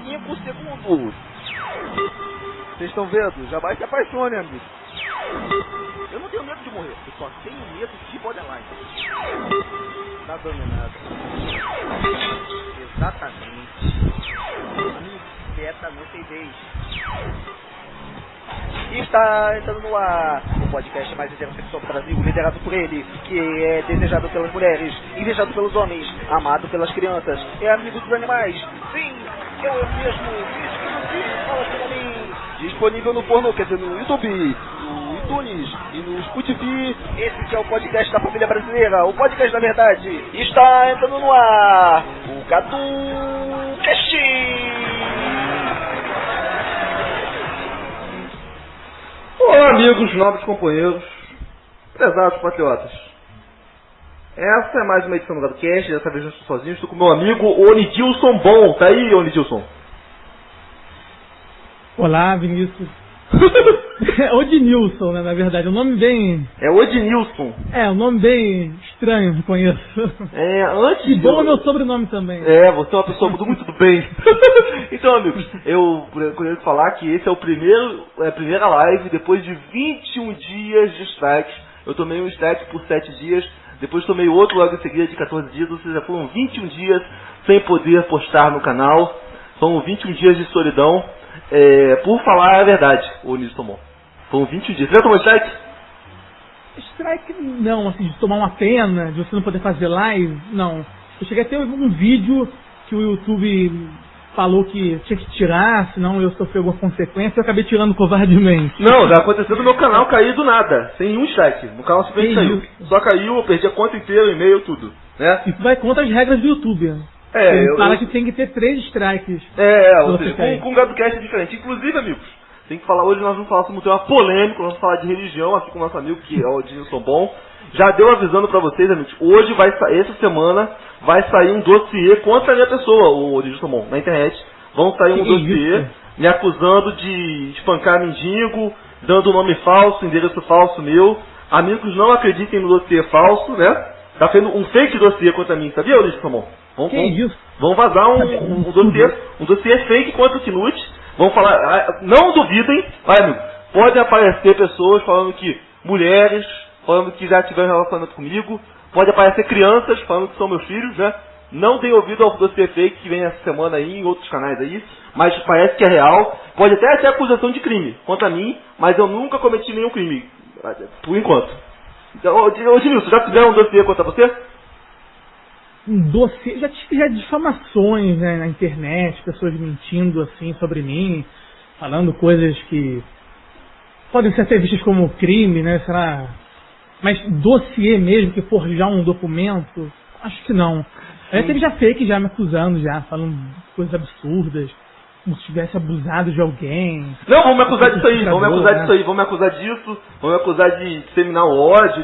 5 segundos. Vocês estão vendo? Jamais se apaixone, amigo. Eu não tenho medo de morrer, eu só tenho medo de borderline. Tá dando nada. Exatamente. Amigo, quieta, não tem vez. Está entrando no ar o podcast mais heterossexual do Brasil, liderado por ele, que é desejado pelas mulheres, invejado pelos homens, amado pelas crianças, é amigo dos animais. Sim, eu mesmo, fala pra mim. Disponível no porno, quer dizer, no YouTube, no iTunes e no Spotify. Esse que é o podcast da família brasileira, o podcast da verdade. Está entrando no ar o GaduCast. Olá, amigos, nobres companheiros, prezados patriotas. Essa é mais uma edição do GaduCast. Dessa vez eu estou sozinho, estou com meu amigo Onidilson Bom. Tá aí, Onidilson? Olá, Vinícius. É Odinilson, né, na verdade. O nome bem... É Odinilson. É, um nome bem estranho, conheço. É, antes... E bom é meu sobrenome também. É, você é uma pessoa muito do bem. Então, amigos, eu queria falar que esse é a primeira live depois de 21 dias de strike. Eu tomei um strike por 7 dias, depois tomei outro logo em seguida de 14 dias, ou seja, foram 21 dias sem poder postar no canal. São 21 dias de solidão. Por falar a verdade, o Nilson tomou. Foram 21 dias. Você já tomou strike? Strike não, assim, de tomar uma pena, de você não poder fazer live, não. Eu cheguei a ter um vídeo que o YouTube falou que tinha que tirar, senão eu sofri alguma consequência, eu acabei tirando covardemente. Não, já aconteceu do meu canal cair do nada, sem nenhum strike. No canal simplesmente caiu. Só caiu, eu perdi a conta inteira, o e-mail, tudo. Né? Isso vai contra as regras do YouTube. Fala que tem que ter 3 strikes. Ou seja, com o GaduCast é diferente. Inclusive, amigos, tem que falar, hoje nós vamos falar sobre um tema polêmico, nós vamos falar de religião aqui com o nosso amigo, que é o Odinilson Bom. Já deu avisando pra vocês, amigos, hoje essa semana vai sair um dossiê contra a minha pessoa, o Odinilson Bom, na internet. Vão sair um dossiê me acusando de espancar mendigo, dando nome falso, endereço falso meu. Amigos, não acreditem no dossiê falso, né? Tá fazendo um fake dossiê contra mim, sabia, Odinilson Bom? Vão vazar um dossiê fake contra o Knut. Vão falar, não duvidem, amigo, podem aparecer pessoas falando que mulheres, falando que já tiveram relacionamento comigo, pode aparecer crianças falando que são meus filhos, né? Não dei ouvido ao dossiê fake que vem essa semana aí, em outros canais aí, mas parece que é real. Pode até ser acusação de crime contra mim, mas eu nunca cometi nenhum crime, por enquanto. Então, Odilson, já fizeram um dossiê contra você? Um dossiê, já tive difamações, né, na internet, pessoas mentindo assim sobre mim, falando coisas que podem ser até vistas como crime, né, será? Mas dossiê mesmo, que forjar um documento, acho que não. Teve já fake já me acusando, já falando coisas absurdas, como se tivesse abusado de alguém. Não, vão me acusar disso aí, vão me acusar disso, vão me acusar de disseminar o ódio,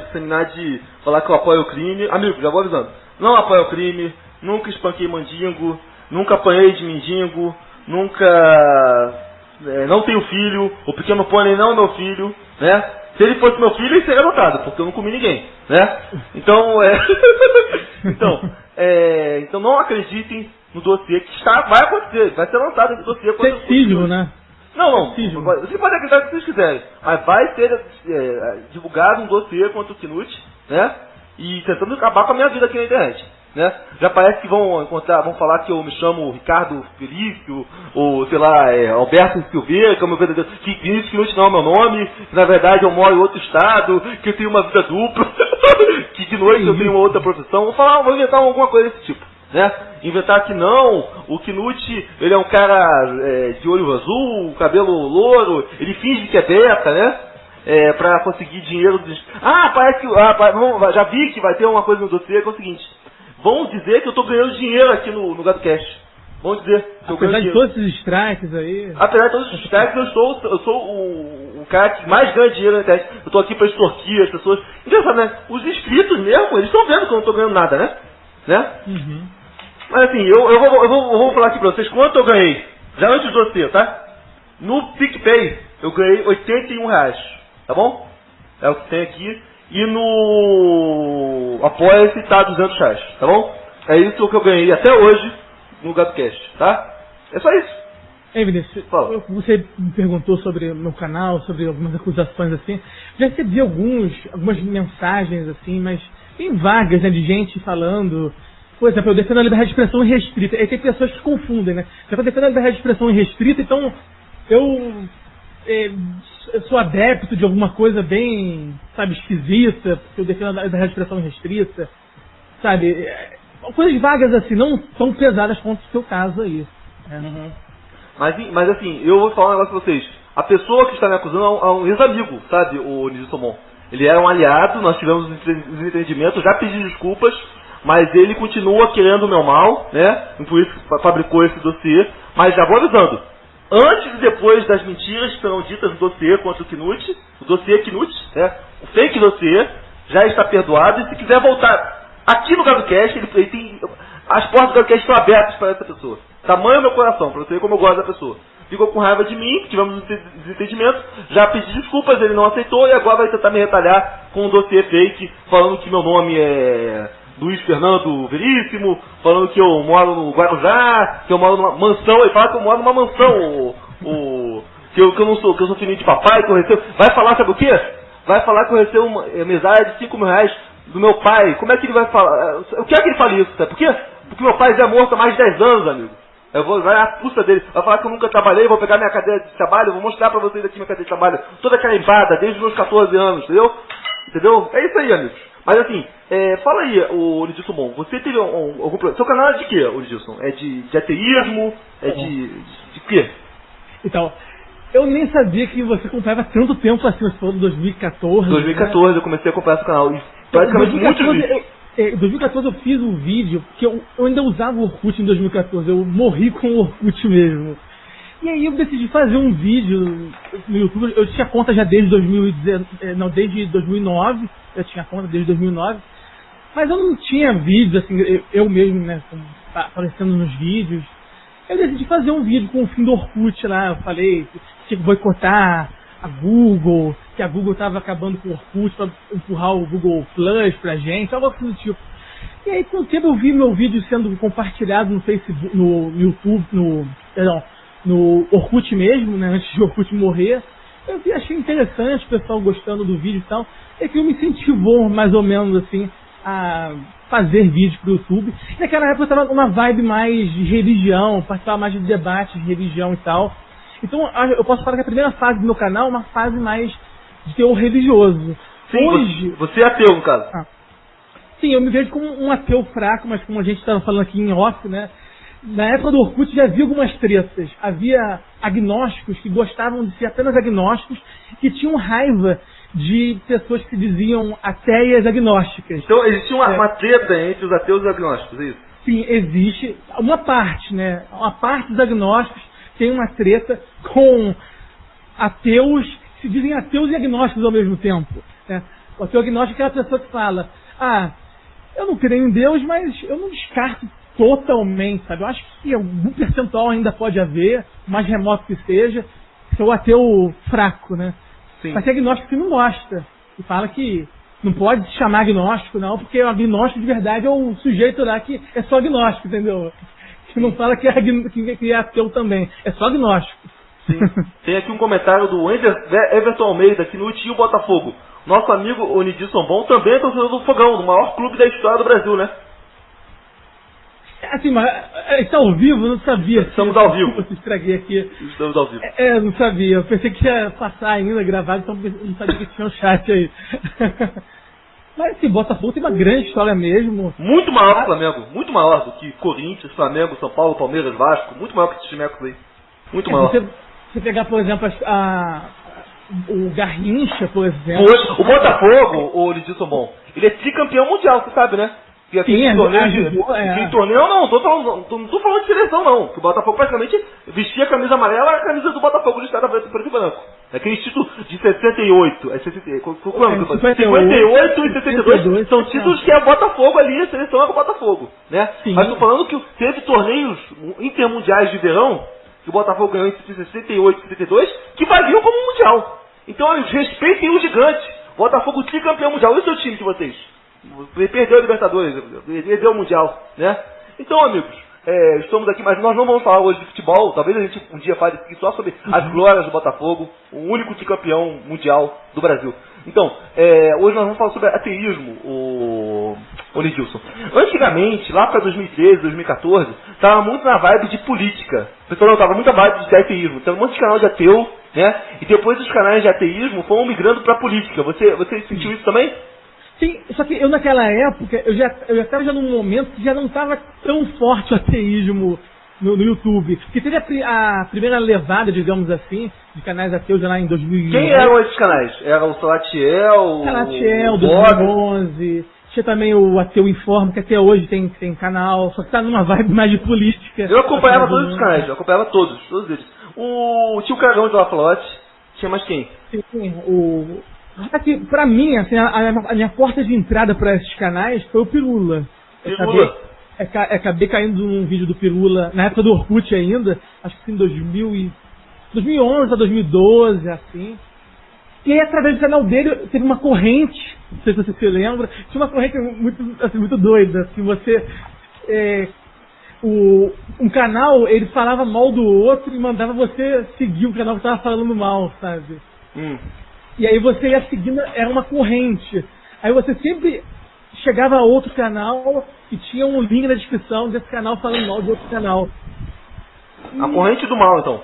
de falar que eu apoio o crime. Amigo, já vou avisando. Não apoio o crime, nunca espanquei mendigo, nunca apanhei de mendigo, nunca... não tenho filho, o pequeno pônei não é meu filho, né? Se ele fosse meu filho, ele seria adotado, porque eu não comi ninguém, né? Então, então não acreditem no dossiê que vai acontecer, vai ser lançado esse dossiê. Sexível, né? Não, você pode acreditar o que vocês quiserem, mas vai ser divulgado um dossiê contra o Knut, né? E tentando acabar com a minha vida aqui na internet, né? Já parece que vão falar que eu me chamo Ricardo Felício, ou sei lá, Alberto Silveira, que é o meu verdadeiro, que Vinícius Knut não é o meu nome, que na verdade eu moro em outro estado, que eu tenho uma vida dupla, que de noite eu tenho uma outra profissão. Vou inventar alguma coisa desse tipo, né? Inventar que não, o Knut, ele é um cara de olho azul, cabelo louro, ele finge que é beta, né? Pra conseguir dinheiro. Já vi que vai ter uma coisa no dossiê que é o seguinte: vão dizer que eu tô ganhando dinheiro aqui no GaduCast. Vão dizer que eu ganho dinheiro. Apesar de todos esses strikes aí. Apesar de todos os strikes, eu sou o cara que mais ganha dinheiro na internet. Eu tô aqui pra extorquir as pessoas. Engraçado, né? Os inscritos mesmo, eles estão vendo que eu não tô ganhando nada, né? Uhum. Mas assim, eu vou falar aqui pra vocês quanto eu ganhei. Já antes do dossiê, tá? No PicPay, eu ganhei R$81. Tá bom? É o que tem aqui. E no Apoia-se tá R$200, tá bom? É isso que eu ganhei até hoje no GaduCast, tá? É só isso. Vinícius, você me perguntou sobre o meu canal, sobre algumas acusações assim. Já recebi algumas mensagens assim, mas tem vagas, né, de gente falando. Por exemplo, eu defendo a liberdade de expressão irrestrita. E tem pessoas que confundem, né? Eu defendo a liberdade de expressão irrestrita, então eu sou adepto de alguma coisa bem, sabe, esquisita, porque eu defendo a liberdade de expressão irrestrita, sabe? Coisas vagas assim, não tão pesadas quanto o seu caso aí. Uhum. Mas assim, eu vou falar um negócio pra vocês. A pessoa que está me acusando é um ex-amigo, sabe, o Nidilson Somon. Ele era um aliado, nós tivemos um desentendimentos, já pedi desculpas, mas ele continua querendo o meu mal, né? E por isso fabricou esse dossiê. Mas já vou avisando, antes e depois das mentiras que serão ditas no dossiê contra o Knut, o dossiê Knut, né? O fake dossiê, já está perdoado. E se quiser voltar aqui no GadoCast, ele tem... As portas do GadoCast estão abertas para essa pessoa. Tamanho é meu coração, para você ver como eu gosto da pessoa. Ficou com raiva de mim, tivemos um desentendimento, já pedi desculpas, ele não aceitou e agora vai tentar me retalhar com um dossiê fake, falando que meu nome é Luiz Fernando Veríssimo, falando que eu moro no Guarujá, que eu moro numa mansão, ele fala que eu moro numa mansão, que eu sou filhinho de papai, que eu recebo. Vai falar, sabe o quê? Vai falar que eu recebo uma mesada de 5 mil reais do meu pai. Como é que ele vai falar? O que é que ele fala isso? Sabe por quê? Porque meu pai já é morto há mais de 10 anos, amigo. Vai à custa dele, vai falar que eu nunca trabalhei, vou pegar minha cadeira de trabalho, vou mostrar pra vocês aqui minha cadeira de trabalho, toda carimbada, desde os meus 14 anos, entendeu? Entendeu? É isso aí, amigos. Mas assim, fala aí, o Nidilson Somon, você teve algum problema? Seu canal é de quê, o Nidilson? É de ateísmo? É de quê? Então, eu nem sabia que você acompanhava tanto tempo assim, você falou de 2014. 2014, né? Eu comecei a acompanhar seu canal, e praticamente muitos vídeos. Em 2014 eu fiz um vídeo, porque eu ainda usava o Orkut em 2014, eu morri com o Orkut mesmo. E aí eu decidi fazer um vídeo no YouTube, eu tinha conta já desde 2009, eu tinha conta desde 2009, mas eu não tinha vídeos assim, eu mesmo, né, aparecendo nos vídeos. Eu decidi fazer um vídeo com o fim do Orkut lá, eu falei que tinha que boicotar a Google, que a Google estava acabando com o Orkut para empurrar o Google Plus pra gente, algo assim do tipo. E aí com o tempo eu vi meu vídeo sendo compartilhado no Facebook, no YouTube, no Orkut mesmo, né, antes de o Orkut morrer. Eu achei interessante, o pessoal gostando do vídeo e tal, e aquilo me incentivou mais ou menos assim a fazer vídeos pro YouTube. Naquela época eu estava numa vibe mais de religião, participava mais de debates de religião e tal. Então eu posso falar que a primeira fase do meu canal é uma fase mais de teor religioso. Sim, hoje, você é ateu, no caso. Sim, eu me vejo como um ateu fraco, mas como a gente estava falando aqui em off, né? Na época do Orkut já havia algumas tretas. Havia agnósticos que gostavam de ser apenas agnósticos, que tinham raiva de pessoas que diziam ateias agnósticas. Então existe uma treta entre os ateus e os agnósticos, é isso? Sim, existe uma parte, né? Uma parte dos agnósticos tem uma treta com ateus, que se dizem ateus e agnósticos ao mesmo tempo. Né? O ateu agnóstico é aquela pessoa que fala, eu não creio em Deus, mas eu não descarto totalmente, sabe? Eu acho que algum percentual ainda pode haver, mais remoto que seja, que é o ateu fraco, né? Sim. Mas tem agnóstico que não gosta, e fala que não pode se chamar agnóstico não, porque o agnóstico de verdade é o sujeito lá que é só agnóstico, entendeu? Que não fala que é ateu também, é só agnóstico. Sim. Tem aqui um comentário do Everton Almeida, que no Tio Botafogo. Nosso amigo o Nidilson Somon também é torcedor do Fogão, do maior clube da história do Brasil, né? Assim, mas está ao vivo? Eu não sabia. Estamos ao vivo. Eu estraguei aqui. Estamos ao vivo. Não sabia. Eu pensei que ia passar ainda gravado, então não sabia que tinha um chat aí. Mas esse Botafogo tem uma grande história mesmo. Muito maior que o Flamengo. Muito maior do que Corinthians, Flamengo, São Paulo, Palmeiras, Vasco. Muito maior que esses timecos aí. Muito maior. Você pegar, por exemplo, o Garrincha, por exemplo. O Botafogo, o Nidilson Somon, ele é tricampeão mundial, você sabe, né? E aqui Sim, em torneio não tô falando de seleção não, que o Botafogo praticamente vestia a camisa amarela, a camisa do Botafogo listada preto e branco. Aquele título de 68, 58 e 72 são títulos que é Botafogo ali, a seleção é o Botafogo, né? Sim. Mas tô falando que teve torneios intermundiais de verão, que o Botafogo ganhou entre 68 e 72, que valiam como um mundial. Então, respeitem o gigante, Botafogo tricampeão mundial, e o seu time de vocês? Perdeu a Libertadores, perdeu o Mundial, né? Então, amigos, estamos aqui, mas nós não vamos falar hoje de futebol. Talvez a gente um dia fale aqui só sobre as glórias do Botafogo, o único tricampeão mundial do Brasil. Então, hoje nós vamos falar sobre ateísmo, o Lidilson. Antigamente, lá para 2013, 2014, estava muito na vibe de política. O pessoal não estava muito na vibe de ateísmo. Então, um monte de canal de ateu, né? E depois os canais de ateísmo foram migrando para a política. Você sentiu isso também? Sim, só que eu naquela época, eu já estava num momento que já não estava tão forte o ateísmo no YouTube. Porque teve a primeira levada, digamos assim, de canais ateus já lá em 2011. Quem eram esses canais? Era o Salatiel, o 2011. Tinha também o Ateu Informa, que até hoje tem canal, só que tá numa vibe mais de política. Eu acompanhava todos os canais, eu acompanhava todos eles. Tinha o Cagão de Lafalote, tinha mais quem? Sim, Aqui, pra mim, assim, a minha porta de entrada para esses canais foi o Pirula. Acabei caindo num vídeo do Pirula, na época do Orkut ainda, acho que em 2011 a 2012, assim. E aí, através do canal dele, teve uma corrente, não sei se você se lembra, tinha uma corrente muito doida, assim, um canal, ele falava mal do outro e mandava você seguir o canal que estava falando mal, sabe? E aí você ia seguindo, era uma corrente. Aí você sempre chegava a outro canal e tinha um link na descrição desse canal falando mal de outro canal. A corrente do mal, então.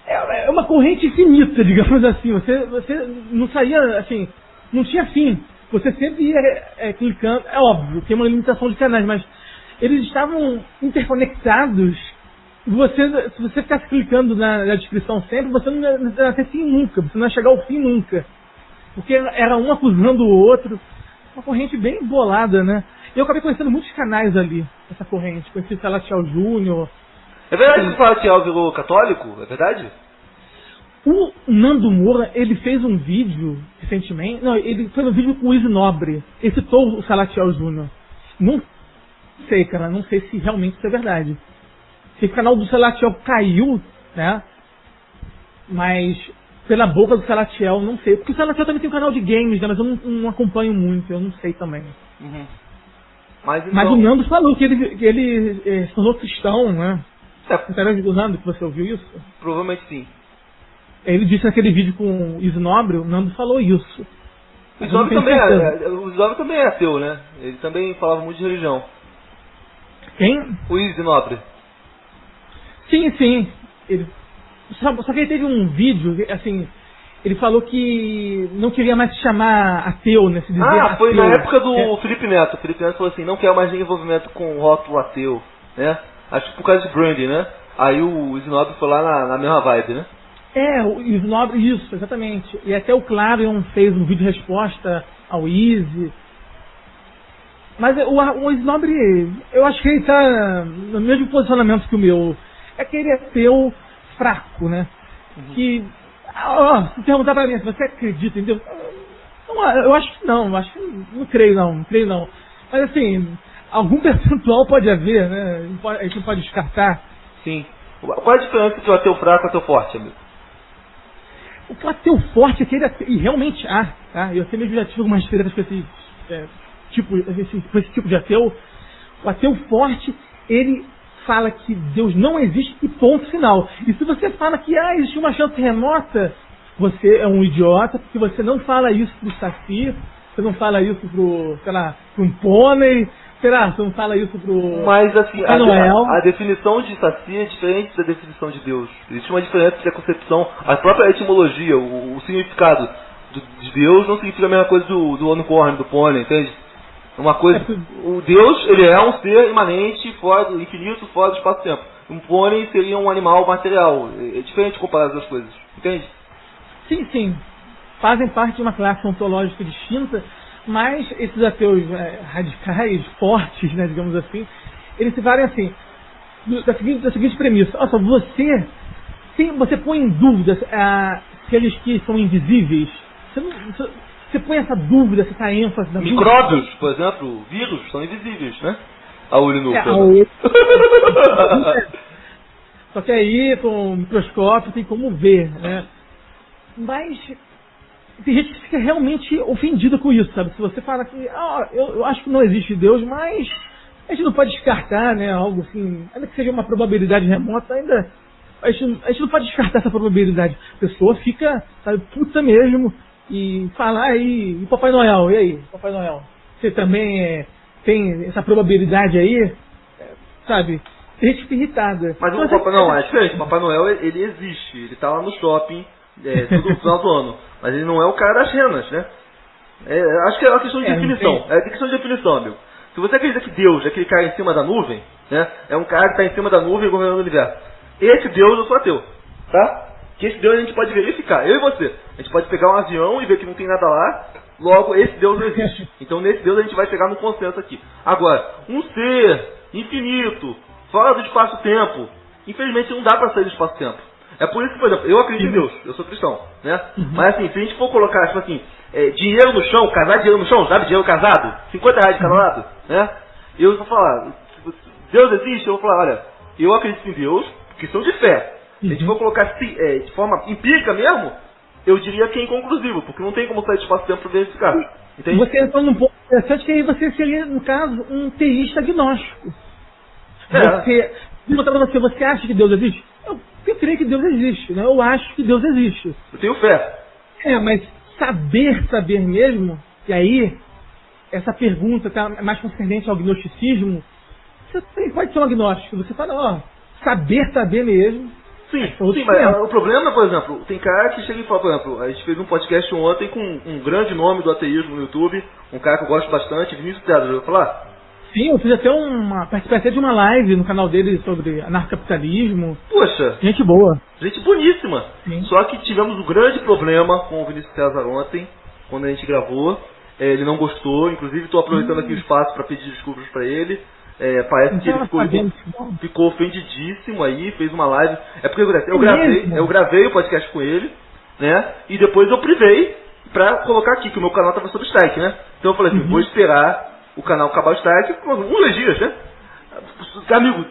É uma corrente infinita, digamos assim. Você não saía, assim, não tinha fim. Você sempre ia clicando. É óbvio, tem uma limitação de canais, mas eles estavam interconectados. Se você ficasse clicando na descrição sempre, você não ia ter fim nunca. Você não ia chegar ao fim nunca. Porque era um acusando o outro. Uma corrente bem bolada, né? E eu acabei conhecendo muitos canais ali, essa corrente. Conheci o Salatiel Júnior. É verdade que o Salatiel virou católico? É verdade? O Nando Moura, ele fez um vídeo recentemente. Não, ele fez um vídeo com o Izzy Nobre. Ele citou o Salatiel Júnior. Não sei, cara. Não sei se realmente isso é verdade. Se o canal do Salatiel caiu, né? Mas pela boca do Salatiel, não sei. Porque o Salatiel também tem um canal de games, né? Mas eu não acompanho muito, eu não sei também. Uhum. Mas o Nando falou que ele se tornou cristão, né? Interage do Nando, que você ouviu isso? Provavelmente sim. Ele disse naquele vídeo com o Izzy Nobre, o Nando falou isso. O Izzy Nobre também é ateu, né? Ele também falava muito de religião. Quem? O Izzy Nobre. Sim. Só que ele teve um vídeo, assim, ele falou que não queria mais se chamar ateu, né? Se dizer ateu. Foi na época do Felipe Neto. O Felipe Neto falou assim, não quer mais nenhum envolvimento com o rótulo ateu, né? Acho que por causa de branding, né? Aí o Izzy Nobre foi lá na mesma vibe, né? O Izzy Nobre, isso, exatamente. E até o Clarion fez um vídeo de resposta ao Izzy. Mas o Izzy Nobre, eu acho que ele está no mesmo posicionamento que o meu. É aquele ateu fraco, né? Que, se perguntar pra mim, se você acredita em Deus? Eu acho que não, não creio não. Mas assim, algum percentual pode haver, né? A gente não pode descartar. Sim. Qual é a diferença entre o ateu fraco e o ateu forte, amigo? O ateu forte é aquele ateu, e realmente há, tá? Eu até mesmo já tive algumas experiências com esse tipo de ateu. O ateu forte, ele fala que Deus não existe e ponto final. E se você fala que existe uma chance remota, você é um idiota, porque você não fala isso pro Saci, você não fala isso pro um pônei, você não fala isso pro... Mas assim, Noel. A definição de Saci é diferente da definição de Deus. Existe uma diferença entre a concepção, a própria etimologia, o significado de Deus não significa a mesma coisa do unicórnio, do pônei, entende? Uma coisa, o Deus, ele é um ser imanente, fora do infinito, fora do espaço-tempo. Um pônei seria um animal material. É diferente comparar as duas coisas, entende? Sim. Fazem parte de uma classe ontológica distinta, mas esses ateus radicais, fortes, né, digamos assim, eles se valem assim, da seguinte premissa. Olha só, você põe em dúvida aqueles que são invisíveis. Você põe essa dúvida, essa ênfase na micróbios, por exemplo, vírus, são invisíveis, né? A olho nu. Só que aí, com o microscópio, tem como ver, né? Mas tem gente que fica realmente ofendida com isso, sabe? Se você fala que eu acho que não existe Deus, mas a gente não pode descartar, né, algo assim, ainda que seja uma probabilidade remota, ainda a gente não pode descartar essa probabilidade. A pessoa fica, sabe, puta mesmo, e fala, aí, e Papai Noel, e aí, Papai Noel? Você também tem essa probabilidade aí, sabe? Tem gente irritada. Mas o Papai Noel é diferente. O Papai Noel, ele existe. Ele tá lá no shopping, tudo no final do ano. Mas ele não é o cara das renas, né? Acho que é uma questão de definição. É questão de definição, amigo. Se você acredita que Deus é aquele cara em cima da nuvem, né? É um cara que tá em cima da nuvem governando o universo. Esse Deus eu sou ateu, tá? Que esse Deus a gente pode verificar, eu e você. A gente pode pegar um avião e ver que não tem nada lá, logo esse Deus não existe. Então nesse Deus a gente vai chegar num consenso aqui. Agora, um ser infinito, fora do espaço-tempo, infelizmente não dá pra sair do espaço-tempo. É por isso que, por exemplo, eu acredito em Deus, eu sou cristão, né? Mas assim, se a gente for colocar, tipo assim, dinheiro no chão, casar dinheiro no chão, sabe, dinheiro casado, R$50 de cada lado, né? Eu vou falar, Deus existe? Eu vou falar, olha, eu acredito em Deus, questão de fé. Se a gente for colocar de forma empírica mesmo, eu diria que é inconclusivo, porque não tem como sair de espaço-tempo para verificar. Entende? Você entrou num ponto interessante que aí você seria, no caso, um teísta agnóstico. Você acha que Deus existe? Eu creio que Deus existe, né? Eu acho que Deus existe. Eu tenho fé. Mas saber mesmo, e aí, essa pergunta tá mais concernente ao gnosticismo, você pode ser um agnóstico. Você fala, saber mesmo. Sim, mas o problema, por exemplo, tem cara que chega e fala, por exemplo, a gente fez um podcast ontem com um grande nome do ateísmo no YouTube, um cara que eu gosto bastante, Vinícius César, eu vou falar? Sim, eu fiz até participei até de uma live no canal dele sobre anarcocapitalismo. Poxa! Gente boa. Gente boníssima. Sim. Só que tivemos um grande problema com o Vinícius César ontem, quando a gente gravou. Ele não gostou, inclusive estou aproveitando aqui o espaço para pedir desculpas para ele. Parece que ele ficou ofendidíssimo aí, fez uma live. É porque eu gravei o podcast com ele, né? E depois eu privei pra colocar aqui, que o meu canal tava sob strike, né? Então eu falei assim, vou esperar o canal acabar o strike, uns dias, né? Amigo,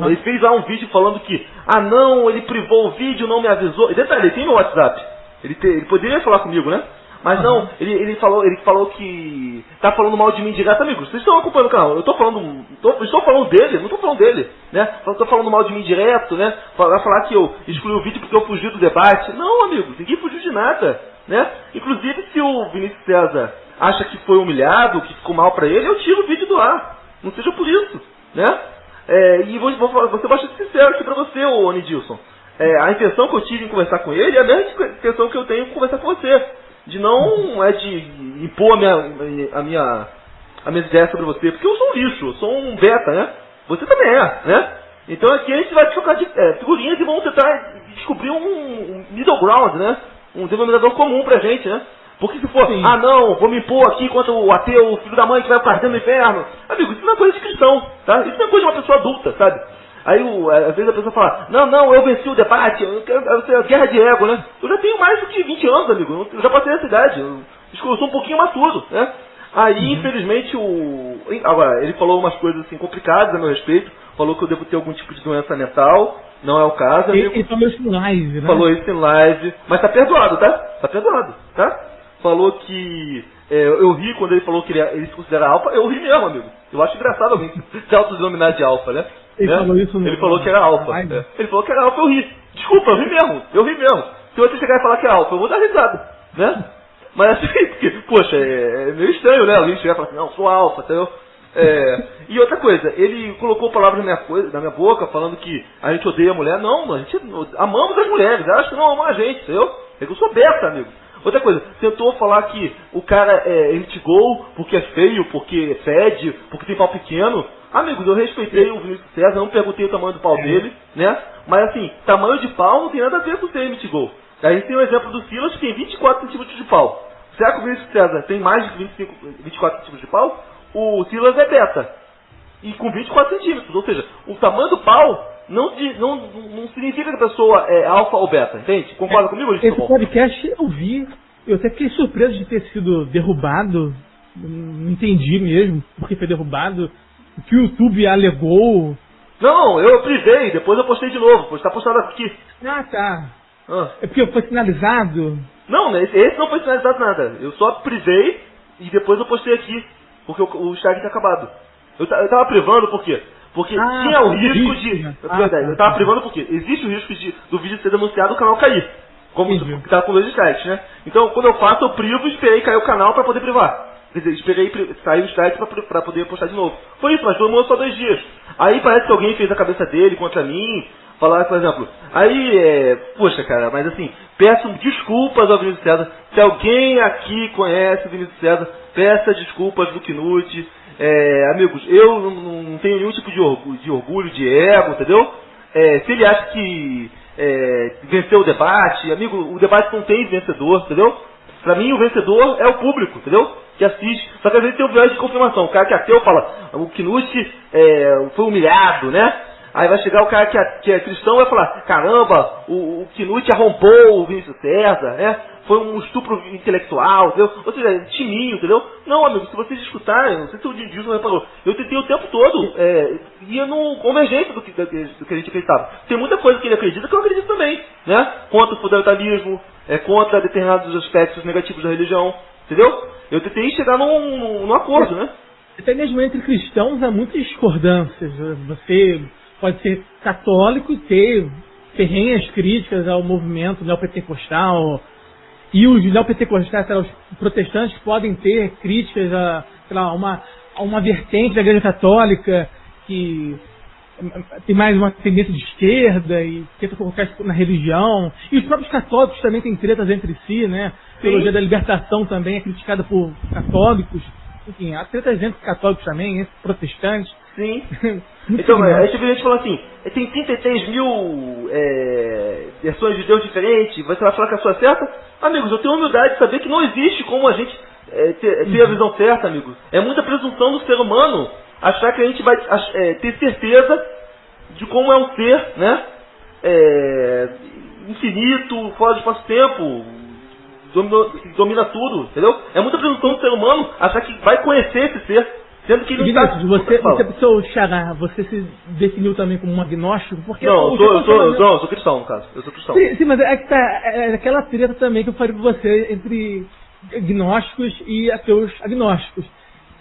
ele fez lá um vídeo falando que, não, ele privou o vídeo, não me avisou. E detalhe, ele tem no WhatsApp. Ele poderia falar comigo, né? Mas não, ele falou que tá falando mal de mim direto, amigos. Vocês estão acompanhando o canal? Eu estou falando dele, não estou falando dele, né? Estou falando mal de mim direto, né? Vai falar que eu excluí o vídeo porque eu fugi do debate. Não, amigos, ninguém fugiu de nada, né? Inclusive, se o Vinícius César acha que foi humilhado, que ficou mal para ele, eu tiro o vídeo do ar. Não seja por isso, né? E vou ser bastante sincero aqui para você, ô Nidilson. A intenção que eu tive em conversar com ele é a mesma intenção que eu tenho em conversar com você. De impor a minha ideia sobre você, porque eu sou um lixo, eu sou um beta, né? Você também é, né? Então aqui a gente vai trocar de figurinhas e vamos tentar descobrir um middle ground, né? Um denominador comum pra gente, né? Porque se for, não, vou me impor aqui contra o ateu, o filho da mãe que vai ficar dentro do inferno. Amigo, isso não é coisa de cristão, tá? Isso não é coisa de uma pessoa adulta, sabe? Aí, às vezes a pessoa fala, não, eu venci o debate, é guerra de ego, né? Eu já tenho mais do que 20 anos, amigo, eu já passei essa idade, eu sou um pouquinho maturo, né? Aí, infelizmente, agora, ele falou umas coisas assim complicadas a meu respeito, falou que eu devo ter algum tipo de doença mental, não é o caso, amigo. Ele falou isso em live, né? Falou isso em live, mas tá perdoado, tá? Tá perdoado, tá? Falou que eu ri quando ele falou que ele se considera alfa, eu ri mesmo, amigo. Eu acho engraçado alguém se autodenominar de alfa, né? Ele falou que era alfa. Ele falou que era alfa, eu ri. Desculpa, eu ri mesmo. Se você chegar e falar que é alfa, eu vou dar risada, né? Mas assim, porque, poxa, é meio estranho, né? Alguém chegar e falar assim, não, sou alfa, entendeu? E outra coisa, ele colocou palavras na minha boca, falando que a gente odeia a mulher. Não, a gente amamos as mulheres, elas que não amam a gente, entendeu? Eu sou beta, amigo. Outra coisa, tentou falar que o cara litigou porque é feio, porque fede, porque tem pau pequeno. Amigos, eu respeitei o Vinícius César, não perguntei o tamanho do pau dele, né? Mas assim, tamanho de pau não tem nada a ver com ser mitigou. Aí tem o exemplo do Silas, que tem 24 centímetros de pau. Será que o Vinícius César tem mais de 24 centímetros de pau? O Silas é beta. E com 24 centímetros. Ou seja, o tamanho do pau não significa que a pessoa é alfa ou beta, entende? Concorda comigo? Esse podcast eu vi, eu até fiquei surpreso de ter sido derrubado. Não entendi mesmo porque foi derrubado. O que o YouTube alegou. Não, eu privei, depois eu postei de novo, está postado aqui. Tá. É porque foi sinalizado? Não, esse não foi sinalizado nada. Eu só privei e depois eu postei aqui, porque o Instagram tinha acabado. Eu tava privando por quê? Porque tinha o risco de... Eu tava privando por quê? Existe o risco do vídeo ser denunciado e o canal cair. Como tá com 2 strikes, né? Então, quando eu faço, eu privo e esperei cair o canal pra poder privar. Quer dizer, esperei sair o strike pra poder postar de novo. Foi isso, mas demorou só 2 dias. Aí parece que alguém fez a cabeça dele contra mim, falar, por exemplo... Aí, poxa, cara, mas assim, peço desculpas ao Vinícius César. Se alguém aqui conhece o Vinícius César, peça desculpas do Knut. Amigos, eu não tenho nenhum tipo de orgulho, de ego, entendeu? Se ele acha que venceu o debate, amigo, o debate não tem vencedor, entendeu? Pra mim, o vencedor é o público, entendeu? Que assiste. Só que às vezes tem um viés de confirmação. O cara que é ateu fala, o Knut foi humilhado, né? Aí vai chegar o cara que é cristão e vai falar, caramba, o Knut arrombou o Vinícius César, né? Foi um estupro intelectual, entendeu? Ou seja, timinho, entendeu? Não, amigo, se vocês escutarem, não sei se o Dilson reparou, eu tentei o tempo todo, ia no convergência do que a gente acreditava. Tem muita coisa que ele acredita que eu acredito também, né? Contra o fundamentalismo, contra determinados aspectos negativos da religião, entendeu? Eu tentei chegar num acordo, né? Até mesmo entre cristãos há muitas discordâncias. Você pode ser católico e ter ferrenhas críticas ao movimento neopentecostal. E os neopentecostais, os protestantes, podem ter críticas a uma vertente da Igreja Católica que tem mais uma tendência de esquerda e tenta colocar isso na religião. E os próprios católicos também têm tretas entre si, né? A teologia da libertação também é criticada por católicos. Enfim, há tretas entre católicos também, entre protestantes. Sim. Então, aí a gente fala assim, tem 33 mil versões de Deus diferentes, você vai falar que a sua é certa? Amigos, eu tenho humildade de saber que não existe como a gente ter a visão certa, amigos. É muita presunção do ser humano achar que a gente vai ter certeza de como é um ser, né? Infinito, fora do espaço-tempo, domina tudo, entendeu? É muita presunção do ser humano achar que vai conhecer esse ser. Sendo que ele você se definiu também como um agnóstico? Porque não, eu sou cristão, no caso. Eu sou cristão. Sim, mas é aquela treta também que eu falei pra você entre gnósticos e ateus agnósticos.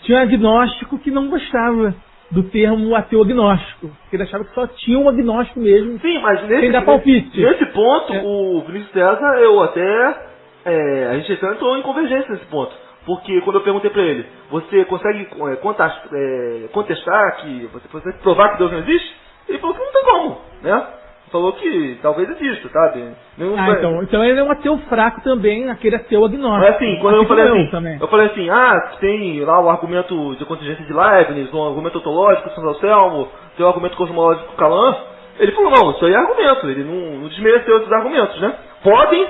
Tinha um agnóstico que não gostava do termo ateu agnóstico, porque ele achava que só tinha um agnóstico mesmo. Sim, mas sem dar palpite. Nesse ponto, o Vinícius César, a gente entrou em convergência nesse ponto. Porque quando eu perguntei pra ele, você consegue contestar que você consegue provar que Deus não existe? Ele falou que não tem como, né? Falou que talvez exista, sabe? Então ele é um ateu fraco também, aquele ateu agnóstico. Mas assim, quando eu falei assim, tem lá o argumento de contingência de Leibniz, um argumento ontológico, São Anselmo, tem o argumento cosmológico Calan. Ele falou, não, isso aí é argumento, ele não desmereceu esses argumentos, né? Podem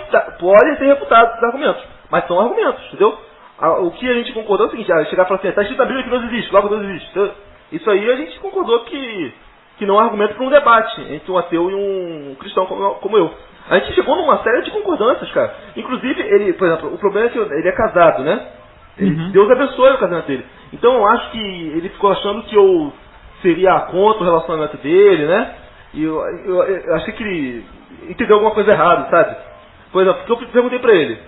ser refutados esses argumentos, mas são argumentos, entendeu? O que a gente concordou é o seguinte, chegar e falar assim, está escrito na Bíblia que Deus existe, logo Deus existe. Isso aí a gente concordou que não é argumento para um debate entre um ateu e um cristão como eu. A gente chegou numa série de concordâncias, cara. Inclusive, ele, por exemplo, o problema é que ele é casado, né? Deus abençoe o casamento dele. Então eu acho que ele ficou achando que eu seria contra o relacionamento dele, né? E eu achei que ele entendeu alguma coisa errada, sabe? Por exemplo, porque eu perguntei pra ele,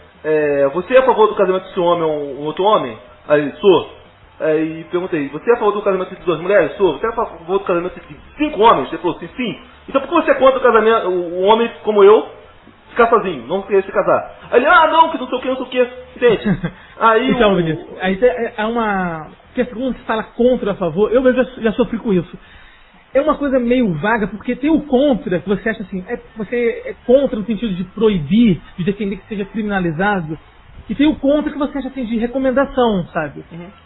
você é a favor do casamento desse homem ou um outro homem? Aí ele, sou. Aí perguntei, você é a favor do casamento de 2 mulheres? Sou. Você é a favor do casamento de 5 homens? Ele falou assim, sim. Então por que você é contra o casamento, um homem como eu, ficar sozinho, não querer se casar? Aí ele, não, que não sei o que, não sei o que, entende? Aí então, Vinícius, aí é uma... Porque quando você fala contra ou a favor, eu já sofri com isso. É uma coisa meio vaga, porque tem o contra, que você acha assim, você é contra no sentido de proibir, de defender que seja criminalizado, e tem o contra que você acha assim, de recomendação, sabe?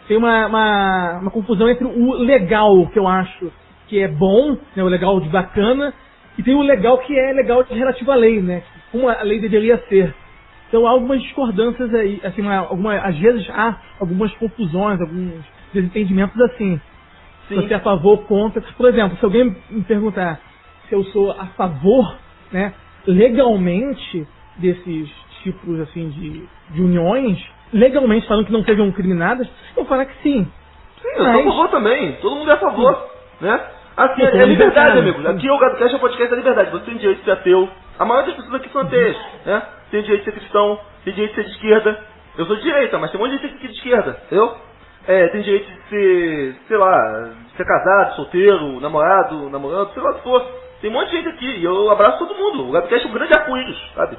Tem uma confusão entre o legal, que eu acho que é bom, né, o legal de bacana, e tem o legal que é legal de relativo à lei, né? Como a lei deveria ser. Então há algumas discordâncias aí, assim, às vezes há algumas confusões, alguns desentendimentos assim. Se você é a favor, contra. Por exemplo, se alguém me perguntar se eu sou a favor, né, legalmente, desses tipos assim, de uniões, legalmente falando que não sejam criminadas, eu vou falar que sim. Sim, eu sou a favor também. Todo mundo é a favor, né? Assim, é liberdade, amigos. Aqui o GadoCast é um podcast da liberdade. Você tem direito de ser ateu. A maioria das pessoas aqui são ateias, né? Tem direito de ser cristão, tem direito de ser de esquerda. Eu sou de direita, mas tem um monte de gente aqui de esquerda, entendeu? tem direito de ser, sei lá, de ser casado, solteiro, namorado, namorando, sei lá o que for. Tem um monte de gente aqui, e eu abraço todo mundo. O Gabcast é um grande arco-íris, sabe?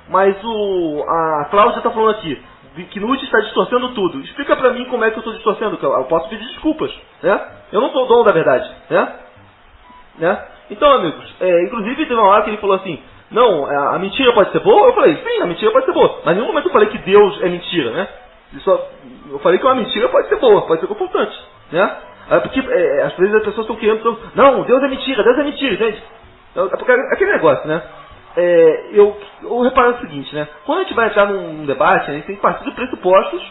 Mas a Cláudia está falando aqui, que Knut está distorcendo tudo. Explica pra mim como é que eu estou distorcendo, que eu posso pedir desculpas, né? Eu não sou o dono da verdade, né? Então, amigos, inclusive teve uma hora que ele falou assim, não, a mentira pode ser boa? Eu falei, sim, a mentira pode ser boa. Mas em nenhum momento eu falei que Deus é mentira, né? Eu falei que uma mentira pode ser boa, pode ser confortante, né? Porque às vezes as pessoas estão querendo, não, Deus é mentira, gente. É porque aquele negócio, né? Eu reparo o seguinte, né? Quando a gente vai entrar num debate, a gente tem que partir de pressupostos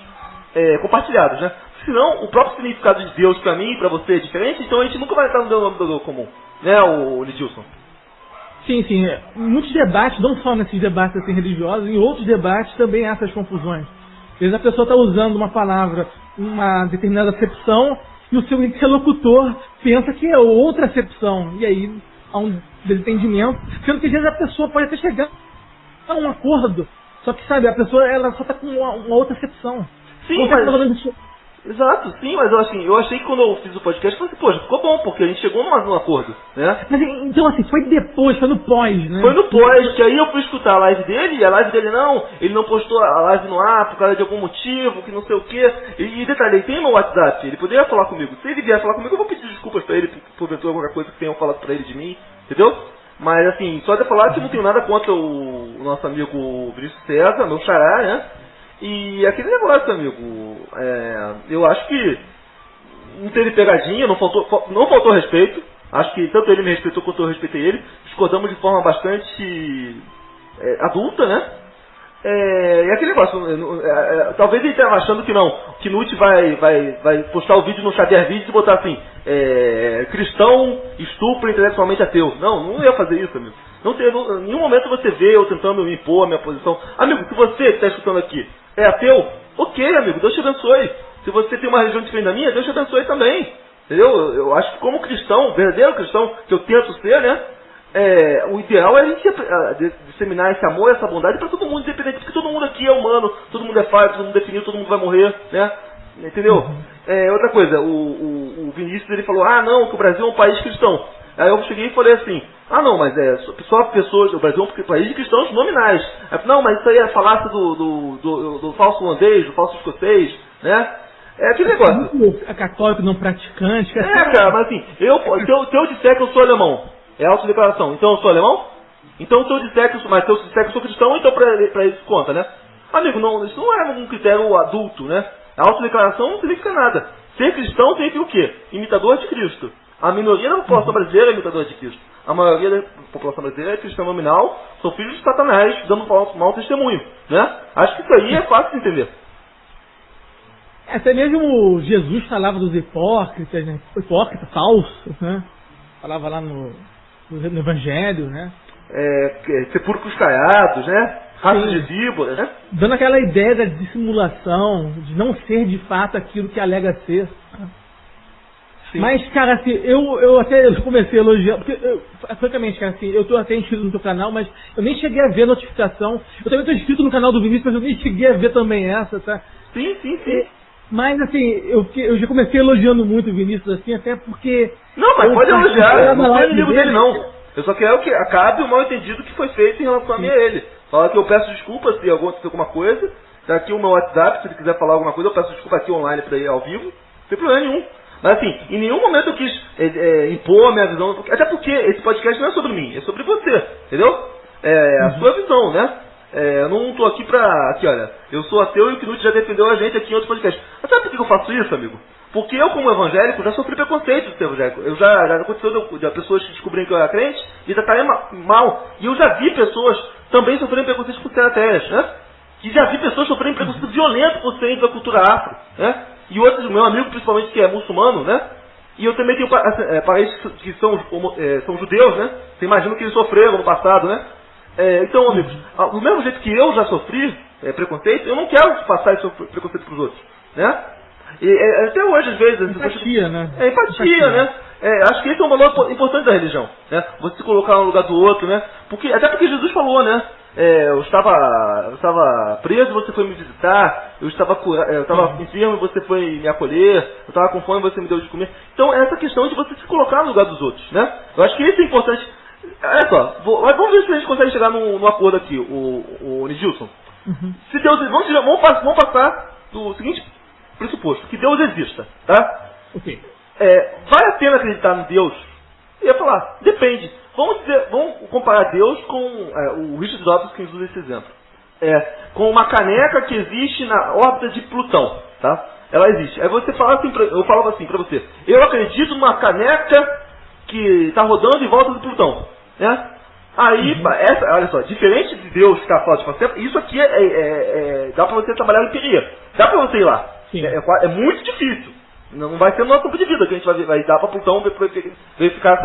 compartilhados, né? Senão, o próprio significado de Deus pra mim e pra você é diferente, então a gente nunca vai entrar no denominador comum, né, o Lidilson? Sim. Muitos debates, não só nesses debates assim, religiosos, em outros debates também há essas confusões. Às vezes a pessoa está usando uma palavra, uma determinada acepção, e o seu interlocutor pensa que é outra acepção. E aí há um desentendimento, sendo que às vezes a pessoa pode até chegar a um acordo. Só que, sabe, a pessoa ela só está com uma outra acepção. Sim, exato, sim, mas eu achei que quando eu fiz o podcast, eu falei assim, poxa, ficou bom, porque a gente chegou num acordo, né? Mas então assim, foi depois, foi no pós, né? Foi no pós, que aí eu fui escutar a live dele, e a live dele ele não postou a live no ar por causa de algum motivo, que não sei o quê. E detalhe, ele tem meu WhatsApp, ele poderia falar comigo. Se ele vier falar comigo, eu vou pedir desculpas pra ele, por qualquer coisa que tenham falado pra ele de mim, entendeu? Mas assim, só de falar que não tenho nada contra o nosso amigo Vinícius César, meu xará, né? E aquele negócio, amigo, eu acho que não teve pegadinha, não faltou respeito. Acho que tanto ele me respeitou quanto eu respeitei ele. Discordamos de forma bastante adulta, né? E aquele negócio, talvez ele esteja achando que não, que Knut vai postar o vídeo no Xavier Vídeos e botar assim, cristão estupra intelectualmente ateu. Não ia fazer isso, amigo. Em nenhum momento você vê eu tentando me impor a minha posição. Amigo, se você que está escutando aqui é ateu, ok, amigo, Deus te abençoe. Se você tem uma religião diferente da minha, Deus te abençoe também. Entendeu? Eu acho que como cristão, verdadeiro cristão, que eu tento ser, né? O ideal é a gente disseminar esse amor, essa bondade para todo mundo, independente, porque todo mundo aqui é humano, todo mundo é falho, todo mundo é finito, todo mundo vai morrer, né? Entendeu? Outra coisa, o Vinícius ele falou, não, que o Brasil é um país cristão. Aí eu cheguei e falei assim, não, mas só pessoas, o Brasil é um país de cristãos nominais. Não, mas isso aí é falácia do falso holandês, do falso escocês, né? Aquele negócio. É católico não praticante. Cara, mas assim, se eu disser que eu sou alemão, é autodeclaração, então eu sou alemão? Então se eu disser que eu sou cristão, então pra isso conta, né? Amigo, isso não é um critério adulto, né? A autodeclaração não significa nada. Ser cristão significa o quê? Imitador de Cristo. A minoria da população brasileira é imitadora de Cristo. A maioria da população brasileira é cristã nominal, são filhos de Satanás, dando mau testemunho, né? Acho que isso aí é fácil de entender. Até mesmo Jesus falava dos hipócritas, né? Hipócritas, falsos, né? Falava lá no Evangelho, né? Sepulcros caiados, né? Raças de víbora, né? Dando aquela ideia da dissimulação, de não ser de fato aquilo que alega ser. Sim. Mas, cara, assim, eu até comecei a elogiar, porque, francamente, cara, assim, eu tô até inscrito no teu canal, mas eu nem cheguei a ver a notificação. Eu também tô inscrito no canal do Vinícius, mas eu nem cheguei a ver também essa, tá? Sim. Mas, assim, eu já comecei elogiando muito o Vinícius, assim, até porque... Não, mas pode elogiar, eu não sou inimigo dele, não. Eu só quero que acabe o mal entendido que foi feito em relação a mim e a ele. Fala que eu peço desculpas se aconteceu alguma coisa. Tá aqui o meu WhatsApp, se ele quiser falar alguma coisa, eu peço desculpa aqui online pra ele ao vivo. Não tem problema nenhum. Mas assim, em nenhum momento eu quis impor a minha visão, até porque esse podcast não é sobre mim, é sobre você, entendeu? A sua visão, né? Eu não tô aqui aqui, olha, eu sou ateu e o Knut já defendeu a gente aqui em outro podcast. Mas sabe por que eu faço isso, amigo? Porque eu, como evangélico, já sofri preconceito de ser evangélico. Já aconteceu de pessoas descobrirem que eu era crente e tratarem mal. E eu já vi pessoas também sofrerem preconceito por serem ateias, né? E já vi pessoas sofrerem preconceito violento por serem da cultura afro, né? E outros, meu amigo principalmente que é muçulmano, né? E eu também tenho parentes que são judeus, né? Você imagina que eles sofreram no passado, né? Então, amigos, do mesmo jeito que eu já sofri preconceito, eu não quero passar esse preconceito para os outros, né? E até hoje, às vezes... Empatia, né? Empatia, né? Acho que esse é um valor importante da religião, né? Você se colocar no lugar do outro, né? Até porque Jesus falou, né? eu estava preso, você foi me visitar, eu estava enfermo, você foi me acolher, eu estava com fome, você me deu de comer. Então, essa questão de você se colocar no lugar dos outros, né? Eu acho que isso é importante. Olha só, vamos ver se a gente consegue chegar num acordo aqui, o Nidilson. Se Deus, vamos passar do seguinte pressuposto, que Deus exista, tá? Ok. Vale a pena acreditar em Deus? Eu ia falar, depende. Vamos comparar Deus com o Richard Dawkins usa esse exemplo. Com uma caneca que existe na órbita de Plutão, tá? Ela existe. Aí você fala assim, eu falava assim pra você, eu acredito numa caneca que está rodando em volta de Plutão, né? Aí, olha só, diferente de Deus que está fora de você, isso aqui dá pra você trabalhar em empiria. Dá pra você ir lá. É muito difícil. Não vai ser no nosso tempo de vida que a gente vai dar pra Plutão verificar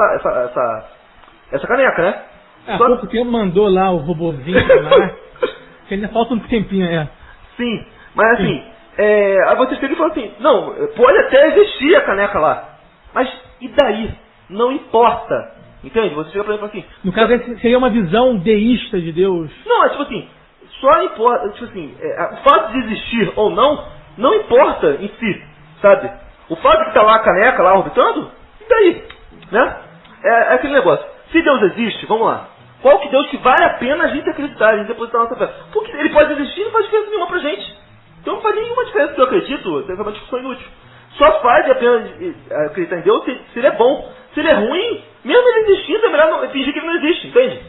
essa caneca, né? Há pouco tempo mandou lá o robozinho lá, que ainda falta um tempinho, Sim, mas assim, aí você chega e fala assim, não, pode até existir a caneca lá, mas e daí? Não importa, entende? Você chega pra mim e fala assim... No caso, seria uma visão deísta de Deus? Não, tipo assim, só importa, tipo assim, o fato de existir ou não importa em si, sabe? O fato de que tá lá a caneca, lá orbitando, e daí? Né? É aquele negócio. Se Deus existe, vamos lá. Qual que Deus que vale a pena a gente acreditar, a gente depositar a nossa fé? Porque ele pode existir e não faz diferença nenhuma pra gente. Então não faz nenhuma diferença que eu acredito, é uma discussão inútil. Só faz a pena acreditar em Deus se ele é bom. Se ele é ruim, mesmo ele existindo, é melhor fingir que ele não existe, entende?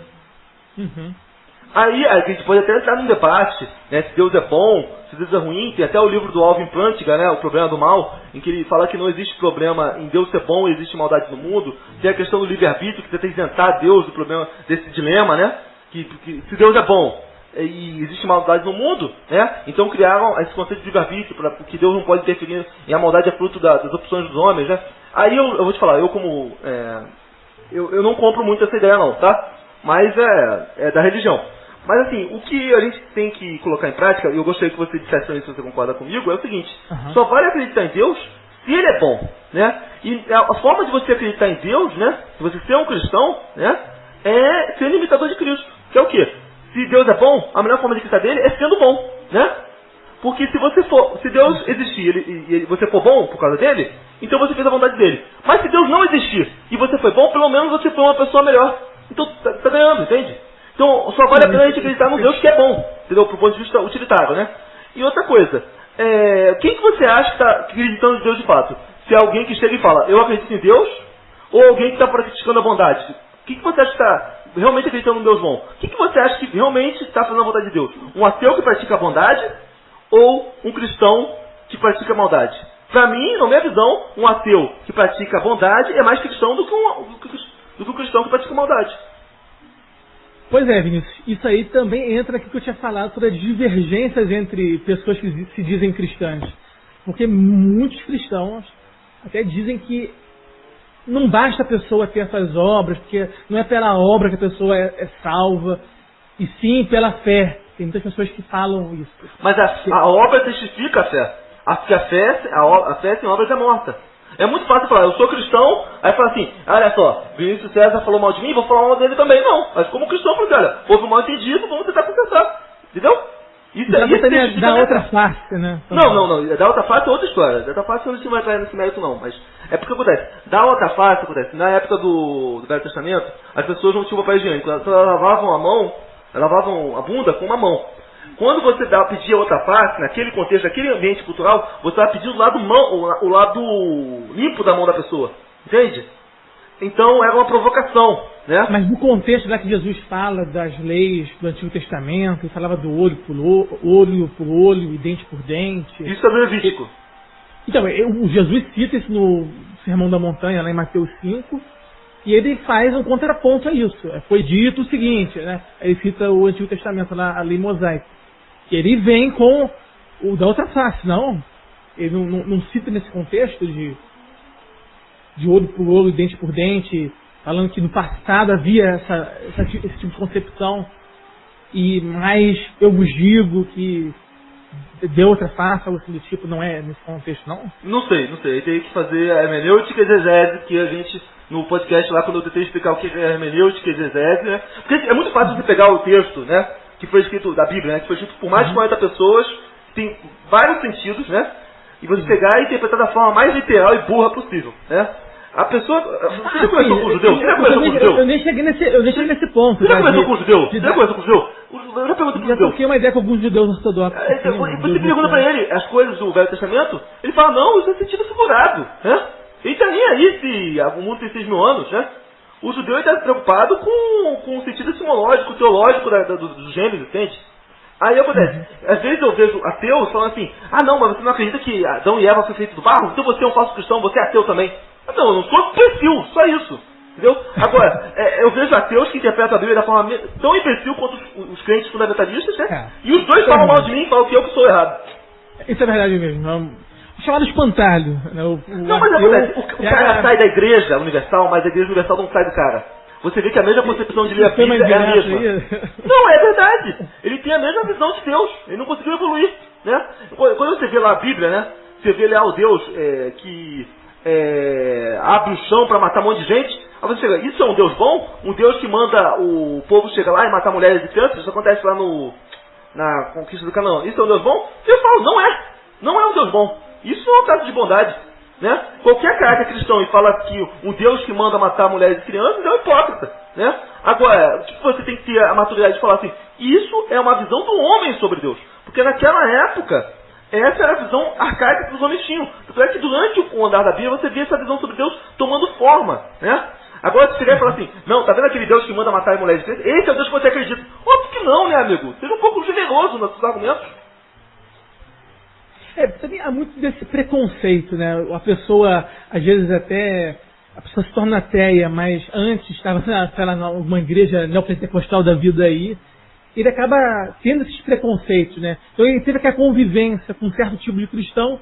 Aí a gente pode até entrar num debate, né, se Deus é bom, se Deus é ruim. Tem até o livro do Alvin Plantinga, né, O Problema do Mal, em que ele fala que não existe problema em Deus ser bom, existe maldade no mundo. Tem a questão do livre-arbítrio, que tenta isentar Deus do problema, desse dilema, né, que se Deus é bom e existe maldade no mundo, né, então criaram esse conceito de livre-arbítrio, porque Deus não pode interferir e a maldade é fruto das opções dos homens, né. Aí eu vou te falar, eu não compro muito essa ideia não, tá? Mas é da religião. Mas assim, o que a gente tem que colocar em prática, e eu gostaria que você dissesse também se você concorda comigo, é o seguinte, só vale acreditar em Deus se ele é bom, né? E a forma de você acreditar em Deus, né, de você ser um cristão, né, é ser imitador de Cristo. Que é o quê? Se Deus é bom, a melhor forma de acreditar dele é sendo bom, né? Porque se Deus existir e você for bom por causa dele, então você fez a vontade dele. Mas se Deus não existir e você foi bom, pelo menos você foi uma pessoa melhor. Então tá ganhando, entende? Então só vale a pena a gente acreditar no Deus que é bom, entendeu? Pro ponto de vista utilitário, né? E outra coisa, quem que você acha que está acreditando em Deus de fato? Se é alguém que chega e fala, eu acredito em Deus, ou alguém que está praticando a bondade? Quem que você acha que está realmente acreditando no Deus bom? Quem que você acha que realmente está fazendo a vontade de Deus? Um ateu que pratica a bondade ou um cristão que pratica a maldade? Para mim, na minha visão, um ateu que pratica a bondade é mais cristão do que um cristão que pratica a maldade. Pois é, Vinícius, isso aí também entra naquilo que eu tinha falado sobre as divergências entre pessoas que se dizem cristãs. Porque muitos cristãos até dizem que não basta a pessoa ter essas obras, porque não é pela obra que a pessoa é salva, e sim pela fé. Tem muitas pessoas que falam isso. Mas a obra testifica a fé. A fé sem obras é morta. É muito fácil falar, eu sou cristão, aí fala assim, olha só, Vinícius César falou mal de mim, vou falar mal dele também. Não, mas como cristão, eu falo, olha, houve um mal entendido, vamos tentar consertar. Entendeu? Isso também dá outra face, né? Não, da outra face é outra história. Da outra face a gente não vai entrar nesse mérito não, mas é porque acontece. Da outra face acontece, na época do Velho Testamento, as pessoas não tinham papel higiênico, elas lavavam a mão, lavavam a bunda com uma mão. Quando você pedia a outra face, naquele contexto, naquele ambiente cultural, você vai pedir o lado limpo da mão da pessoa. Entende? Então era uma provocação, né? Mas no contexto lá que Jesus fala das leis do Antigo Testamento, ele falava do olho por olho e dente por dente. Isso é levítico. Então, o Jesus cita isso no Sermão da Montanha, lá em Mateus 5, e ele faz um contraponto a isso. Foi dito o seguinte, né? Ele cita o Antigo Testamento, lá, a lei mosaica. E ele vem com o da outra face, não. Ele não cita nesse contexto de olho por olho, dente por dente, falando que no passado havia esse tipo de concepção. E mais eu vos digo que de outra face, algo assim do tipo, não é nesse contexto, não? Não sei. Eu teria que fazer a hermenêutica e exegese, que a gente, no podcast lá, quando eu tentei explicar o que é hermenêutica e exegese, né? Porque é muito fácil você pegar o texto, né? que foi escrito, da Bíblia, né? Que foi escrito por mais de 40 pessoas, tem vários sentidos, né? E você pegar e interpretar da forma mais literal e burra possível, né? A pessoa... Você já conversou com o judeu? Você já conversou com o judeu? Eu nem cheguei nesse ponto. Você já conversou com o judeu? Você já conversou com o judeu? Eu já pergunto pro Já judeu. troquei uma ideia com alguns judeus ortodoxos. Você pergunta pra ele as coisas do Velho Testamento, ele fala, não, isso é sentido figurado, né? Ele tá nem aí se o mundo tem 6.000 anos, né? O judeu está preocupado com o sentido etimológico, teológico dos gêneros, entende? Aí acontece, às vezes eu vejo ateus falando assim, ah não, mas você não acredita que Adão e Eva foi feito do barro? Então você é um falso cristão, você é ateu também. Não, eu não sou imbecil, só isso. Entendeu? Agora, eu vejo ateus que interpretam a Bíblia da forma tão imbecil quanto os crentes fundamentalistas, né? E os dois falam mal de mim e falam que eu que sou errado. Isso é verdade mesmo. Chamado espantalho. Né? Não, mas acontece, o cara sai da igreja universal, mas a igreja universal não sai do cara. Você vê que a mesma concepção de ler a Bíblia é a mesma. Não, é verdade. Ele tem a mesma visão de Deus. Ele não conseguiu evoluir, né? Quando você vê lá a Bíblia, né? Você vê lá o Deus que abre o chão para matar um monte de gente. Aí você chega, isso é um Deus bom? Um Deus que manda o povo chegar lá e matar mulheres e crianças? Isso acontece lá na conquista do Canaã. Isso é um Deus bom? Eu falo, não é. Não é um Deus bom. Isso não é um caso de bondade. Né? Qualquer cara que é cristão e fala que um Deus que manda matar mulheres e crianças é um hipócrita. Né? Agora, o que você tem que ter a maturidade de falar assim? Isso é uma visão do homem sobre Deus. Porque naquela época, essa era a visão arcaica que os homens tinham. Tanto é que durante o andar da Bíblia você vê essa visão sobre Deus tomando forma. Né? Agora, se chegar e falar assim, não, tá vendo aquele Deus que manda matar mulheres e crianças? Esse é o Deus que você acredita. Óbvio que não, né, amigo? Seja um pouco generoso nos seus argumentos. Também há muito desse preconceito, né? A pessoa, às vezes a pessoa se torna ateia, mas antes estava, sei lá, numa igreja neopentecostal da vida aí, ele acaba tendo esses preconceitos, né? Então ele teve aquela convivência com um certo tipo de cristão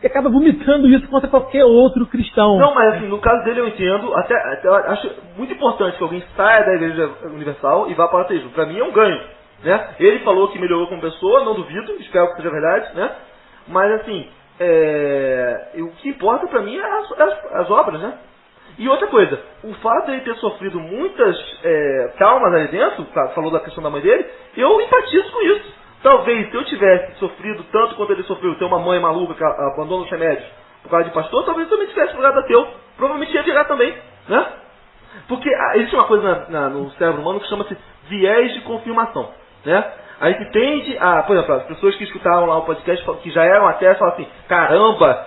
e acaba vomitando isso contra qualquer outro cristão. Não, mas assim, no caso dele eu entendo, até eu acho muito importante que alguém saia da igreja universal e vá para o ateísmo. Para mim é um ganho, né? Ele falou que melhorou como pessoa, não duvido, espero que seja verdade, né? Mas assim, o que importa pra mim é as obras, né? E outra coisa, o fato de ele ter sofrido muitas traumas ali dentro, falou da questão da mãe dele, eu empatizo com isso. Talvez se eu tivesse sofrido tanto quanto ele sofreu, ter uma mãe maluca que abandona os remédios por causa de pastor, talvez eu também tivesse virado ateu. Provavelmente ia virar também, né? Porque existe uma coisa no cérebro humano que chama-se viés de confirmação, né? A gente tende a, por exemplo, as pessoas que escutaram lá o podcast, que já eram ateus, falam assim, caramba,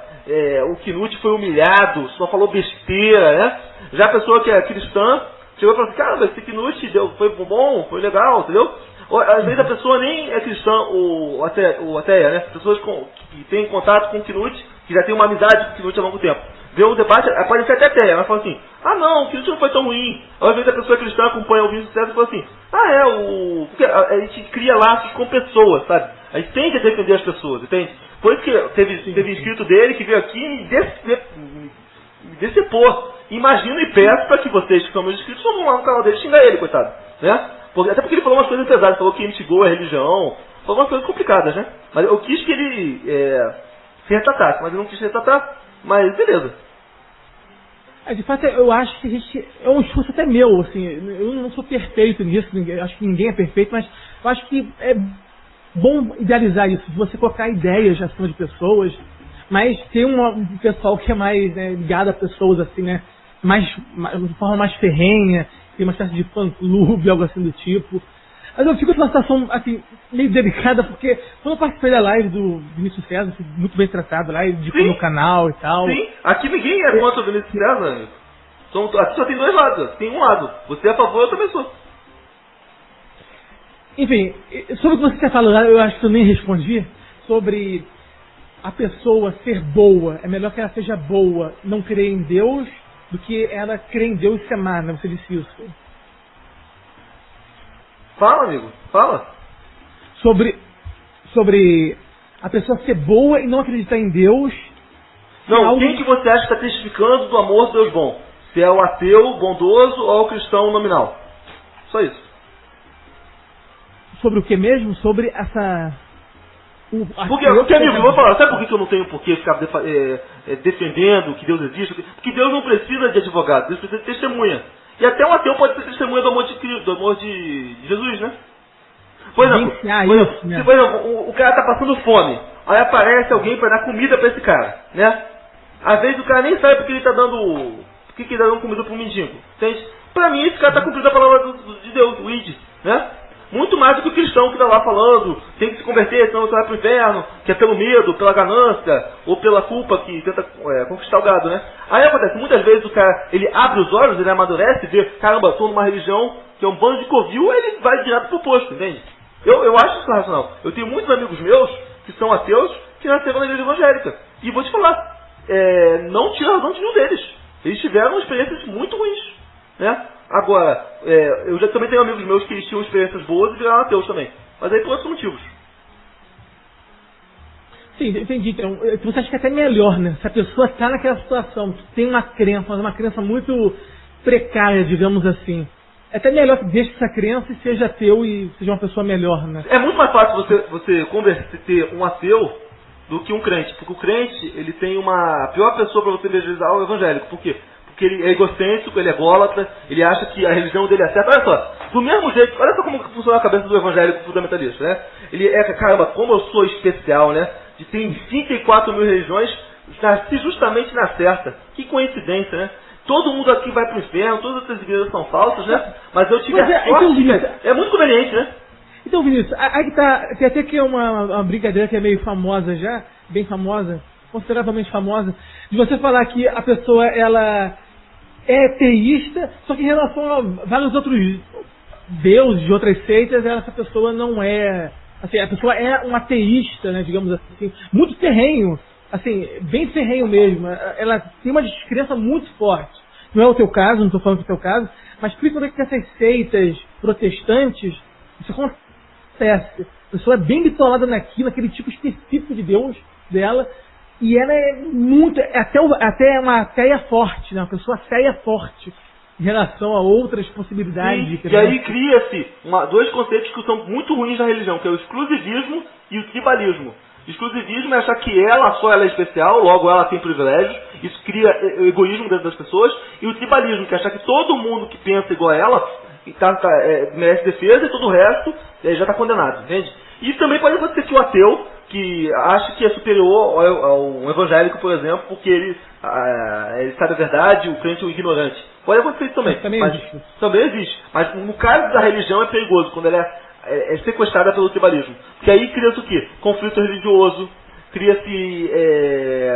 o Knut foi humilhado, só falou besteira, né? Já a pessoa que é cristã, chegou e falou assim, caramba, esse Knut foi bom, foi legal, entendeu? Ou, às vezes a pessoa nem é cristã ou ateia, né? Pessoas que têm contato com o Knut, que já tem uma amizade com o Knut há longo tempo. Vê o debate, pode ser até ateia, mas fala assim, não, o Knut não foi tão ruim. Às vezes a pessoa cristã acompanha o vídeo sucesso e fala assim, porque a gente cria laços com pessoas, sabe? A gente tende a defender as pessoas, entende? Por isso que teve inscrito dele que veio aqui e me decepou. Imagino e peço para que vocês que são meus inscritos vão lá no canal dele xingar ele, coitado, né? Até porque ele falou umas coisas pesadas, falou que MTGO é religião, falou umas coisas complicadas, né? Mas eu quis que ele se retratasse, mas ele não quis se retratar, mas beleza. De fato, eu acho que a gente... É um esforço até meu, assim, eu não sou perfeito nisso, acho que ninguém é perfeito, mas eu acho que é bom idealizar isso, você colocar ideias acima de pessoas, mas ter um pessoal que é mais ligado a pessoas, assim, né, de forma mais ferrenha, tem uma espécie de fã-clube, algo assim do tipo. Mas eu fico numa situação, assim, meio delicada, porque quando eu participei da live do Vinícius César, fui muito bem tratado lá, indicou no canal e tal. Sim, aqui ninguém é contra o Vinícius César. Aqui só tem dois lados, tem um lado. Você é a favor, eu também sou. Enfim, sobre o que você está falando, eu acho que eu nem respondi, sobre a pessoa ser boa. É melhor que ela seja boa, não crer em Deus, do que ela crer em Deus e ser má, né? Você disse isso. Fala, amigo, fala. Sobre a pessoa ser boa e não acreditar em Deus. Não, quem que você acha que está testificando do amor de Deus bom? Se é o ateu bondoso ou o cristão nominal? Só isso. Sobre o que mesmo? Sobre essa... Porque amigo, eu vou falar, sabe por que eu não tenho por que ficar defendendo que Deus existe? Porque Deus não precisa de advogado, Deus precisa de testemunha. E até um ateu pode ser testemunha do amor de Jesus, né? Por exemplo, o cara tá passando fome, aí aparece alguém para dar comida para esse cara, né? Às vezes o cara nem sabe porque ele tá dando, porque ele tá dando comida pro mendigo, entende? Para mim esse cara tá cumprindo a palavra de Deus, o id, né? Muito mais do que o cristão que tá lá falando, tem que se converter, senão você vai pro inferno, que é pelo medo, pela ganância, ou pela culpa que tenta conquistar o gado, né? Aí acontece, muitas vezes o cara, ele abre os olhos, ele amadurece, vê, caramba, estou numa religião que é um bando de covil, aí ele vai direto pro posto, entende? Eu acho isso racional. Eu tenho muitos amigos meus, que são ateus, que nasceram na igreja evangélica. E vou te falar, não tiro a razão de nenhum deles. Eles tiveram experiências muito ruins, né? Agora, eu já também tenho amigos meus que tinham experiências boas e viraram ateus também. Mas aí por outros motivos. Sim, entendi. Então, você acha que é até melhor, né? Se a pessoa está naquela situação, tem uma crença, mas uma crença muito precária, digamos assim. É até melhor que deixe essa crença e seja ateu e seja uma pessoa melhor, né? É muito mais fácil você converter um ateu do que um crente. Porque o crente, ele tem a pior pessoa para você evangelizar o evangélico. Por quê? Porque ele é egocêntrico, ele é ególatra, ele acha que a religião dele é certa. Olha só, do mesmo jeito, olha só como funciona a cabeça do evangélico fundamentalista, né? Ele caramba, como eu sou especial, né? De ter 24 mil religiões, nasci justamente na certa. Que coincidência, né? Todo mundo aqui vai pro inferno, todas essas igrejas são falsas, né? Mas eu tive a sorte, então, Vinícius, é muito conveniente, né? Então, Vinícius, aí tá, tem até que uma brincadeira que é meio famosa já, bem famosa, consideravelmente famosa, de você falar que a pessoa, ela é teísta, só que em relação a vários outros deuses de outras seitas, essa pessoa não é, assim, a pessoa é um ateísta, né, digamos assim, muito ferrenho, assim, bem ferrenho mesmo, ela tem uma descrença muito forte. Não é o teu caso, não estou falando que é o teu caso, mas principalmente com essas seitas protestantes, isso acontece. A pessoa é bem bitolada naquele tipo específico de Deus dela, e ela é muito, até uma ateia forte, né? Uma pessoa ateia forte em relação a outras possibilidades de crença. E aí cria-se dois conceitos que são muito ruins na religião, que é o exclusivismo e o tribalismo. Exclusivismo é achar que só ela é especial, logo ela tem privilégios, isso cria egoísmo dentro das pessoas, e o tribalismo, que é achar que todo mundo que pensa igual a ela merece defesa e todo o resto já está condenado, entende? E também pode acontecer que o ateu, que acha que é superior ao evangélico, por exemplo, porque ele sabe a verdade, o crente é um ignorante. Pode acontecer isso também. Também existe. Mas no caso da religião é perigoso, quando ela é sequestrada pelo tribalismo. Porque aí cria-se o quê? Conflito religioso, cria-se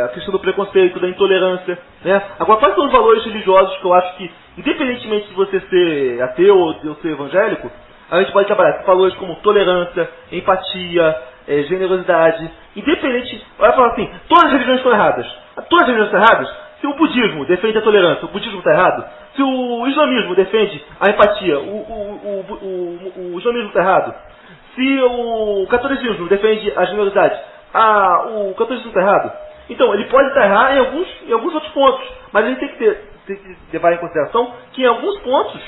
a questão do preconceito, da intolerância, né? Agora, quais são os valores religiosos que eu acho que, independentemente de você ser ateu ou de ser evangélico, a gente pode trabalhar com valores como tolerância, empatia, generosidade, independente, vai falar assim, todas as religiões estão erradas. Todas as religiões estão erradas? Se o budismo defende a tolerância, o budismo está errado? Se o islamismo defende a empatia, o islamismo está errado? Se o catolicismo defende a generosidade, o catolicismo está errado? Então, ele pode estar errado em alguns outros pontos, mas ele tem que levar em consideração que em alguns pontos,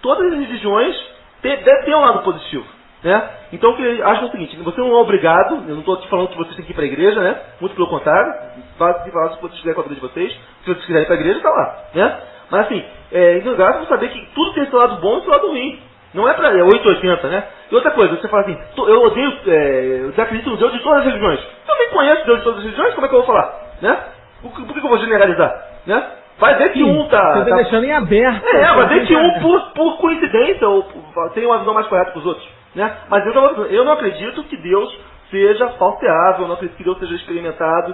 todas as religiões devem ter um lado positivo. Né? Então, o que eu acho é o seguinte, você não é obrigado, eu não estou te falando que vocês têm que ir para a igreja, né? Muito pelo contrário, falar se vocês quiserem com a vida de vocês, se vocês quiserem ir para a igreja, está lá, né? Mas assim, graças a saber que tudo tem seu lado bom e seu lado ruim, não é para 880, né? E outra coisa, você fala assim, eu odeio, eu desacredito no Deus de todas as religiões, eu nem conheço Deus de todas as religiões, como é que eu vou falar, né? Por que eu vou generalizar, né? Vai ver que um tá... Você está deixando em aberto. Vai ver que um, por coincidência, ou tem uma visão mais correta que os outros. Né? Mas eu não acredito que Deus seja falseável, eu não acredito que Deus seja experimentado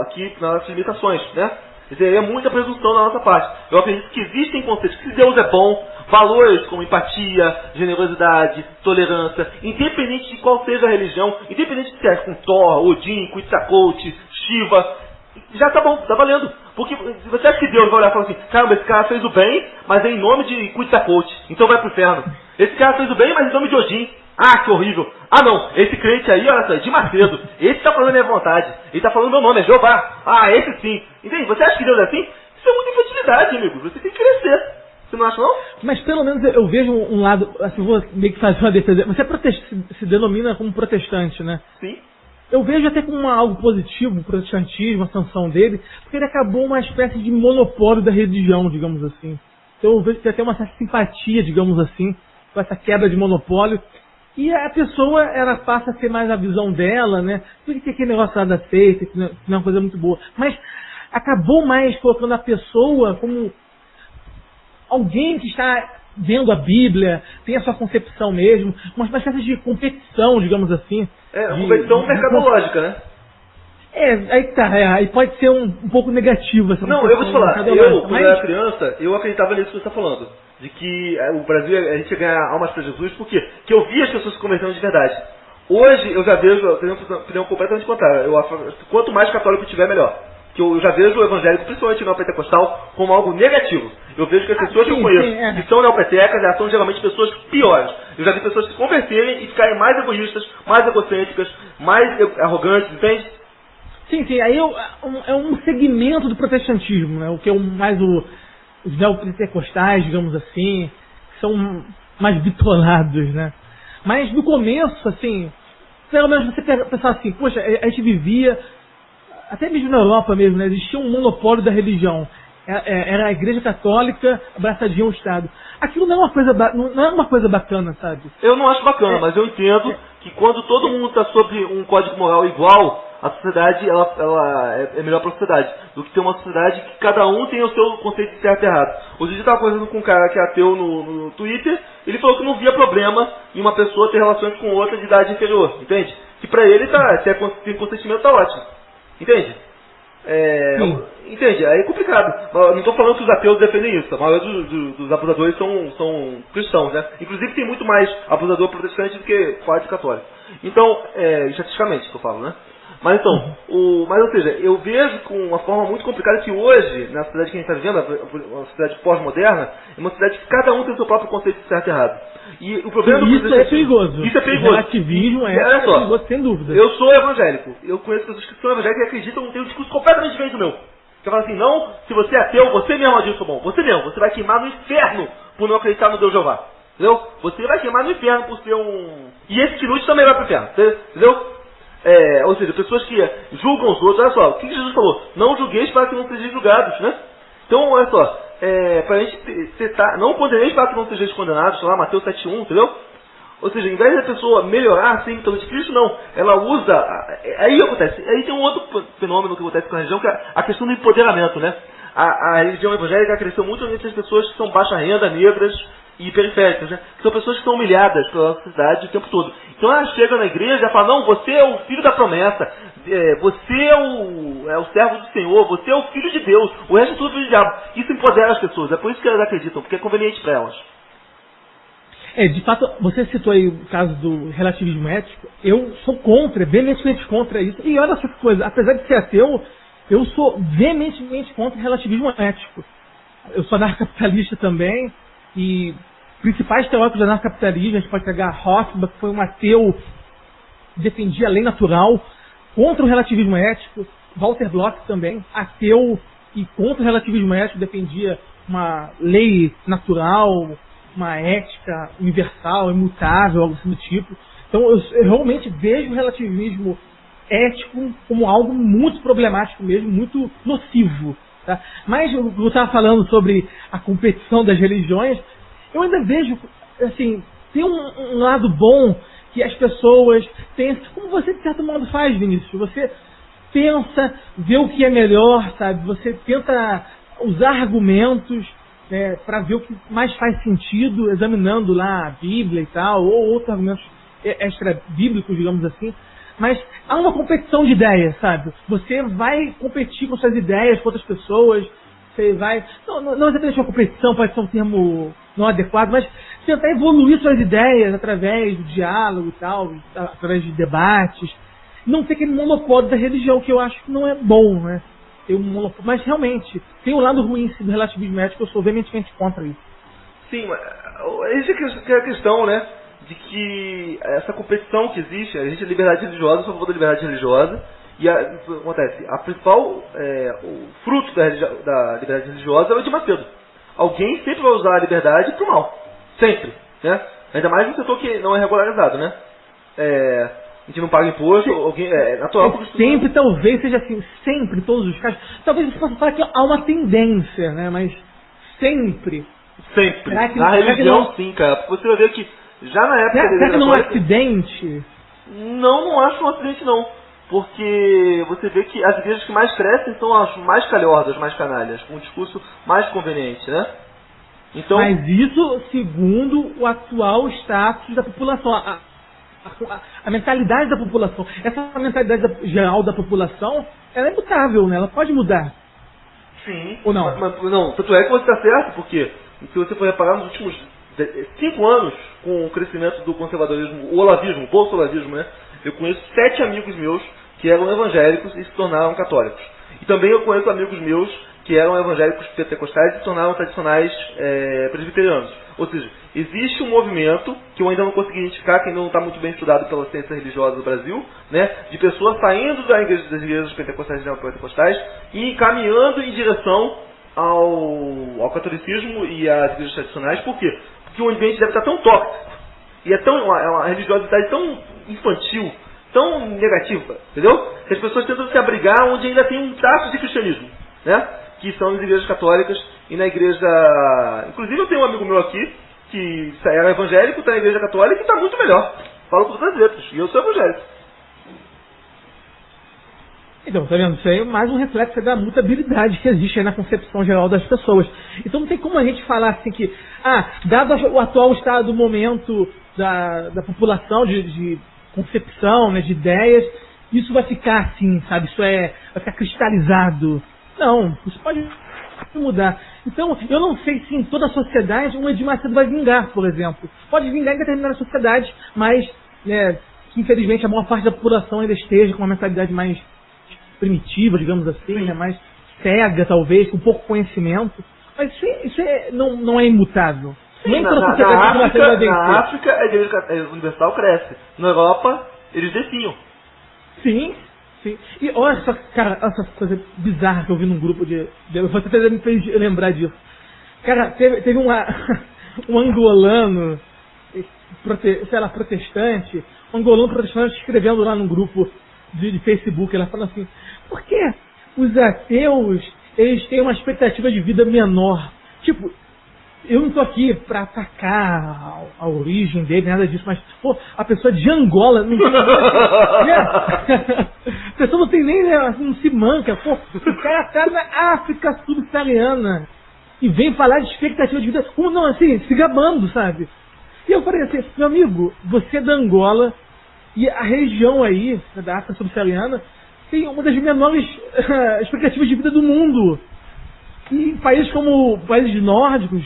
aqui nas limitações. Né? Isso aí é muita presunção da nossa parte. Eu acredito que existem conceitos, que Deus é bom, valores como empatia, generosidade, tolerância, independente de qual seja a religião, independente de se é com Thor, Odin, Quetzalcoatl, Shiva, já tá bom, tá valendo. Porque você acha que Deus vai olhar e falar assim, caramba, esse cara fez o bem, mas é em nome de Quetzalcoatl, então vai pro inferno. Esse cara fez o bem, mas em nome de Odin. Ah, que horrível. Ah, não, esse crente aí, olha só, é de Macedo. Esse tá falando a minha vontade. Ele tá falando meu nome, é Jeová. Ah, esse sim. Entende? Você acha que Deus é assim? Isso é muita infantilidade, amigo. Você tem que crescer. Você não acha, não? Mas pelo menos eu vejo um lado, assim, vou meio que fazer uma defesa. Você se denomina como protestante, né? Sim. Eu vejo até como algo positivo o protestantismo, a sanção dele, porque ele acabou uma espécie de monopólio da religião, digamos assim. Então eu vejo que tem até uma certa simpatia, digamos assim, com essa quebra de monopólio. E a pessoa, ela passa a ter mais a visão dela, né? Porque tem aquele negócio lá da seita, que não é uma coisa muito boa. Mas acabou mais colocando a pessoa como alguém que está vendo a Bíblia, tem a sua concepção mesmo, uma espécie de competição, digamos assim. Competição mercadológica, né? Aí tá, aí pode ser um pouco negativo. Não, eu vou te falar, quando eu era criança, eu acreditava nisso que você está falando. De que o Brasil, a gente ia ganhar almas para Jesus, por quê? Porque eu via as pessoas se convertendo de verdade. Hoje, eu já vejo, eu tenho uma opinião completamente contrária. Quanto mais católico tiver, melhor. Que eu já vejo o evangélico, principalmente neopentecostal, como algo negativo. Eu vejo que as pessoas que eu conheço, que são neopentecas, elas são geralmente pessoas piores. Eu já vi pessoas se converterem e ficarem mais egoístas, mais egocêntricas, mais arrogantes, entende? Sim, aí é um segmento do protestantismo, né? O que é os neopentecostais, digamos assim, que são mais bitolados, né? Mas no começo, assim, pelo menos você pensar assim, poxa, a gente vivia, até mesmo na Europa mesmo, né? Existia um monopólio da religião. Era a Igreja Católica abraçadinha ao Estado. Aquilo não é uma coisa bacana, sabe? Eu não acho bacana, mas eu entendo que quando todo mundo está sob um código moral igual, a sociedade ela é melhor para a sociedade do que ter uma sociedade que cada um tem o seu conceito de certo e errado. Hoje eu estava conversando com um cara que é ateu no Twitter, ele falou que não via problema em uma pessoa ter relações com outra de idade inferior, entende? Que para ele se tem consentimento tá ótimo, entende? Entende? Aí é complicado. Não estou falando que os ateus defendem isso. A maioria dos abusadores são cristãos, né? Inclusive tem muito mais abusador protestante do que padre católico. Então, estatisticamente que eu falo, né? Mas então, ou seja, eu vejo com uma forma muito complicada que hoje, na sociedade que a gente está vivendo, uma sociedade pós-moderna, é uma sociedade que cada um tem o seu próprio conceito de certo e errado. E o problema isso é perigoso. Isso é perigoso. O relativismo é perigoso, sem dúvida. Eu sou evangélico. Eu conheço pessoas que são evangélicas e acreditam que tem um discurso completamente diferente do meu. Que fala assim, não, se você é ateu, você mesmo é disso bom. Você mesmo, você vai queimar no inferno por não acreditar no Deus Jeová. Entendeu? Você vai queimar no inferno por ser um... E esse que lute também vai pro inferno. Entendeu? Ou seja, pessoas que julgam os outros. Olha só, o que Jesus falou? Não julgueis para que não sejais julgados, né? Então, olha só, para a gente não condeneis para que não sejais condenados, lá, Mateus 7:1, entendeu? Ou seja, em vez da pessoa melhorar a síntoma de Cristo, não. Ela usa... Aí acontece. Aí tem um outro fenômeno que acontece com a religião, que é a questão do empoderamento, né? A religião evangélica cresceu muito entre as pessoas que são baixa renda, negras e periféricas, né? Que são pessoas que são humilhadas pela sociedade o tempo todo. Então ela chega na igreja e fala, não, você é o filho da promessa, você é o servo do Senhor, você é o filho de Deus, o resto é tudo filho do diabo. Isso empodera as pessoas, é por isso que elas acreditam, porque é conveniente para elas. De fato, você citou aí o caso do relativismo ético, eu sou contra, veementemente contra isso. E olha só que coisa, apesar de ser ateu, eu sou veementemente contra o relativismo ético. Eu sou anarcapitalista também, e principais teóricos do anarcapitalismo, a gente pode pegar Hofbauer, que foi um ateu, defendia a lei natural, contra o relativismo ético. Walter Block também, ateu e contra o relativismo ético, defendia uma lei natural, uma ética universal, imutável, algo assim do tipo. Então eu realmente vejo o relativismo ético como algo muito problemático mesmo, muito nocivo. Tá? Mas eu estava falando sobre a competição das religiões, eu ainda vejo, assim, tem um lado bom que as pessoas têm, como você de certo modo faz, Vinícius, você pensa, vê o que é melhor, sabe? Você tenta usar argumentos, né, para ver o que mais faz sentido, examinando lá a Bíblia e tal, ou outros argumentos extra-bíblicos, digamos assim. Mas há uma competição de ideias, sabe? Você vai competir com suas ideias com outras pessoas, você vai... Não exatamente uma competição, pode ser um termo não adequado, mas tentar evoluir suas ideias através do diálogo e tal, através de debates. Não ter aquele monopólio da religião, que eu acho que não é bom, né? Mas realmente, tem um lado ruim do relativismo ético, eu sou veementemente contra isso. Sim, mas essa é a questão, né? De que essa competição que existe, a gente é liberdade religiosa, eu sou a favor da liberdade religiosa, e acontece, a principal, o fruto da liberdade religiosa é o de Macedo. Alguém sempre vai usar a liberdade para o mal. Sempre. Né? Ainda mais no setor que não é regularizado, né? A gente não paga imposto, alguém, natural. Sempre, talvez seja assim, sempre, em todos os casos. Talvez você possa falar que há uma tendência, né? Mas sempre. Sempre. Na religião, sim, cara. Você vai ver que Já na época da Será Igreja que não é um Católica... acidente? Não acho um acidente, não. Porque você vê que as igrejas que mais crescem são as mais calhordas, mais canalhas, com um discurso mais conveniente, né? Então, Mas isso segundo o atual status da população, a mentalidade da população. Essa mentalidade geral da população, ela é mutável, né? Ela pode mudar. sim. Ou não? Não, tanto é que você está certo, porque se você for reparar nos últimos 5 anos, com o crescimento do conservadorismo, o olavismo, o bolso-olavismo, né? Eu conheço 7 amigos meus que eram evangélicos e se tornaram católicos. E também eu conheço amigos meus que eram evangélicos pentecostais e se tornaram tradicionais presbiterianos. Ou seja, existe um movimento, que eu ainda não consegui identificar, que ainda não está muito bem estudado pela ciência religiosa do Brasil, né, de pessoas saindo das igrejas pentecostais e neopentecostais e caminhando em direção ao catolicismo e às igrejas tradicionais. Por quê? Porque o ambiente deve estar tão tóxico e é uma religiosidade tão infantil, tão negativa, entendeu? Que as pessoas tentam se abrigar onde ainda tem um traço de cristianismo, né? Que são nas igrejas católicas e na igreja... Inclusive eu tenho um amigo meu aqui, que era evangélico, está na igreja católica e está muito melhor. Falo com todas as letras, e eu sou evangélico. Então, tá vendo? Isso aí é mais um reflexo da mutabilidade que existe aí na concepção geral das pessoas. Então não tem como a gente falar assim que, dado o atual estado do momento da população, de concepção, né, de ideias, isso vai ficar assim, sabe? Vai ficar cristalizado. Não, isso pode mudar. Então, eu não sei se em toda a sociedade um Edir Macedo vai vingar, por exemplo. Pode vingar em determinada sociedade, mas, né, que infelizmente a maior parte da população ainda esteja com uma mentalidade mais primitiva, digamos assim, né, mais cega, talvez, com pouco conhecimento. Mas isso não é imutável. Sim, Nem na toda a sociedade Na África, a igreja universal cresce. Na Europa, eles definham. Sim. Sim. E olha só, cara, essa coisa bizarra que eu vi num grupo você até me fez lembrar disso. Cara, teve um angolano, protestante, um angolano protestante escrevendo lá num grupo de Facebook, ela falando assim, por que os ateus, eles têm uma expectativa de vida menor? Tipo, eu não estou aqui para atacar a origem dele, nada disso, mas, pô, a pessoa de Angola não tem a pessoa não tem nem, né, não se manca, pô, o cara tá na África subsaariana e vem falar de expectativa de vida, não, assim, se gabando, sabe? E eu falei assim, meu amigo, você é da Angola e a região aí, da África subsaariana, tem uma das menores expectativas de vida do mundo. E países como países nórdicos,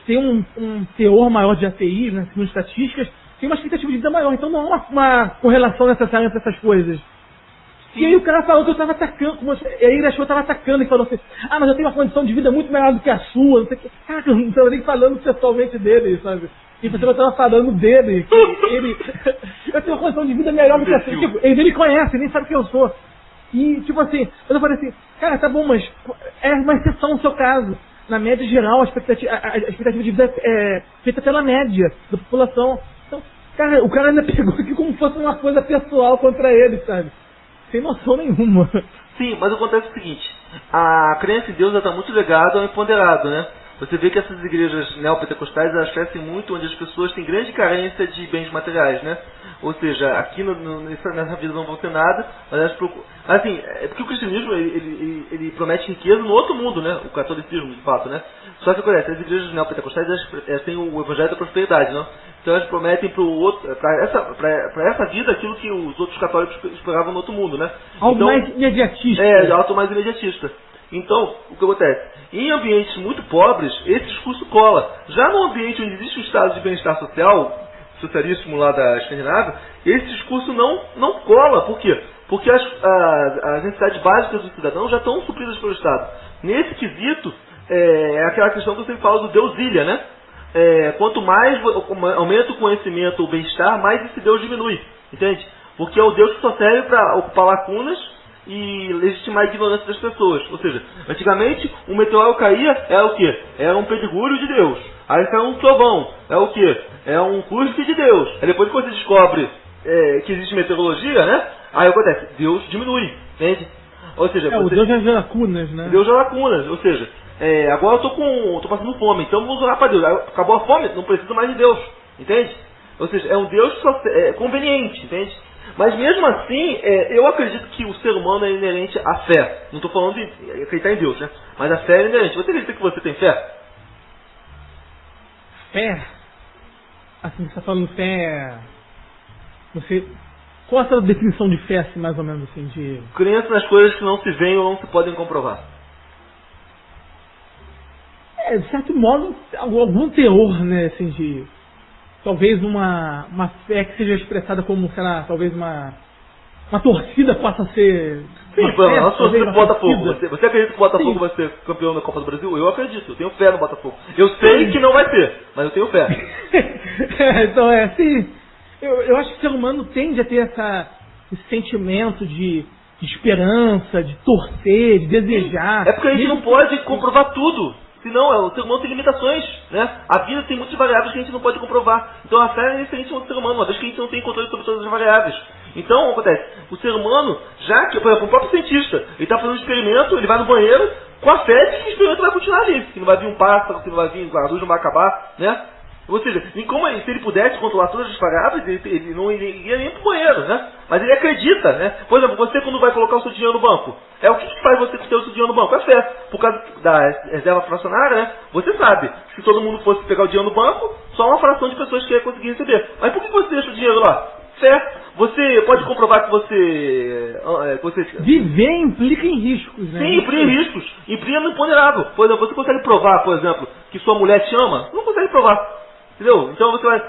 tem um teor maior de ATI, né, segundo estatísticas, tem uma expectativa de vida maior. Então não há uma correlação necessária entre essas coisas. E aí o cara falou que eu estava atacando, e aí ele achou que eu estava atacando e falou assim, mas eu tenho uma condição de vida muito melhor do que a sua, não sei o que. Cara, eu não estava nem falando pessoalmente dele, sabe? E você estava falando dele, que ele... eu tenho uma condição de vida melhor do que a sua. Tipo, ele nem me conhece, nem sabe quem eu sou. E tipo assim, eu falei assim, cara, tá bom, mas é uma exceção no seu caso. Na média geral, a expectativa de vida é feita pela média da população. Então, cara, o cara ainda pegou aqui como se fosse uma coisa pessoal contra ele, sabe? Sem noção nenhuma. Sim, mas acontece o seguinte, a crença em Deus está muito ligada ao empoderado, né? Você vê que essas igrejas neopentecostais, elas crescem muito onde as pessoas têm grande carência de bens materiais, né? Ou seja, aqui nessa vida não vão ter nada, mas elas procuram... Assim, é porque o cristianismo, ele promete riqueza no outro mundo, né? O catolicismo, de fato, né? Só que acontece, as igrejas neopentecostais, elas têm o evangelho da prosperidade, não? Então elas prometem para essa vida aquilo que os outros católicos esperavam no outro mundo, né? Algo então, mais imediatista. Algo mais imediatista. Então, o que acontece? Em ambientes muito pobres, esse discurso cola. Já no ambiente onde existe um estado de bem-estar social, socialíssimo lá da Escandinávia, esse discurso não cola. Por quê? Porque as necessidades básicas do cidadão já estão supridas pelo Estado. Nesse quesito, é aquela questão que eu sempre falo do Deus ilha, né? Quanto mais aumenta o conhecimento, o bem-estar, mais esse Deus diminui. Entende? Porque é o Deus que só serve para ocupar lacunas e legitimar a ignorância das pessoas. Ou seja, antigamente um meteoro caía, era o quê? Era um pedregulho de Deus. Aí caiu um trovão, é o quê? É um cuspe de Deus. Aí depois que você descobre que existe meteorologia, né? Aí acontece, Deus diminui, entende? Ou seja, o Deus já lacunas, né? Deus já lacunas, ou seja, agora eu tô passando fome, então vamos orar para Deus. Acabou a fome, não preciso mais de Deus. entende? Ou seja, é um Deus conveniente, entende? Mas mesmo assim, eu acredito que o ser humano é inerente à fé. Não estou falando de acreditar em Deus, né? Mas a fé é inerente. Você acredita que você tem fé? Fé? Assim, você está falando fé... Qual a sua definição de fé, assim, mais ou menos, assim, de... Crença nas coisas que não se veem ou não se podem comprovar. De certo modo, algum teor, né, assim, de... Talvez uma fé que seja expressada como, sei lá, talvez uma torcida possa ser... Sim, nós torcemos pro Botafogo. Você acredita que o Botafogo vai ser campeão da Copa do Brasil? Eu acredito, eu tenho fé no Botafogo. Eu sei que não vai ser, mas eu tenho fé. Então, assim... Eu acho que o ser humano tende a ter esse sentimento de esperança, de torcer, de desejar. É porque a gente não pode comprovar tudo. Senão, o ser humano tem limitações, né? A vida tem muitas variáveis que a gente não pode comprovar. Então a fé é referente ao ser humano, uma vez que a gente não tem controle sobre todas as variáveis. Então, o que acontece? O ser humano, já que, por exemplo, o próprio cientista, ele está fazendo um experimento, ele vai no banheiro com a fé de que o experimento vai continuar ali. Que não vai vir um pássaro, que não vai vir, a luz não vai acabar, né? Ou seja, se ele pudesse controlar todas as variáveis, ele não iria nem pro banheiro, né? Mas ele acredita, né? Por exemplo, você quando vai colocar o seu dinheiro no banco, o que faz você ter o seu dinheiro no banco? É fé. Por causa da reserva fracionária, né? Você sabe, se todo mundo fosse pegar o dinheiro no banco, só uma fração de pessoas que ia conseguir receber. Mas por que você deixa o dinheiro lá? Fé. Você pode comprovar que você... Viver implica em riscos, né? Sim, implica em riscos. Implica no imponderável. Por exemplo, você consegue provar, por exemplo, que sua mulher te ama? Não consegue provar. Entendeu? Então você vai...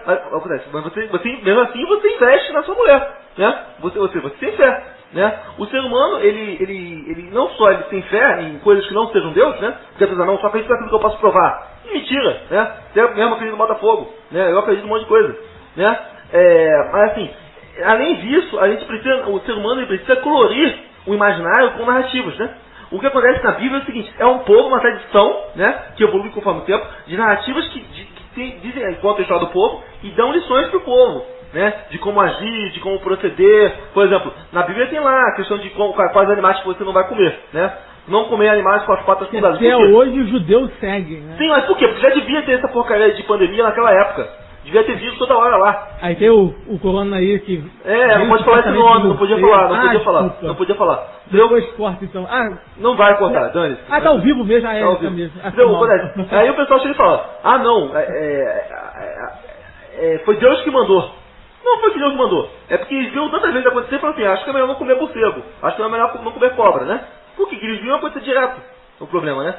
Mas você, mesmo assim, você investe na sua mulher, né? Você tem fé, né? O ser humano, ele não só ele tem fé em coisas que não sejam Deus, né? Porque você não só acredita naquilo que eu posso provar. Mentira, né? Eu mesmo acredito no Botafogo, né? Eu acredito em um monte de coisa, né? Mas assim, além disso, o ser humano ele precisa colorir o imaginário com narrativas, né? O que acontece na Bíblia é o seguinte, é um povo, uma tradição, né? Que evolui conforme o tempo, de narrativas que dizem, contam a história do povo e dão lições para o povo, né? De como agir, de como proceder. Por exemplo, na Bíblia tem lá a questão de quais animais que você não vai comer, né? Não comer animais com as patas cruzadas. Até hoje os judeus seguem, né? Sim, mas por quê? Porque já devia ter essa porcaria de pandemia naquela época. Devia ter visto toda hora lá. Aí tem o corona aí que... não pode falar esse nome, não podia falar, não podia falar. Depois corta então. Não vai cortar, dane-se. Tá ao vivo, veja tá ao vivo. mesmo. Aí o pessoal chega e fala, foi Deus que mandou. Não foi que Deus mandou. É porque eles viram tantas vezes acontecer e falaram assim, acho que é melhor não comer morcego. Acho que é melhor não comer cobra, né? Porque eles viram acontecer direto. O problema, né?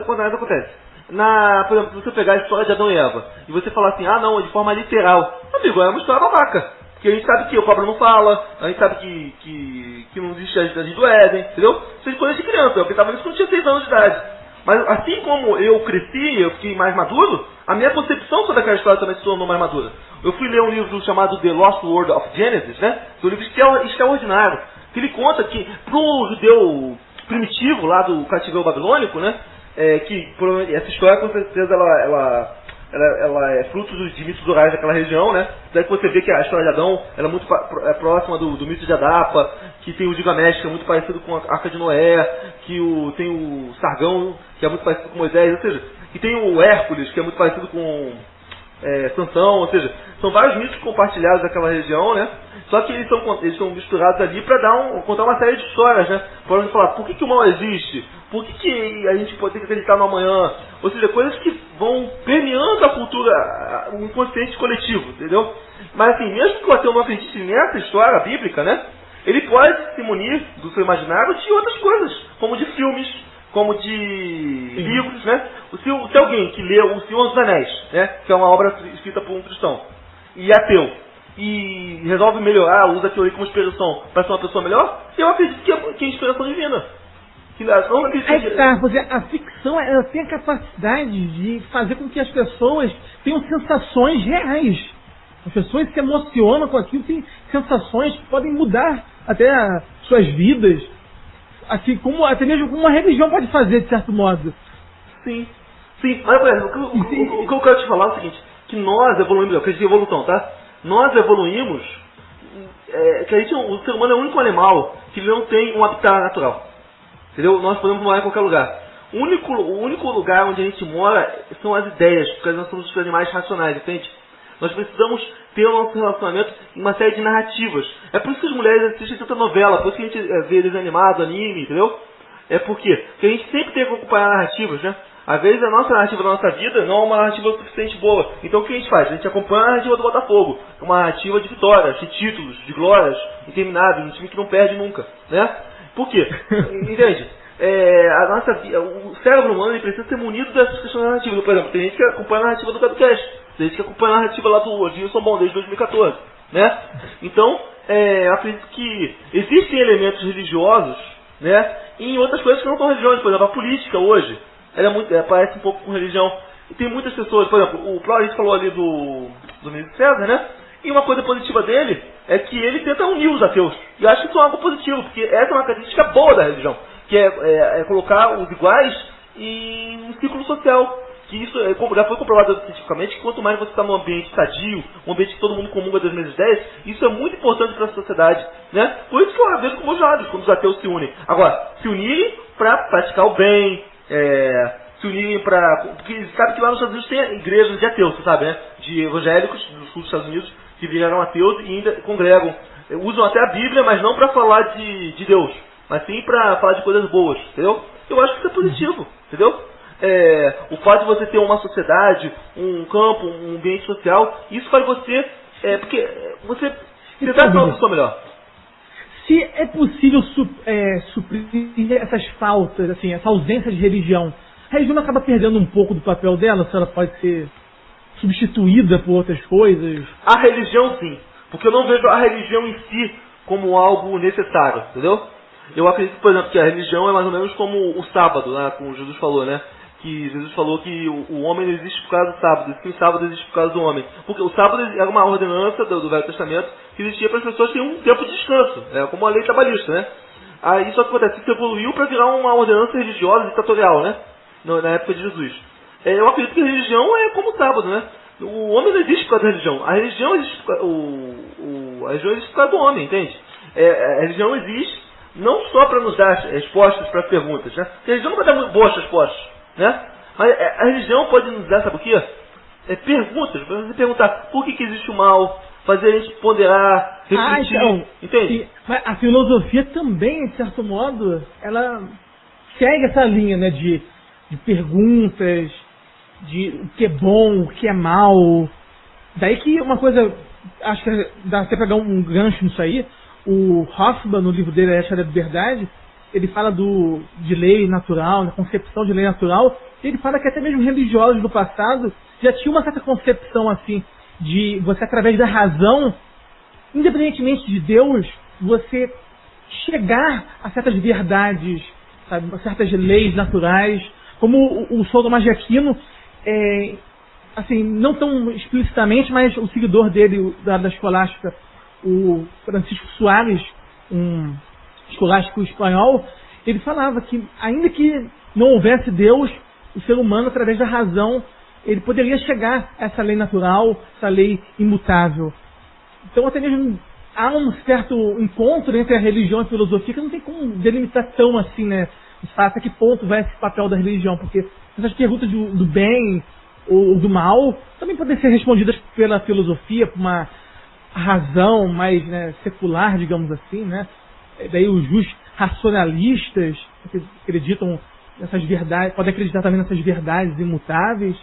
Quando acontece. Por exemplo, se você pegar a história de Adão e Eva e você falar assim, de forma literal, amigo, é uma história babaca. Porque a gente sabe que a cobra não fala, a gente sabe que não existe a gente do Éden, entendeu? Isso é coisa de criança, eu pensava nisso quando tinha 6 anos de idade. Mas assim como eu cresci, eu fiquei mais maduro, a minha concepção sobre aquela história também se tornou mais madura. Eu fui ler um livro chamado The Lost World of Genesis, né? Que é um livro extraordinário, que ele conta que pro judeu primitivo lá do cativeiro babilônico, né? Essa história com certeza ela é fruto de mitos orais daquela região, né? Daí você vê que a história de Adão ela é muito próxima do mito de Adapa, que tem o Gilgamesh, que é muito parecido com a Arca de Noé, que tem o Sargão, que é muito parecido com Moisés, ou seja, que tem o Hércules, que é muito parecido com Sansão, ou seja, são vários mitos compartilhados daquela região, né? Só que eles são misturados ali para contar uma série de histórias, né? Para falar por que o mal existe, por que a gente pode ter que acreditar no amanhã, ou seja, coisas que vão permeando a cultura, o inconsciente coletivo, entendeu? Mas assim, mesmo que o ateu não acredite nessa história bíblica, né? Ele pode se munir do seu imaginário de outras coisas, como de filmes, como de livros, né? Se alguém que lê O Senhor dos Anéis, né? Que é uma obra escrita por um cristão, e é ateu, e resolve melhorar, usa aquilo aí como inspiração para ser uma pessoa melhor, eu acredito que é inspiração divina. A ficção ela tem a capacidade de fazer com que as pessoas tenham sensações reais. As pessoas se emocionam com aquilo, têm sensações que podem mudar até suas vidas. Assim, até mesmo como uma religião pode fazer, de certo modo. Sim. Mas, por exemplo, o que eu quero te falar é o seguinte, que nós evoluímos, eu acredito em evolução, tá? Nós evoluímos, o ser humano é o único animal que não tem um habitat natural. Entendeu? Nós podemos morar em qualquer lugar. O único lugar onde a gente mora são as ideias, porque nós somos os animais racionais, entende? Nós precisamos ter o nosso relacionamento em uma série de narrativas. É por isso que as mulheres assistem tanta novela, por isso que a gente vê desenho animado, anime, entendeu? É porque a gente sempre tem que acompanhar narrativas, né? Às vezes a nossa narrativa da nossa vida não é uma narrativa suficiente boa. Então o que a gente faz? A gente acompanha a narrativa do Botafogo. É uma narrativa de vitórias, de títulos, de glórias intermináveis, um time que não perde nunca, né? Por quê? Entende? O cérebro humano ele precisa ser munido dessas questões narrativas. Por exemplo, tem gente que acompanha a narrativa do GadoCast, tem gente que acompanha a narrativa lá do Gilson Bom desde 2014, né? Então, eu acredito que existem elementos religiosos, né? E em outras coisas que não são religiões. Por exemplo, a política hoje, ela parece um pouco com religião. E tem muitas pessoas, por exemplo, a gente falou ali do ministro César, né? E uma coisa positiva dele é que ele tenta unir os ateus. E eu acho que isso é algo positivo, porque essa é uma característica boa da religião, que é colocar os iguais em um ciclo social. Que isso já foi comprovado cientificamente, que quanto mais você está num ambiente sadio, um ambiente que todo mundo comunga das mesmas ideias, isso é muito importante para a sociedade, né? Por isso que eu vejo como olhos quando os ateus se unem. Agora, se unirem para praticar o bem, se unirem para... Porque sabe que lá nos Estados Unidos tem igrejas de ateus, você sabe, né? De evangélicos do sul dos Estados Unidos que viraram ateus e ainda congregam. Usam até a Bíblia, mas não para falar de Deus, mas sim para falar de coisas boas, entendeu? Eu acho que isso é positivo, entendeu? O fato de você ter uma sociedade, um campo, um ambiente social, isso faz você... porque você está uma pessoa melhor. Se é possível suprir essas faltas, assim, essa ausência de religião, a religião acaba perdendo um pouco do papel dela, se ela pode ser substituída por outras coisas? A religião, sim. Porque eu não vejo a religião em si como algo necessário, entendeu? Eu acredito, por exemplo, que a religião é mais ou menos como o sábado, né, como Jesus falou, né? Que Jesus falou que o homem não existe por causa do sábado, e que o sábado existe por causa do homem. Porque o sábado era uma ordenança do Velho Testamento que existia para as pessoas terem um tempo de descanso, como a lei trabalhista, né? Aí só que acontece, isso evoluiu para virar uma ordenança religiosa ditatorial, né? Na época de Jesus. Eu acredito que a religião é como o sábado, né? O homem não existe por causa da religião. A religião existe a religião existe por causa do homem, entende? A religião existe não só para nos dar respostas para as perguntas, né? A religião não vai dar boas respostas, né? Mas a religião pode nos dar, sabe o quê? Perguntas, para você perguntar por que existe o mal, fazer a gente ponderar, refletir, então, entende? Mas a filosofia também, de certo modo, ela segue essa linha, né, de perguntas, de o que é bom, o que é mal. Daí que uma coisa, acho que dá até pegar um gancho nisso aí, o Hoffman, no livro dele, A Ética da Liberdade, ele fala de lei natural, da concepção de lei natural, e ele fala que até mesmo religiosos do passado já tinham uma certa concepção assim, de você, através da razão, independentemente de Deus, você chegar a certas verdades, sabe, a certas leis naturais, como o São Tomás de Aquino, assim, não tão explicitamente, mas o seguidor dele, da escolástica, o Francisco Soares, um escolástico espanhol, ele falava que, ainda que não houvesse Deus, o ser humano, através da razão, ele poderia chegar a essa lei natural, essa lei imutável. Então, até mesmo há um certo encontro entre a religião e a filosofia que não tem como delimitar tão assim, né? Até que ponto vai esse papel da religião? Porque essas perguntas do bem ou do mal também podem ser respondidas pela filosofia, por uma razão mais, né, secular, digamos assim, né? Daí os racionalistas que acreditam nessas verdades, podem acreditar também nessas verdades imutáveis.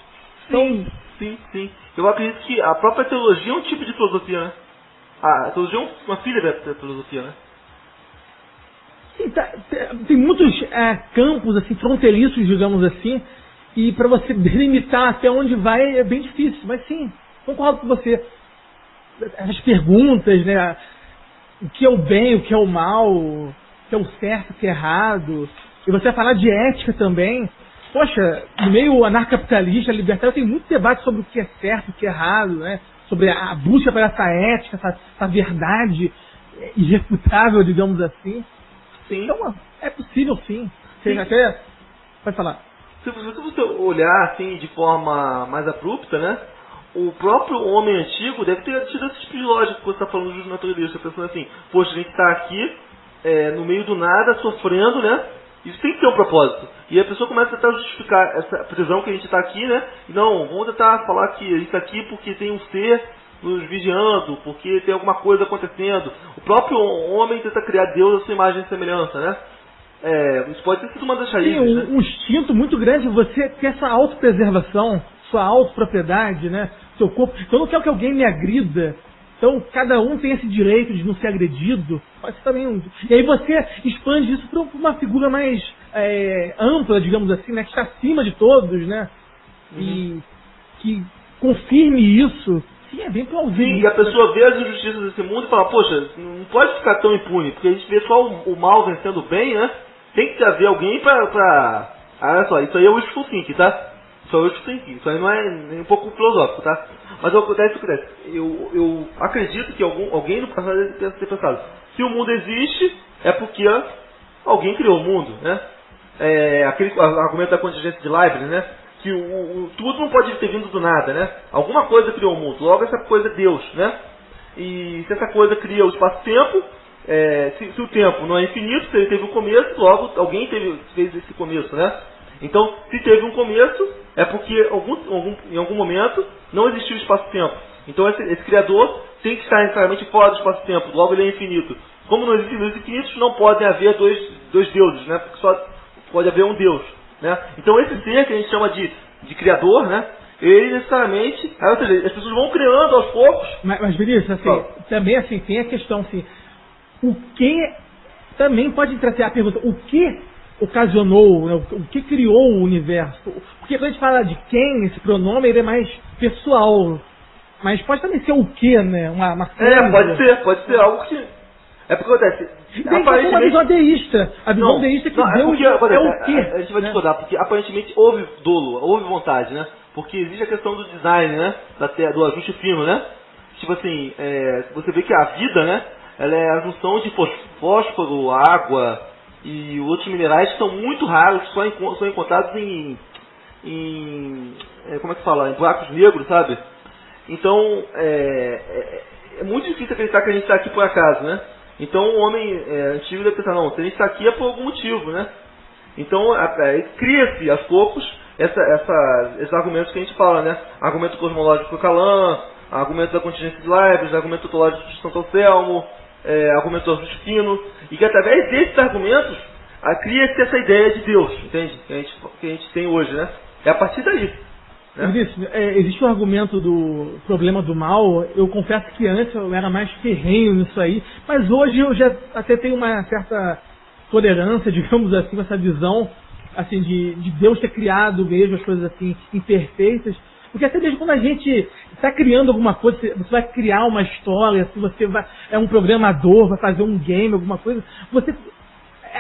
Sim, então, sim. Eu acredito que a própria teologia é um tipo de filosofia, né? A teologia é uma filha da filosofia, né? Sim, tem muitos campos assim, fronteiriços, digamos assim, e para você delimitar até onde vai é bem difícil. Mas sim, concordo com você. Essas perguntas, né? O que é o bem, o que é o mal, o que é o certo, o que é errado. E você vai falar de ética também. Poxa, no meio anarcapitalista, libertário, tem muito debate sobre o que é certo, o que é errado, né? Sobre a busca por essa ética, essa verdade irrefutável, digamos assim. Sim. Então, é possível, sim. Você até pode falar. Se você olhar assim de forma mais abrupta, né? O próprio homem antigo deve ter tido esse tipo de lógica que você está falando dos naturalistas, pensando assim, poxa, a gente está aqui no meio do nada, sofrendo, né? Isso tem que ter um propósito. E a pessoa começa a tentar justificar essa prisão que a gente está aqui, né? Não, vamos tentar falar que a gente está aqui porque tem um ser nos vigiando, porque tem alguma coisa acontecendo. O próprio homem tenta criar Deus à sua imagem e semelhança, né? Isso pode ter sido uma das raízes. Sim, né? Um instinto muito grande, você ter essa autopreservação, sua autopropriedade, né? Seu corpo. Então, eu não quero que alguém me agrida. Então, cada um tem esse direito de não ser agredido. Pode ser também E aí você expande isso para uma figura mais ampla, digamos assim, né? Que está acima de todos, né? E que confirme isso. Sim, é bem plausível. Sim, e a pessoa vê as injustiças desse mundo e fala, poxa, não pode ficar tão impune, porque a gente vê só o mal vencendo o bem, né? Tem que haver alguém pra... olha só, isso aí é o wishful thinking, tá? Isso é o wishful thinking, isso aí não é nem um pouco filosófico, tá? Mas acontece o que acontece. Eu acredito que alguém no passado deve ter pensado, se o mundo existe, é porque alguém criou o mundo, né? Aquele argumento da contingência de Leibniz, né? Que tudo não pode ter vindo do nada, né? Alguma coisa criou o mundo, logo essa coisa é Deus, né? E se essa coisa cria o espaço-tempo, se o tempo não é infinito, se ele teve um começo, logo alguém fez esse começo, né? Então, se teve um começo, é porque em algum momento não existiu espaço-tempo. Então esse criador tem que estar necessariamente fora do espaço-tempo, logo ele é infinito. Como não existem deuses infinitos, não podem haver dois deuses, né? Porque só pode haver um Deus. Né? Então esse ser que a gente chama de criador, né? Ele necessariamente, ou seja, as pessoas vão criando aos poucos. Mas Vinícius, assim, também assim, tem a questão assim, o que também pode trazer a pergunta, o que ocasionou, né, o que criou o universo? Porque quando a gente fala de quem, esse pronome ele é mais pessoal, mas pode também ser o que, né? Uma coisa. Pode ser algo que é porque acontece. Aparentemente... uma visão deísta. A visão deísta que Deus é o quê? A gente vai discordar, porque aparentemente houve dolo, houve vontade, né? Porque existe a questão do design, né? Do ajuste fino, né? Tipo assim, você vê que a vida, né? Ela é a junção de fósforo, água e outros minerais que são muito raros, que são encontrados em como é que fala? Em buracos negros, sabe? Então, é muito difícil acreditar que a gente está aqui por acaso, né? Então o homem antigo deve pensar, não, se a gente está aqui é por algum motivo, né? Então cria-se aos poucos esses argumentos que a gente fala, né? Argumento cosmológico do Calan, argumento da contingência de Leibniz, argumento ontológico de Santo Anselmo, argumento do ajuste fino, e que através desses argumentos cria-se essa ideia de Deus, entende? Que a gente tem hoje, né? É a partir daí. Existe um argumento do problema do mal. Eu confesso que antes eu era mais ferrenho nisso aí, mas hoje eu já até tenho uma certa tolerância, digamos assim, com essa visão assim, de Deus ter criado mesmo as coisas assim imperfeitas, porque até mesmo quando a gente está criando alguma coisa, você vai criar uma história, se você é um programador, vai fazer um game, alguma coisa,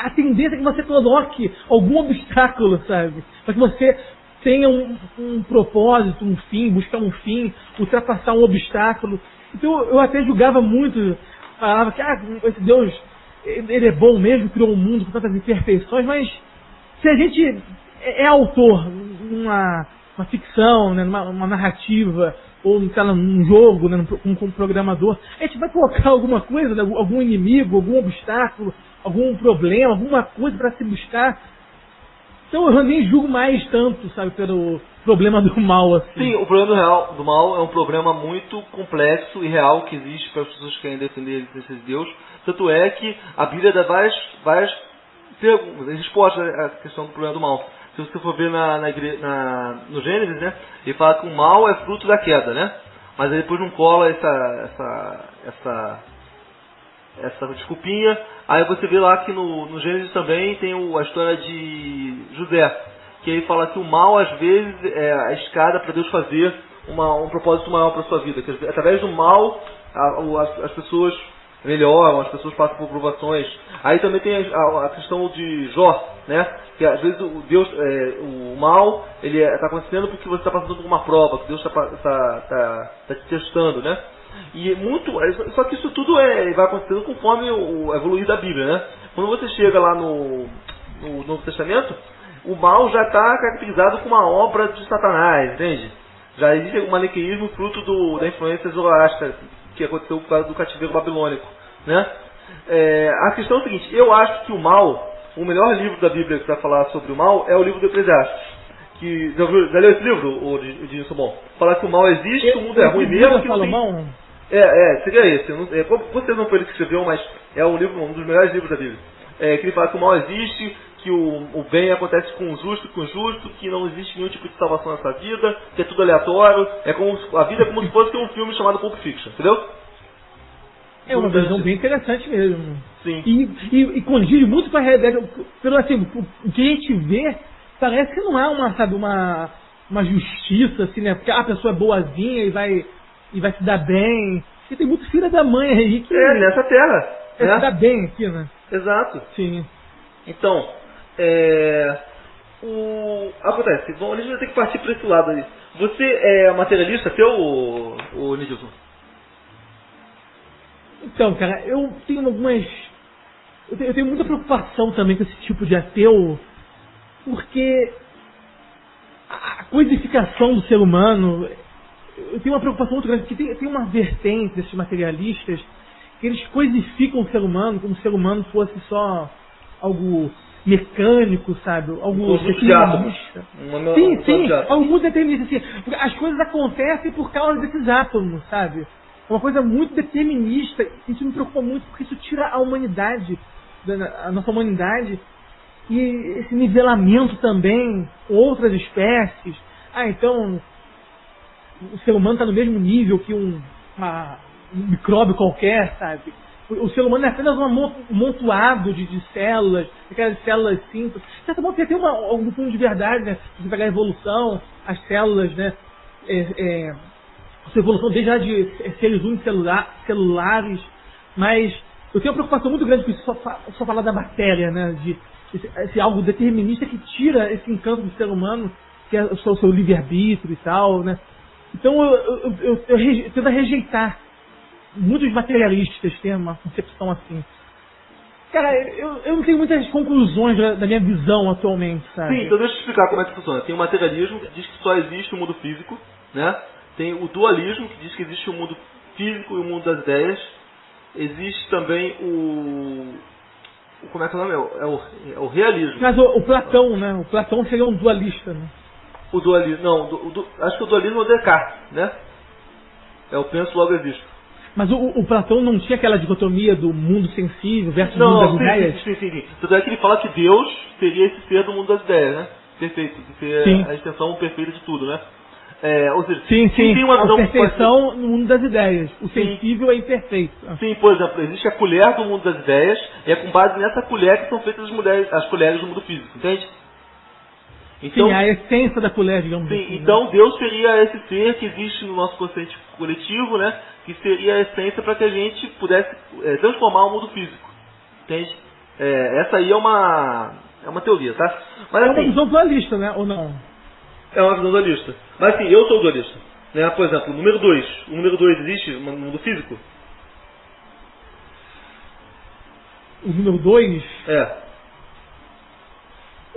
a tendência é que você coloque algum obstáculo, sabe, para que você tenha um propósito, um fim, buscar um fim, ultrapassar um obstáculo. Então eu até julgava muito, falava que esse Deus, ele é bom mesmo, criou um mundo com tantas imperfeições, mas se a gente é autor numa ficção, né, numa narrativa, ou está num jogo, né, com um programador, a gente vai colocar alguma coisa, né, algum inimigo, algum obstáculo, algum problema, alguma coisa para se buscar. Então eu nem julgo mais tanto, sabe, pelo problema do mal, assim. Sim, o problema do mal é um problema muito complexo e real que existe para as pessoas que querem defender a existência de Deus. Tanto é que a Bíblia dá várias respostas à questão do problema do mal. Se você for ver no Gênesis, né, ele fala que o mal é fruto da queda, né? Mas aí depois não cola essa desculpinha. Aí você vê lá que no Gênesis também tem a história de José, que ele fala que o mal às vezes é a escada para Deus fazer um propósito maior para a sua vida, que através do mal as pessoas melhoram, as pessoas passam por provações. Aí também tem a questão de Jó, né? Que às vezes o mal ele está acontecendo porque você está passando por uma prova, que Deus está te testando, né? E só que isso tudo vai acontecendo conforme o evoluir da Bíblia, né? Quando você chega lá no Novo Testamento, o mal já está caracterizado como uma obra de Satanás, entende? Já existe o maniqueísmo fruto da influência zoroástica que aconteceu por causa do cativeiro babilônico, né? A questão é a seguinte: eu acho que o mal o melhor livro da Bíblia que vai falar sobre o mal é o livro do Eclesiastes. Que, já leu esse livro, o Edilson Bom? Falar que o mal existe, que o mundo é ruim mesmo. Que Salomão? Seria esse. Você não foi ele que escreveu, mas é um dos melhores livros da Bíblia. Que ele fala que o mal existe, que o bem acontece com o justo e com o injusto, que não existe nenhum tipo de salvação nessa vida, que é tudo aleatório. A vida é como se fosse um filme chamado Pulp Fiction, entendeu? É uma visão bem interessante mesmo. Sim. E condiz muito com a realidade. Pelo assim, o que a gente vê, parece que não há uma justiça, assim, né? Porque a pessoa é boazinha e vai se dar bem. Porque tem muito filha da mãe aí que... nessa terra. Se dar bem aqui, né? Exato. Sim. Então, acontece, a gente vai ter que partir para esse lado aí. Você é materialista, o Nidilson? Então, cara, eu tenho muita preocupação também com esse tipo de ateu, porque a coisificação do ser humano, eu tenho uma preocupação muito grande, porque tem uma vertente desses materialistas que eles coisificam o ser humano como se o ser humano fosse só algo mecânico, sabe? Algo determinista. Sim, algo muito determinista. Assim, porque as coisas acontecem por causa desses átomos, sabe? É uma coisa muito determinista. Isso me preocupa muito, porque isso tira a humanidade, a nossa humanidade, e esse nivelamento também com outras espécies. Então, o ser humano está no mesmo nível que um micróbio qualquer, sabe? O ser humano é apenas um amontoado de células, aquelas células simples. De certo modo, tem algum fundo de verdade, né? Se você pegar a evolução, as células, né? A evolução desde já de seres unicelulares, mas eu tenho uma preocupação muito grande com isso, só falar da matéria, né? De esse algo determinista que tira esse encanto do ser humano, que é o seu livre-arbítrio e tal, né? Então eu tento rejeitar. Muitos materialistas têm uma concepção assim. Cara, eu não tenho muitas conclusões da minha visão atualmente, sabe? Sim, então deixa eu explicar como é que funciona. Tem o materialismo, que diz que só existe o mundo físico, né? Tem o dualismo, que diz que existe o mundo físico e o mundo das ideias. Existe também como é que é o nome? É o realismo. Mas o Platão, né? O Platão seria um dualista, né? O dualismo, não, acho que o dualismo é o Descartes, né? Eu penso, logo existo. Mas o Platão não tinha aquela dicotomia do mundo sensível versus o mundo das ideias? Sim. Tanto é que ele fala que Deus seria esse ser do mundo das ideias, né? Perfeito, de ser a extensão perfeita de tudo, né? Ou seja, tem uma visão... A perfeição no mundo das ideias. O sensível é imperfeito. Sim, por exemplo, existe a colher do mundo das ideias, e é com base nessa colher que são feitas as colheres do mundo físico, entende? Então, sim, a essência da colher, digamos assim. Sim, então Deus seria esse ser que existe no nosso consciente coletivo, né? Que seria a essência para que a gente pudesse transformar o mundo físico. Entende? Essa aí é uma teoria, tá? Mas, uma visão dualista, né? Ou não? É uma visão dualista. Mas assim, eu sou dualista. Né? Por exemplo, o número 2. O número 2 existe no mundo físico? O número 2?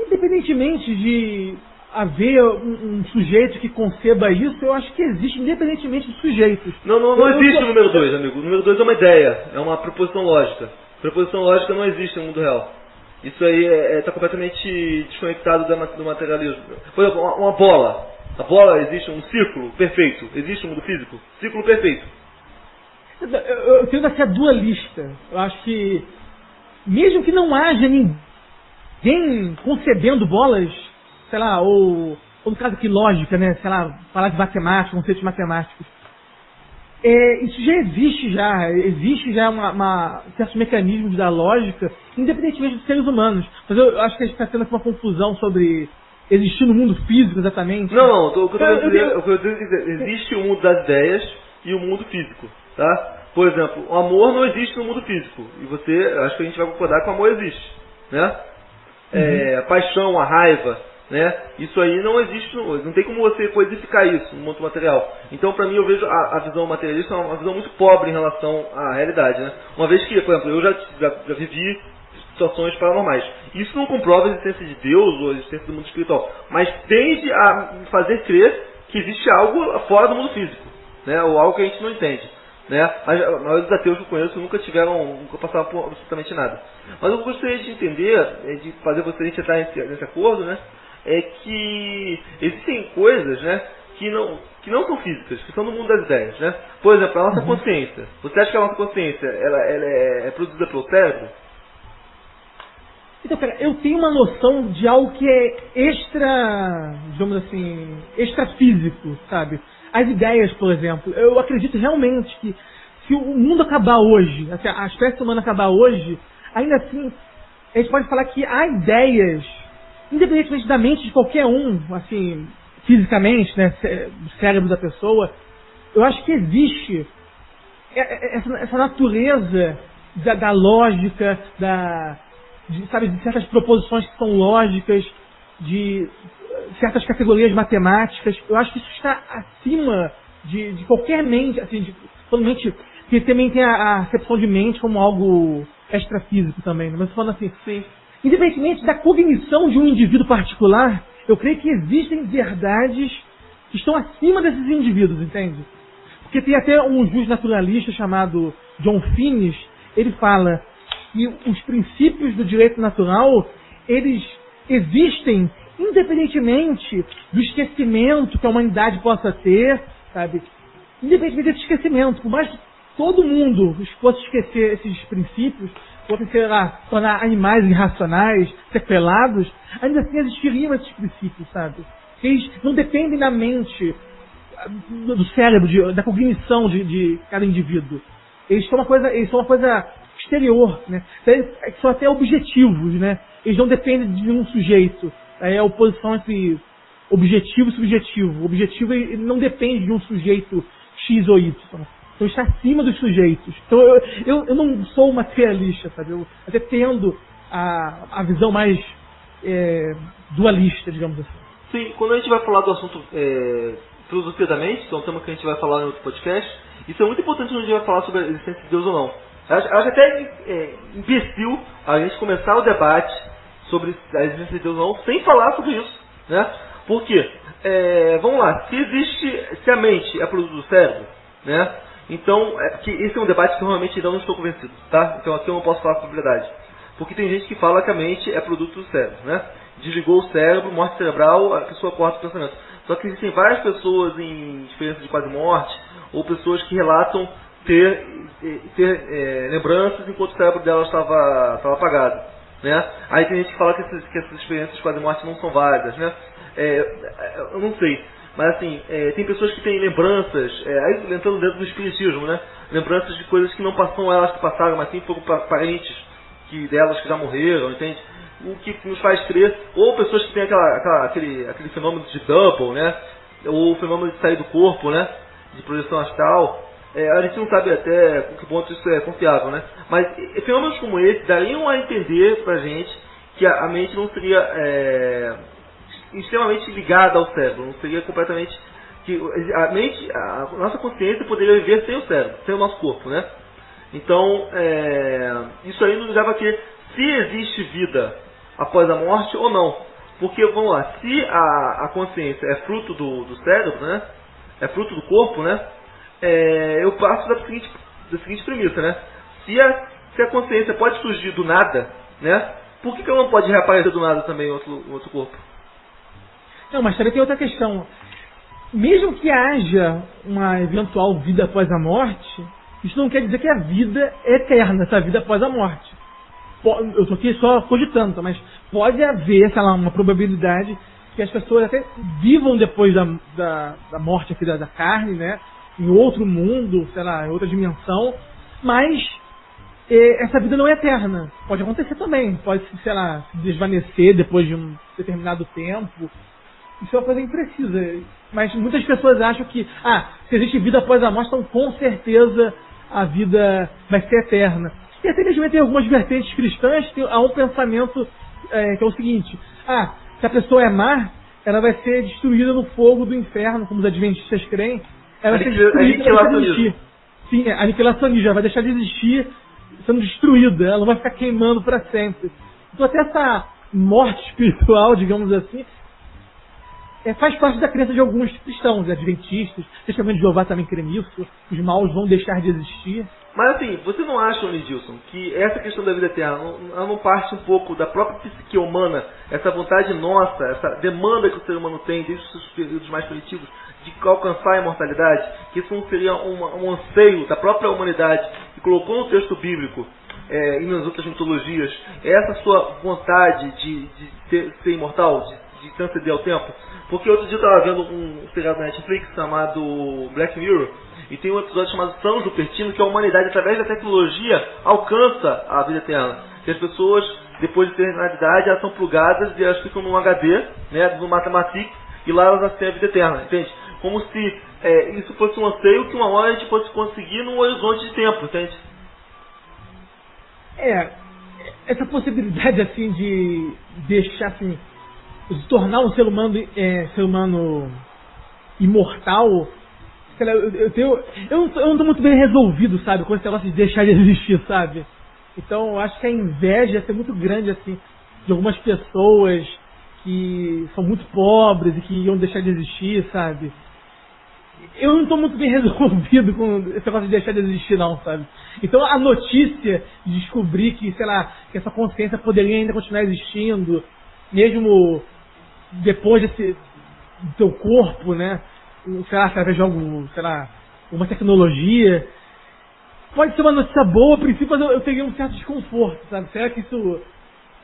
Independentemente de haver um sujeito que conceba isso, eu acho que existe independentemente dos sujeitos. Não existe o número 2, amigo. O número 2 é uma ideia, é uma proposição lógica. Proposição lógica não existe no mundo real. Isso aí está completamente desconectado do materialismo. Por exemplo, uma bola. A bola existe um círculo perfeito. Existe no mundo físico? Círculo perfeito. Eu tendo a ser dualista. Eu acho que, mesmo que não haja ninguém concebendo bolas, sei lá, ou no caso aqui lógica, né, sei lá, falar de matemática, conceitos matemáticos, isso já existe certos mecanismos da lógica, independentemente dos seres humanos. Mas eu acho que a gente está tendo aqui uma confusão sobre existir no mundo físico exatamente. Não, o que eu estou dizendo, existe o mundo das ideias e o mundo físico, tá? Por exemplo, o amor não existe no mundo físico, e acho que a gente vai concordar que o amor existe, né? A paixão, a raiva, né? Isso aí não existe, não tem como você coisificar isso no mundo material. Então, para mim, eu vejo a visão materialista uma visão muito pobre em relação à realidade, né? Uma vez que, por exemplo, eu já vivi situações paranormais. Isso não comprova a existência de Deus ou a existência do mundo espiritual, mas tende a fazer crer que existe algo fora do mundo físico, né? Ou algo que a gente não entende. né? Mas a maioria dos ateus que eu conheço nunca passaram por absolutamente nada. Mas eu gostaria de entender, de fazer vocês entrar nesse acordo, né? É que existem coisas, né, que não são físicas, que são no mundo das ideias, né? Por exemplo, a nossa consciência. Você acha que a nossa consciência ela é produzida pelo cérebro? Então, cara, eu tenho uma noção de algo que é digamos assim, extrafísico, sabe? As ideias, por exemplo. Eu acredito realmente que se o mundo acabar hoje, assim, a espécie humana acabar hoje, ainda assim, a gente pode falar que há ideias, independentemente da mente de qualquer um, assim, fisicamente, né, do cérebro da pessoa, eu acho que existe essa natureza da lógica, de certas proposições que são lógicas, de certas categorias matemáticas. Eu acho que isso está acima de qualquer mente, assim, mente que também tem a acepção de mente como algo extrafísico também, né? Mas falando assim, sim, independentemente da cognição de um indivíduo particular, eu creio que existem verdades que estão acima desses indivíduos, entende? Porque tem até um juiz naturalista chamado John Finnis, ele fala que os princípios do direito natural, eles existem independentemente do esquecimento que a humanidade possa ter, sabe? Independentemente desse esquecimento, por mais que todo mundo fosse esquecer esses princípios, fosse, sei lá, tornar animais irracionais, sequelados, ainda assim existiriam esses princípios, sabe? Eles não dependem da mente, do cérebro, da cognição de cada indivíduo. Eles são uma coisa exterior, né? São até objetivos, né? Eles não dependem de nenhum sujeito. É a oposição entre objetivo e subjetivo. O objetivo ele não depende de um sujeito X ou Y. Então está acima dos sujeitos. Então eu não sou materialista, sabe? Eu até tendo a visão mais dualista, digamos assim. Sim, quando a gente vai falar do assunto filosofia da mente, que é um tema que a gente vai falar em outro podcast, isso é muito importante quando a gente vai falar sobre a existência de Deus ou não. Acho até imbecil a gente começar o debate sobre a existência de Deus ou não sem falar sobre isso, né? Por quê? Vamos lá, se a mente é produto do cérebro, né? Então, que esse é um debate que eu realmente não estou convencido, tá? Então aqui eu não posso falar com propriedade. Porque tem gente que fala que a mente é produto do cérebro, né? Desligou o cérebro, morte cerebral, a pessoa corta o pensamento. Só que existem várias pessoas em experiência de quase morte, ou pessoas que relatam ter lembranças enquanto o cérebro dela estava apagado, né? Aí tem gente que fala que essas experiências de quase morte não são válidas, né? Eu não sei. Mas assim, tem pessoas que têm lembranças, aí entrando dentro do espiritismo, né? Lembranças de coisas que não são elas que passaram, mas sim foram parentes delas que já morreram, entende? O que nos faz crer, ou pessoas que têm aquele fenômeno de double, né? Ou o fenômeno de sair do corpo, né? De projeção astral. A gente não sabe até com que ponto isso é confiável, né? Mas fenômenos como esse dariam a entender pra gente que a mente não seria extremamente ligada ao cérebro, não seria completamente que a nossa consciência poderia viver sem o cérebro, sem o nosso corpo, né? Então isso aí nos leva a que se existe vida após a morte ou não, porque vamos lá, se a consciência é fruto do cérebro, né? É fruto do corpo, né? Eu passo da seguinte premissa, né? Se a consciência pode surgir do nada, né? Por que ela não pode reaparecer do nada também em outro corpo? Não, mas também tem outra questão. Mesmo que haja uma eventual vida após a morte, isso não quer dizer que a vida é eterna, essa vida após a morte. Eu estou aqui só cogitando, mas pode haver, sei lá, uma probabilidade que as pessoas até vivam depois da morte aqui da carne, né? Em outro mundo, sei lá, em outra dimensão, mas essa vida não é eterna. Pode acontecer também, pode, sei lá, se desvanecer depois de um determinado tempo. Isso é uma coisa imprecisa. Mas muitas pessoas acham que, se existe vida após a morte, então com certeza a vida vai ser eterna. E até mesmo tem algumas vertentes cristãs, há um pensamento que é o seguinte: se a pessoa é má, ela vai ser destruída no fogo do inferno, como os adventistas creem. Ela vai ser destruída, ela vai deixar de existir. Sim, aniquilacionismo, vai deixar de existir, sendo destruída, ela não vai ficar queimando para sempre. Então até essa morte espiritual, digamos assim, faz parte da crença de alguns cristãos, adventistas, Testemunho de Jeová também crê nisso, os maus vão deixar de existir. Mas assim, você não acha, Nidilson, que essa questão da vida eterna, ela não parte um pouco da própria psique humana, essa vontade nossa, essa demanda que o ser humano tem, desde os seus períodos mais primitivos, de alcançar a imortalidade, que isso não seria um anseio da própria humanidade, que colocou no texto bíblico e nas outras mitologias, essa sua vontade de ser imortal, de transcender ao tempo? Porque outro dia eu estava vendo um seriado na Netflix chamado Black Mirror, e tem um episódio chamado São Jupertino, que a humanidade, através da tecnologia, alcança a vida eterna. Que as pessoas, depois de terem a idade, elas são plugadas e elas ficam num HD, né, no Mathematic, e lá elas têm a vida eterna, entende? Como se isso fosse um anseio que uma hora a gente fosse conseguir num horizonte de tempo, entende? Essa possibilidade, assim, de deixar, assim, de tornar um ser humano imortal, sei lá, eu não estou muito bem resolvido, sabe, com esse negócio de deixar de existir, sabe? Então, eu acho que a inveja ia ser muito grande, assim, de algumas pessoas que são muito pobres e que iam deixar de existir, sabe? Eu não estou muito bem resolvido com esse negócio de deixar de existir, não, sabe? Então, a notícia de descobrir que, sei lá, que essa consciência poderia ainda continuar existindo, mesmo depois do teu corpo, né? Sei lá, através de algo, sei lá, uma tecnologia, pode ser uma notícia boa, a princípio, mas eu teria um certo desconforto, sabe? Será que isso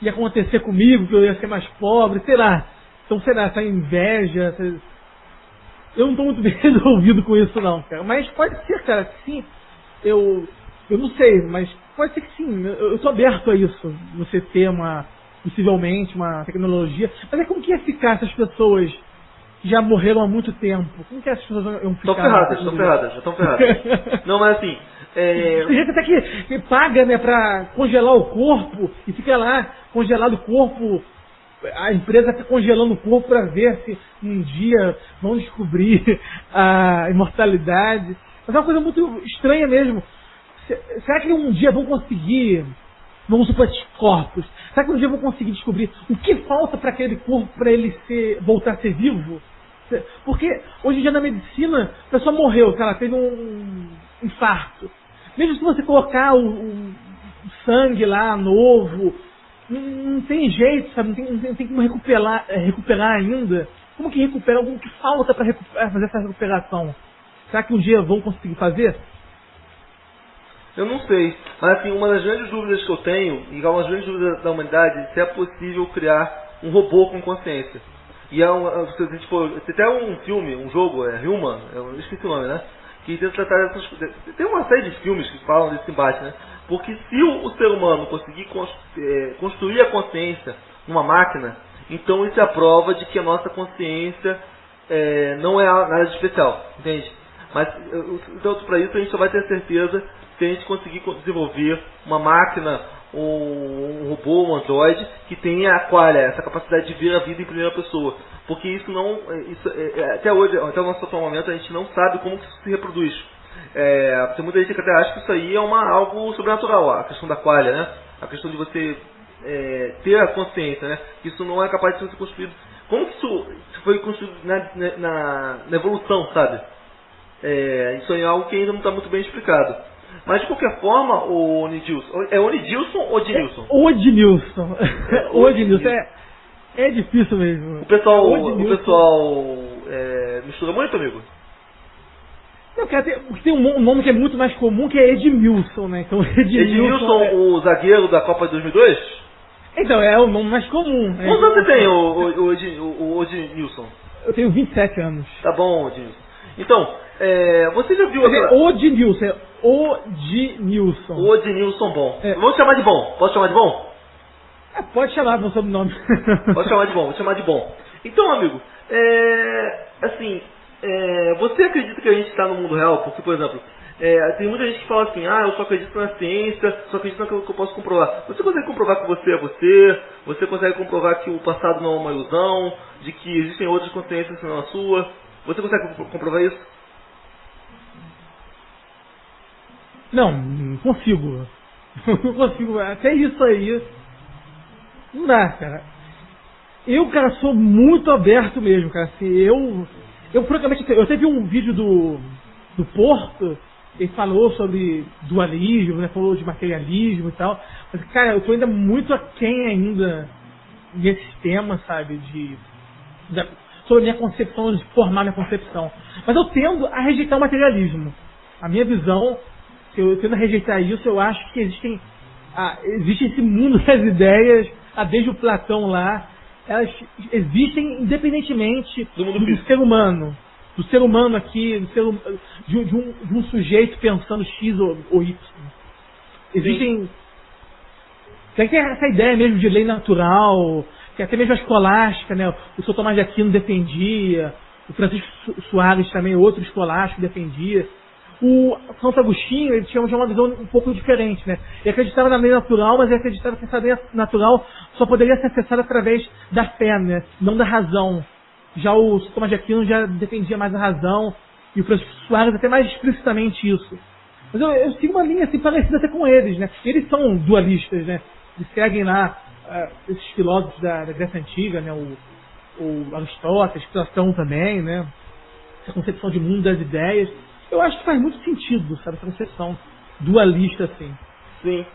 ia acontecer comigo, que eu ia ser mais pobre, sei lá. Então, sei lá, essa inveja, eu não estou muito bem resolvido com isso, não, cara. Mas pode ser, cara, que sim. Eu não sei, mas pode ser que sim. Eu estou aberto a isso. Você ter possivelmente, uma tecnologia. Mas como que ia ficar essas pessoas que já morreram há muito tempo? Como que essas pessoas iam ficar? Estão ferradas. Não, mas assim... Tem gente até que paga, né, pra congelar o corpo e fica lá congelado o corpo. A empresa está congelando o corpo para ver se um dia vão descobrir a imortalidade. Mas é uma coisa muito estranha mesmo. Será que um dia vão conseguir, vamos supor, corpos? Será que um dia vão conseguir descobrir o que falta para aquele corpo para ele voltar a ser vivo? Porque hoje em dia na medicina, a pessoa morreu, ela teve um infarto. Mesmo se você colocar o sangue lá novo, não tem jeito, sabe? Não tem como recuperar ainda. Como que recupera? Algo que falta para fazer essa recuperação? Será que um dia vão conseguir fazer? Eu não sei. Mas assim, uma das grandes dúvidas que eu tenho, e uma das grandes dúvidas da humanidade, é se é possível criar um robô com consciência. E se a gente for, tem até um filme, um jogo, Human, eu esqueci o nome, né? Que tenta tratar dessas coisas. Tem uma série de filmes que falam desse embate, né? Porque se o ser humano conseguir construir a consciência numa máquina, então isso é a prova de que a nossa consciência não é nada de especial, entende? Mas, tanto para isso, a gente só vai ter certeza se a gente conseguir desenvolver uma máquina, um robô, um androide, que tenha a qualia, essa capacidade de ver a vida em primeira pessoa. Porque isso não... até hoje, até o nosso atual momento, a gente não sabe como que isso se reproduz. Tem muita gente que até acha que isso aí é algo sobrenatural, a questão da qualia, né? A questão de você ter a consciência, né? Isso não é capaz de ser construído. Como que isso foi construído na evolução, sabe? Isso é algo que ainda não está muito bem explicado. Mas de qualquer forma, o Nidilson... É Onidilson ou Odilson? Odilson. Odilson. É difícil mesmo. O pessoal mistura muito, amigo? Não, tem um nome que é muito mais comum, que é Edmilson, né? Então, Edmilson, o zagueiro da Copa de 2002? Então, é o nome mais comum. Quantos anos você tem, o Edmilson? Eu tenho 27 anos. Tá bom, Edmilson. Então, você já viu... Odilson, é Odilson. Odilson bom. Vamos chamar de bom. Posso chamar de bom? Pode chamar meu sobrenome. Pode chamar de bom, vou chamar de bom. Então, amigo, você acredita que a gente está no mundo real? Porque, por exemplo, tem muita gente que fala assim, eu só acredito na ciência, só acredito naquilo que eu posso comprovar. Você consegue comprovar que você é você? Você consegue comprovar que o passado não é uma ilusão? De que existem outras consciências que não a sua? Você consegue comprovar isso? Não consigo. Não consigo. Até isso aí não dá, cara. Eu, cara, sou muito aberto mesmo, cara. Assim, francamente, eu até vi um vídeo do Porto, ele falou sobre dualismo, né? Falou de materialismo e tal. Mas, cara, eu tô ainda muito aquém ainda nesse tema, sabe? Sobre a minha concepção, de formar minha concepção. Mas eu tendo a rejeitar o materialismo. A minha visão, se eu tendo a rejeitar isso, eu acho que existe esse mundo das ideias, desde o Platão lá, elas existem independentemente do ser humano. Do ser humano aqui, de um sujeito pensando X ou Y. Existem... Tem essa ideia mesmo de lei natural, que até mesmo a escolástica, né? O São Tomás de Aquino defendia, o Francisco Soares também, outro escolástico, defendia. O Santo Agostinho, ele tinha uma visão um pouco diferente, né? Ele acreditava na lei natural, mas ele acreditava que essa lei natural só poderia ser acessada através da fé, né? Não da razão. Já o São Tomás de Aquino já defendia mais a razão, e o Francisco Soares até mais explicitamente isso. Mas eu sigo uma linha assim parecida até com eles, né? Eles são dualistas, né? Eles seguem lá esses filósofos da Grécia Antiga, né? O Aristóteles, Platão também, né? Essa concepção de mundo das ideias. Eu acho que faz muito sentido, sabe? Essa concepção dualista, assim. Sim.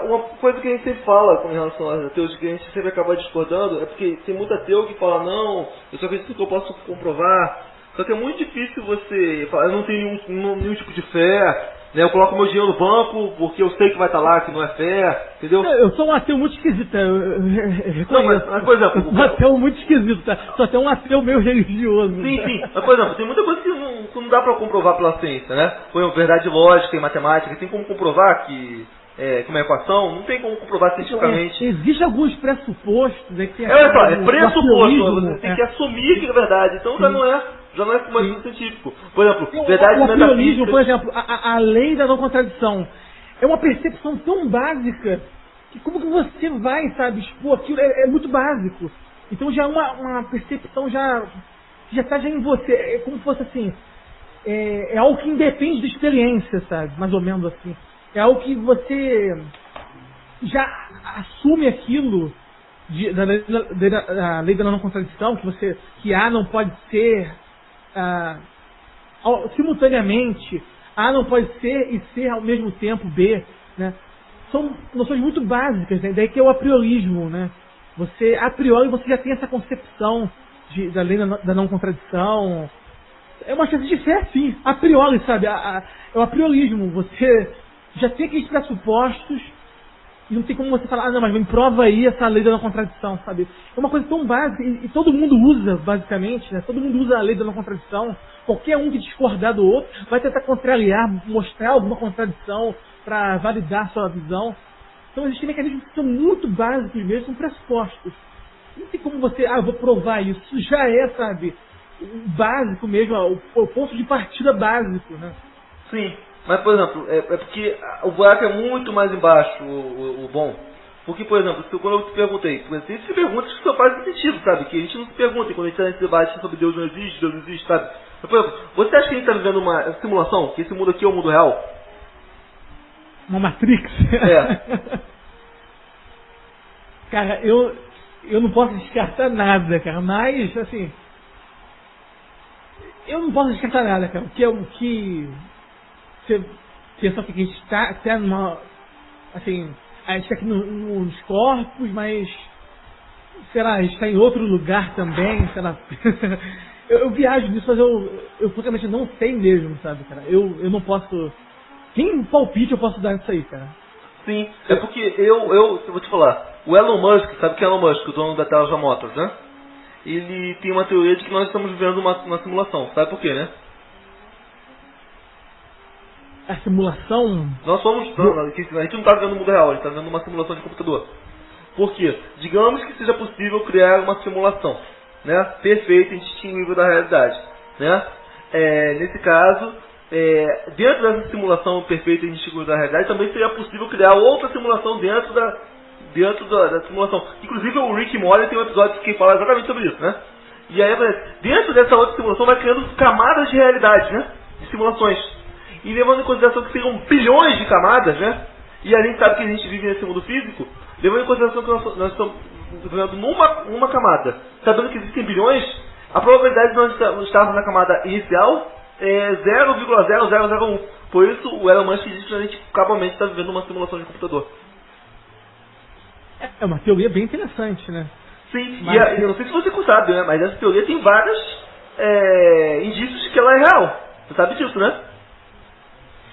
Uma coisa que a gente sempre fala com relação aos ateus, que a gente sempre acaba discordando, é porque tem muito ateu que fala, não, eu só acredito que eu posso comprovar. Só que é muito difícil você falar, eu não tenho nenhum tipo de fé, né? Eu coloco meu dinheiro no banco porque eu sei que vai estar lá, que não é fé, entendeu? Eu sou um ateu muito esquisito, eu reconheço. Mas, por exemplo... Um ateu muito esquisito, tá? Sou até um ateu meio religioso. Sim. Mas, por exemplo, tem muita coisa que não dá pra comprovar pela ciência, né? Por exemplo, verdade lógica e matemática, tem como comprovar que... como é a equação, não tem como comprovar cientificamente. Existem alguns pressupostos, né? Que é pressuposto, você tem que assumir que é verdade, então já não é mais científico. Por exemplo, verdade metafísica... Por exemplo, a lei da não contradição é uma percepção tão básica que como que você vai, sabe, expor aquilo, é muito básico. Então já é uma percepção, já está em você, é como se fosse assim, é algo que independe da experiência, sabe, mais ou menos assim. É algo que você já assume aquilo da lei da não contradição, que A não pode ser simultaneamente, A não pode ser e ser ao mesmo tempo B, né? São noções muito básicas, né? Daí que é o apriorismo, né? A priori, você já tem essa concepção da lei da não contradição. É uma espécie de fé, sim, a priori, sabe? É o apriorismo, você já tem aqueles pressupostos e não tem como você falar, não, mas me prova aí essa lei da não contradição, sabe? É uma coisa tão básica e todo mundo usa, basicamente, né? Todo mundo usa a lei da não contradição. Qualquer um que discordar do outro vai tentar contrariar, mostrar alguma contradição para validar sua visão. Então existem mecanismos que são muito básicos mesmo, são pressupostos. Não tem como você, eu vou provar isso. Isso já é, sabe, o básico mesmo, o ponto de partida básico, né? Sim. Mas, por exemplo, é porque o buraco é muito mais embaixo, o bom. Porque, por exemplo, quando eu te perguntei, existem perguntas que só fazem sentido, sabe? Que a gente não se pergunta quando a gente está nesse debate sobre Deus não existe, sabe? Mas, por exemplo, você acha que a gente está vivendo uma simulação? Que esse mundo aqui é o mundo real? Uma Matrix? É. Cara, eu não posso descartar nada, cara. Mas, assim... Eu não posso descartar nada, cara. O que você pensa que a gente está numa... Assim, a gente está aqui nos corpos, mas... Sei lá, a gente está em outro lugar também, sei lá... eu viajo nisso, mas eu francamente não sei mesmo, sabe, cara? Eu não posso... Nem palpite eu posso dar nisso aí, cara. Sim, é porque eu vou te falar, o Elon Musk, sabe que é Elon Musk, o dono da Tesla Motors, né? Ele tem uma teoria de que nós estamos vivendo uma simulação, sabe por quê, né? A simulação? Nós somos, a gente não está vivendo o mundo real, a gente está vivendo uma simulação de computador. Por quê? Digamos que seja possível criar uma simulação, né? Perfeita e distinguível da realidade, né? Nesse caso, dentro dessa simulação perfeita e distinguível da realidade, também seria possível criar outra simulação dentro da simulação. Inclusive o Rick and Morty tem um episódio que fala exatamente sobre isso, né? E aí, dentro dessa outra simulação vai criando camadas de realidade, né? De simulações. E levando em consideração que seriam bilhões de camadas, né? E a gente sabe que a gente vive nesse mundo físico, levando em consideração que nós numa camada, sabendo que existem bilhões, a probabilidade de nós estarmos na camada inicial é 0,0001. Por isso o Elon Musk diz que a gente cabalmente está vivendo uma simulação de computador. É uma teoria bem interessante, né? Sim, eu não sei se você sabe, né? Mas essa teoria tem vários indícios de que ela é real. Você sabe disso, né?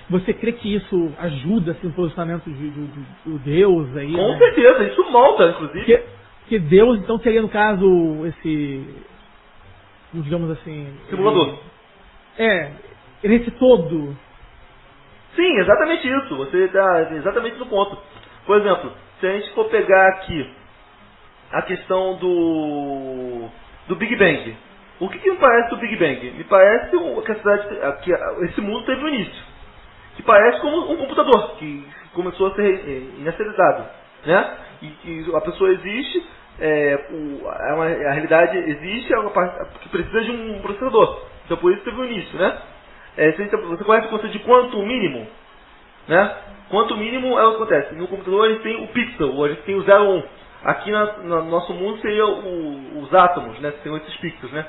Você crê que isso ajuda assim, o posicionamento do Deus aí? Com né? certeza, isso molda, inclusive. Que Deus, então, seria, no caso, digamos assim... Simulador. Esse todo. Sim, exatamente isso. Você está exatamente no ponto. Por exemplo, se a gente for pegar aqui a questão do Big Bang. O que me parece do Big Bang? Me parece que esse mundo teve um início. Que parece como um computador, que começou a ser inicializado, né? E a pessoa existe, a realidade existe, que precisa de um processador. Então por isso teve um início, né? Você conhece o conceito de quantum mínimo, né? Quantum mínimo é o que acontece. No computador a gente tem o pixel, a gente tem o 0 1. Aqui no nosso mundo seria os átomos, né? Tem esses pixels, né?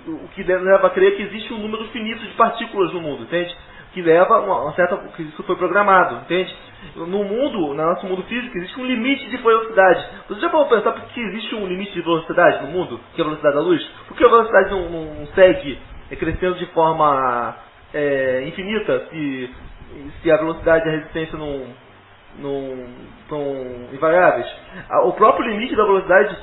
O que leva a crer que existe um número finito de partículas no mundo, entende? Que leva uma certa... que isso foi programado, entende? No nosso mundo físico, existe um limite de velocidade. Você já pode pensar por que existe um limite de velocidade no mundo? Que é a velocidade da luz? Por que a velocidade não segue crescendo de forma infinita se a velocidade e a resistência não são invariáveis? O próprio limite da velocidade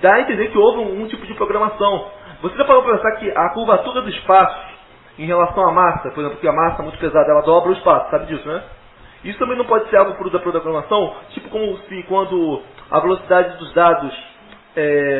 dá a entender que houve um tipo de programação. Você já parou para pensar que a curvatura do espaço em relação à massa, por exemplo, que a massa é muito pesada, ela dobra o espaço, sabe disso, né? Isso também não pode ser algo fruto da programação, tipo como se quando a velocidade dos dados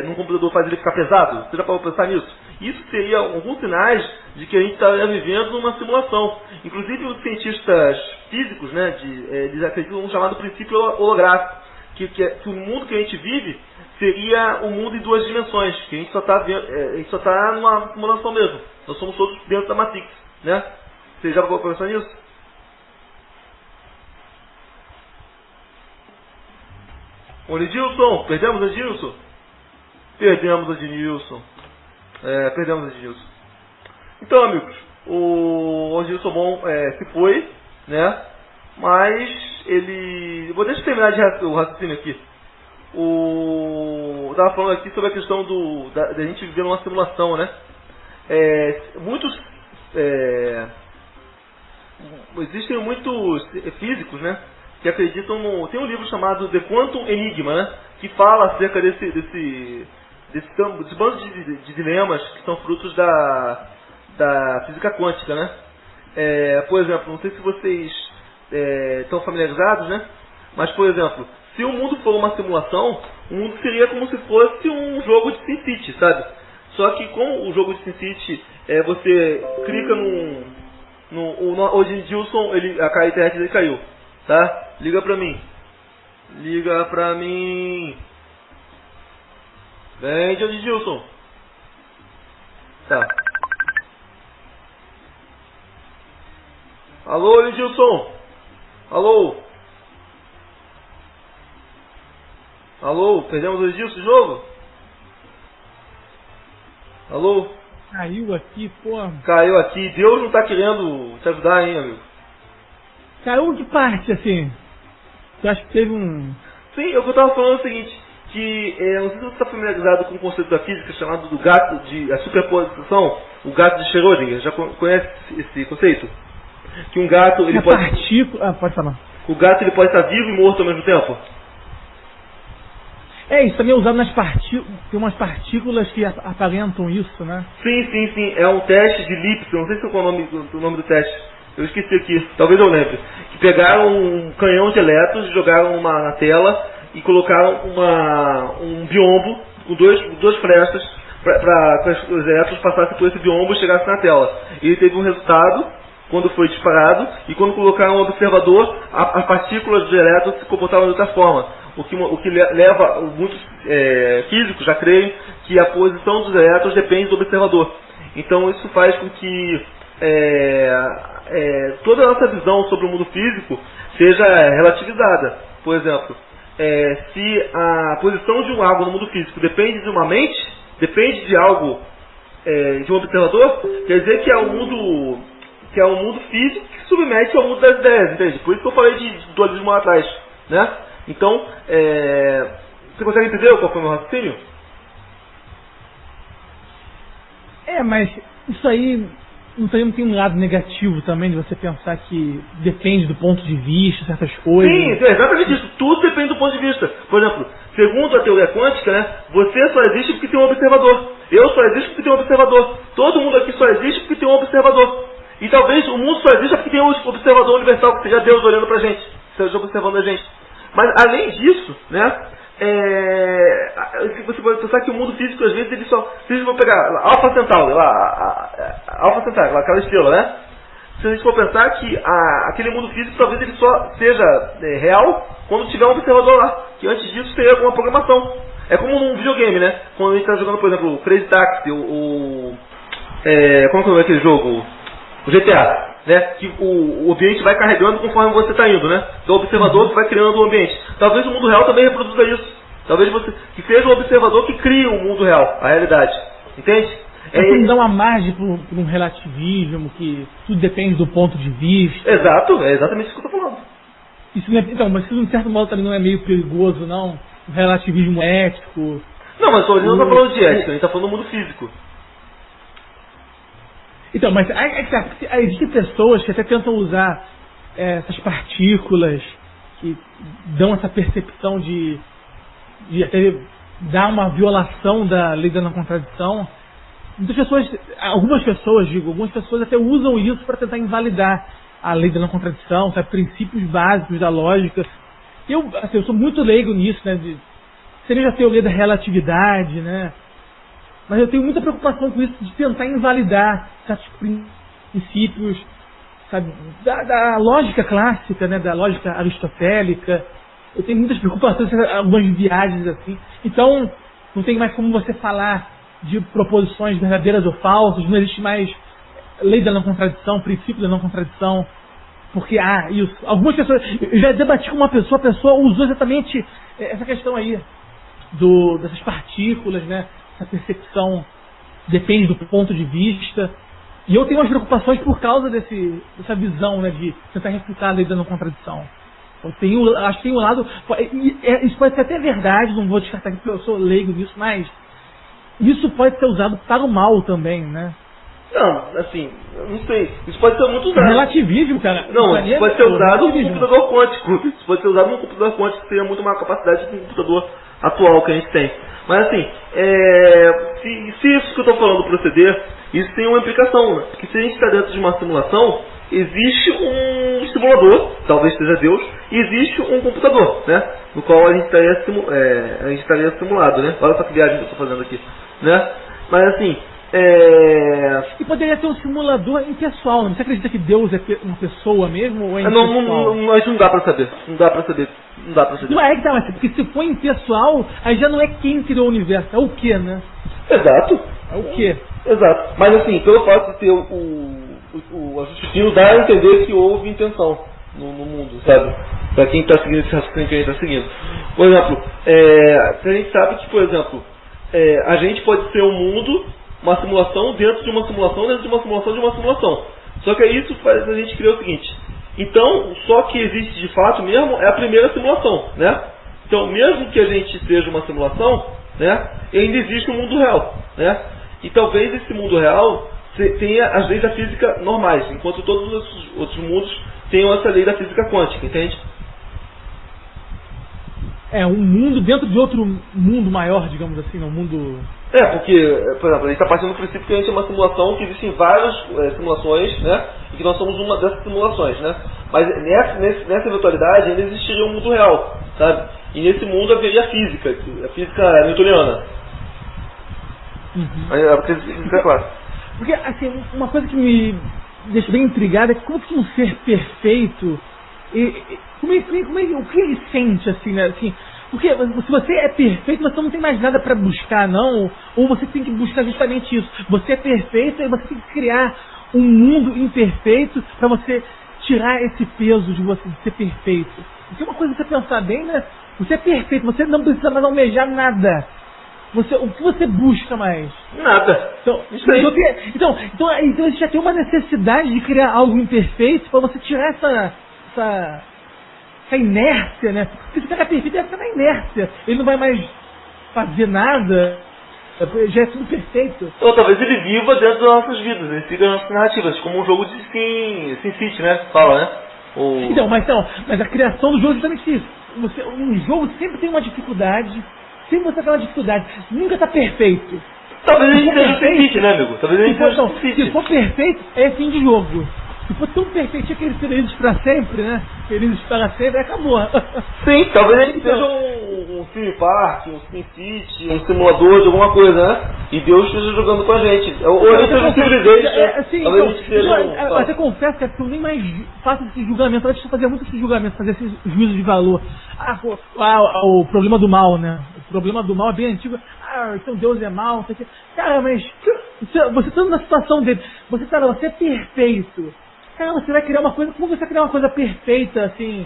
num computador faz ele ficar pesado. Você já parou para pensar nisso? Isso seria alguns sinais de que a gente está vivendo numa simulação. Inclusive os cientistas físicos, né, eles acreditam num chamado princípio holográfico, que o mundo que a gente vive seria um mundo em duas dimensões, que a gente só está numa simulação mesmo. Nós somos todos dentro da Matrix, né? Você já vai pensar nisso? O Edilson, perdemos o Edilson? Perdemos o Edilson. Perdemos o Edilson. Então, amigos, o Edilson Bom se foi, né? Mas ele... Deixa eu terminar o raciocínio aqui. Eu estava falando aqui sobre a questão da gente viver numa simulação, né? Existem muitos físicos, né, que acreditam tem um livro chamado The Quantum Enigma, né, que fala acerca desse bando de dilemas que são frutos da física quântica, né? Por exemplo, não sei se vocês estão familiarizados, né? Mas, por exemplo, se o mundo for uma simulação, o mundo seria como se fosse um jogo de SimCity, sabe? Só que como o jogo de SimCity, você clica hoje em Dilson, a internet dele caiu, tá? Liga pra mim. Vem, Dilson. Tá. Alô, Edilson. Alô, perdemos o Edilson de novo? Alô? Caiu aqui, porra. Caiu aqui. Deus não tá querendo te ajudar, hein, amigo? Caiu de parte, assim. Eu acho que teve um... Sim, o que eu tava falando é o seguinte, que não sei se você está familiarizado com o conceito da física chamado do gato, a superposição, o gato de Schrödinger. Já conhece esse conceito? Que um gato, ele pode... pode falar. O gato, ele pode estar vivo e morto ao mesmo tempo? Isso também é usado nas partículas. Tem umas partículas que aparentam isso, né? Sim. É um teste de Lipson. Não sei se é o nome do teste. Eu esqueci aqui. Talvez eu lembre. Que pegaram um canhão de elétrons, jogaram na tela e colocaram um biombo com duas frestas para que os elétrons passassem por esse biombo e chegassem na tela. Ele teve um resultado quando foi disparado, e quando colocaram um observador, as partículas de elétrons se comportavam de outra forma. O que leva muitos físicos a creem que a posição dos elétrons depende do observador. Então isso faz com que toda a nossa visão sobre o mundo físico seja relativizada. Por exemplo, se a posição de algo no mundo físico depende de uma mente, depende de algo, de um observador, quer dizer que é um mundo físico que se submete ao mundo das ideias, entende? Por isso que eu falei de dualismo lá atrás, né? Então, você consegue entender qual foi o meu raciocínio? Mas isso aí não tem um lado negativo também de você pensar que depende do ponto de vista, certas coisas? Sim, é exatamente isso. Tudo depende do ponto de vista. Por exemplo, segundo a teoria quântica, né, você só existe porque tem um observador. Eu só existo porque tem um observador. Todo mundo aqui só existe porque tem um observador. E talvez o mundo só exista porque tem um observador universal, que seja Deus olhando pra gente, seja observando a gente. Mas além disso, né, você pode pensar que o mundo físico, às vezes, ele só... Se a gente for pegar Alpha Centauri, Alpha Centauri, aquela estrela, né? Se a gente for pensar que aquele mundo físico, talvez ele só seja real quando tiver um observador lá. Que antes disso teria alguma programação. É como num videogame, né? Quando a gente está jogando, por exemplo, o Crazy Taxi, como que é aquele jogo? O GTA, né? Que o ambiente vai carregando conforme você está indo, né? Então o observador que vai criando o ambiente. Talvez o mundo real também reproduza isso. Talvez que seja o observador que crie o mundo real, a realidade. Entende? Não dá uma margem para um relativismo, que tudo depende do ponto de vista. Exato, é exatamente isso que eu estou falando. Isso não é, mas isso, de certo modo, também não é meio perigoso, não? Um relativismo ético. Não, mas a gente não está falando de ética, a gente está falando do mundo físico. Então, mas existem pessoas que até tentam usar essas partículas que dão essa percepção de até dar uma violação da lei da não contradição. Algumas pessoas até usam isso para tentar invalidar a lei da não contradição, sabe, princípios básicos da lógica. Eu sou muito leigo nisso, né? Seria a teoria da relatividade, né? Mas eu tenho muita preocupação com isso, de tentar invalidar certos princípios, sabe, da lógica clássica, né, da lógica aristotélica. Eu tenho muitas preocupações, algumas viagens assim. Então, não tem mais como você falar de proposições verdadeiras ou falsas, não existe mais lei da não contradição, princípio da não contradição, porque isso. Algumas pessoas, eu já debati com uma pessoa, a pessoa usou exatamente essa questão aí, dessas partículas, né? Essa percepção depende do ponto de vista. E eu tenho umas preocupações por causa dessa visão, né, de tentar refutar a lei da não contradição. Acho que tem um lado... Isso pode ser até verdade, não vou descartar que eu sou leigo nisso, mas isso pode ser usado para o mal também, né? Não, assim, não sei. Isso pode ser muito usado. Relativismo, cara. Não, isso pode ser usado num computador quântico. Isso pode ser usado num computador quântico que teria muito maior capacidade que um computador atual que a gente tem. Mas assim, se isso que eu estou falando proceder, isso tem uma implicação, né? Que se a gente está dentro de uma simulação, existe um simulador, talvez seja Deus, e existe um computador, né? No qual a gente estaria simulado, né? Olha só que viagem que eu estou fazendo aqui, né? Mas assim, E poderia ser um simulador impessoal, não? Você acredita que Deus é uma pessoa mesmo ou é impessoal? Não dá pra saber. Não dá pra saber. Não é que tá, mas porque se for impessoal, aí já não é quem criou o universo, é o que, né? Exato. É o que? Exato. Mas assim, pelo fato de ter o raciocínio, dá a entender que houve intenção no mundo, sabe? Pra quem está seguindo esse raciocínio que a gente está seguindo. Por exemplo, a gente sabe que, por exemplo, a gente pode ser um mundo, uma simulação dentro de uma simulação, dentro de uma simulação de uma simulação. Só que aí isso faz a gente criar o seguinte. Então, só que existe de fato mesmo é a primeira simulação, né? Então, mesmo que a gente seja uma simulação, né, ainda existe um mundo real, né? E talvez esse mundo real tenha as leis da física normais, enquanto todos os outros mundos tenham essa lei da física quântica, entende? Um mundo dentro de outro mundo maior, digamos assim, um mundo... Porque, por exemplo, a gente está partindo do princípio que a gente é uma simulação, que existem várias simulações, né? E que nós somos uma dessas simulações, né? Mas nessa eventualidade ainda existiria um mundo real, sabe? E nesse mundo haveria a física newtoniana. A física clássica. Porque, assim, uma coisa que me deixa bem intrigado é como que um ser perfeito... o que ele sente, assim, né? Assim, porque se você é perfeito, você não tem mais nada para buscar, não. Ou você tem que buscar justamente isso. Você é perfeito e você tem que criar um mundo imperfeito para você tirar esse peso de você de ser perfeito. Porque uma coisa que você pensar bem, né? Você é perfeito, você não precisa mais almejar nada. O que você busca mais? Nada. Então você já tem uma necessidade de criar algo imperfeito para você tirar essa inércia, né? Porque se o cara é perfeito, ele vai ficar na inércia. Ele não vai mais fazer nada. Já é tudo perfeito. Ou talvez ele viva dentro das nossas vidas, ele siga as nossas narrativas, como um jogo de Sin City, né? Fala, né? Então, mas a criação do jogo é justamente isso. Um jogo sempre tem uma dificuldade, sempre você tem uma dificuldade, nunca está perfeito. Talvez a gente seja Sin City, né, amigo? Talvez a gente seja Sin City. Se for perfeito, é fim de jogo. Se for tão perfeitinho que eles felizes para sempre, né? Felizes para sempre, acabou. Sim, talvez a gente seja um Theme Park, um Sin City, um simulador de alguma coisa, né? E Deus esteja jogando com a gente. Ou a gente seja um Civilization. Talvez a gente seja eu até confesso que eu nem mais faço esse julgamento. Antes eu fazia muito esse julgamento, fazia esse juízo de valor. O problema do mal, né? O problema do mal é bem antigo. Então Deus é mal, não sei o quê. Cara, mas você está na situação dele. Você é perfeito. Cara, você vai criar uma coisa, como você vai criar uma coisa perfeita, assim,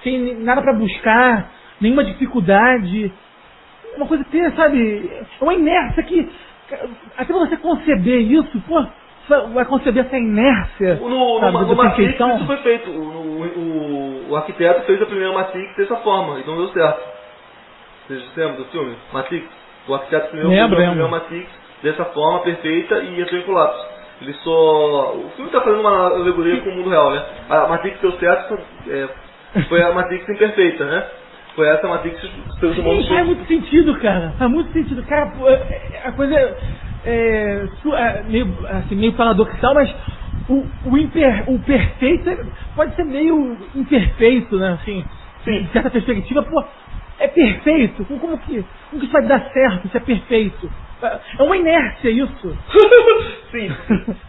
sem nada pra buscar, nenhuma dificuldade, uma coisa que tem, sabe, é uma inércia que, até você conceber isso, pô, você vai conceber essa inércia, no Matrix isso foi feito, o arquiteto fez a primeira Matrix dessa forma, e não deu certo. Vocês lembram do filme? Matrix? O arquiteto primeiro fez a primeira Matrix dessa forma, perfeita, e entrou em colapso. O filme está fazendo uma alegoria com o mundo real, né? A Matrix deu certo, foi a Matrix imperfeita, né? Foi essa Matrix que os seres humanos... Faz muito sentido, cara. Faz muito sentido. Cara, a coisa meio paradoxal, mas o perfeito pode ser meio imperfeito, né? Assim, em certa perspectiva, pô, é perfeito. Como que isso vai dar certo se é perfeito? É uma inércia isso. Sim.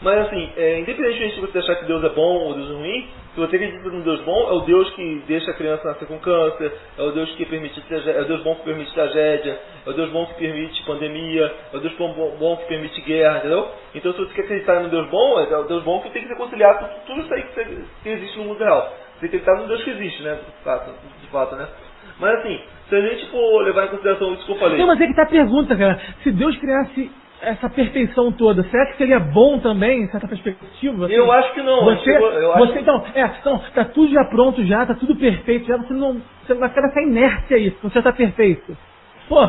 Mas assim, independentemente de você achar que Deus é bom ou Deus é ruim, se você acredita num Deus bom, é o Deus que deixa a criança nascer com câncer, é o Deus que permite é o Deus bom que permite tragédia, é o Deus bom que permite pandemia, é o Deus bom que permite guerra, entendeu? Então se você quer acreditar no Deus bom, é o Deus bom que tem que ser conciliado com tudo isso aí que existe no mundo real. Você tem que acreditar no Deus que existe, né? De fato, né? Mas assim, se a gente for levar em consideração isso que eu falei... Não, mas é que tá a pergunta, cara. Se Deus criasse essa perfeição toda, será que seria bom também, em certa perspectiva? Assim? Eu acho que não. Então, tá tudo já pronto já, tá tudo perfeito já, você não vai ficar nessa inércia aí, quando você tá perfeito. Pô,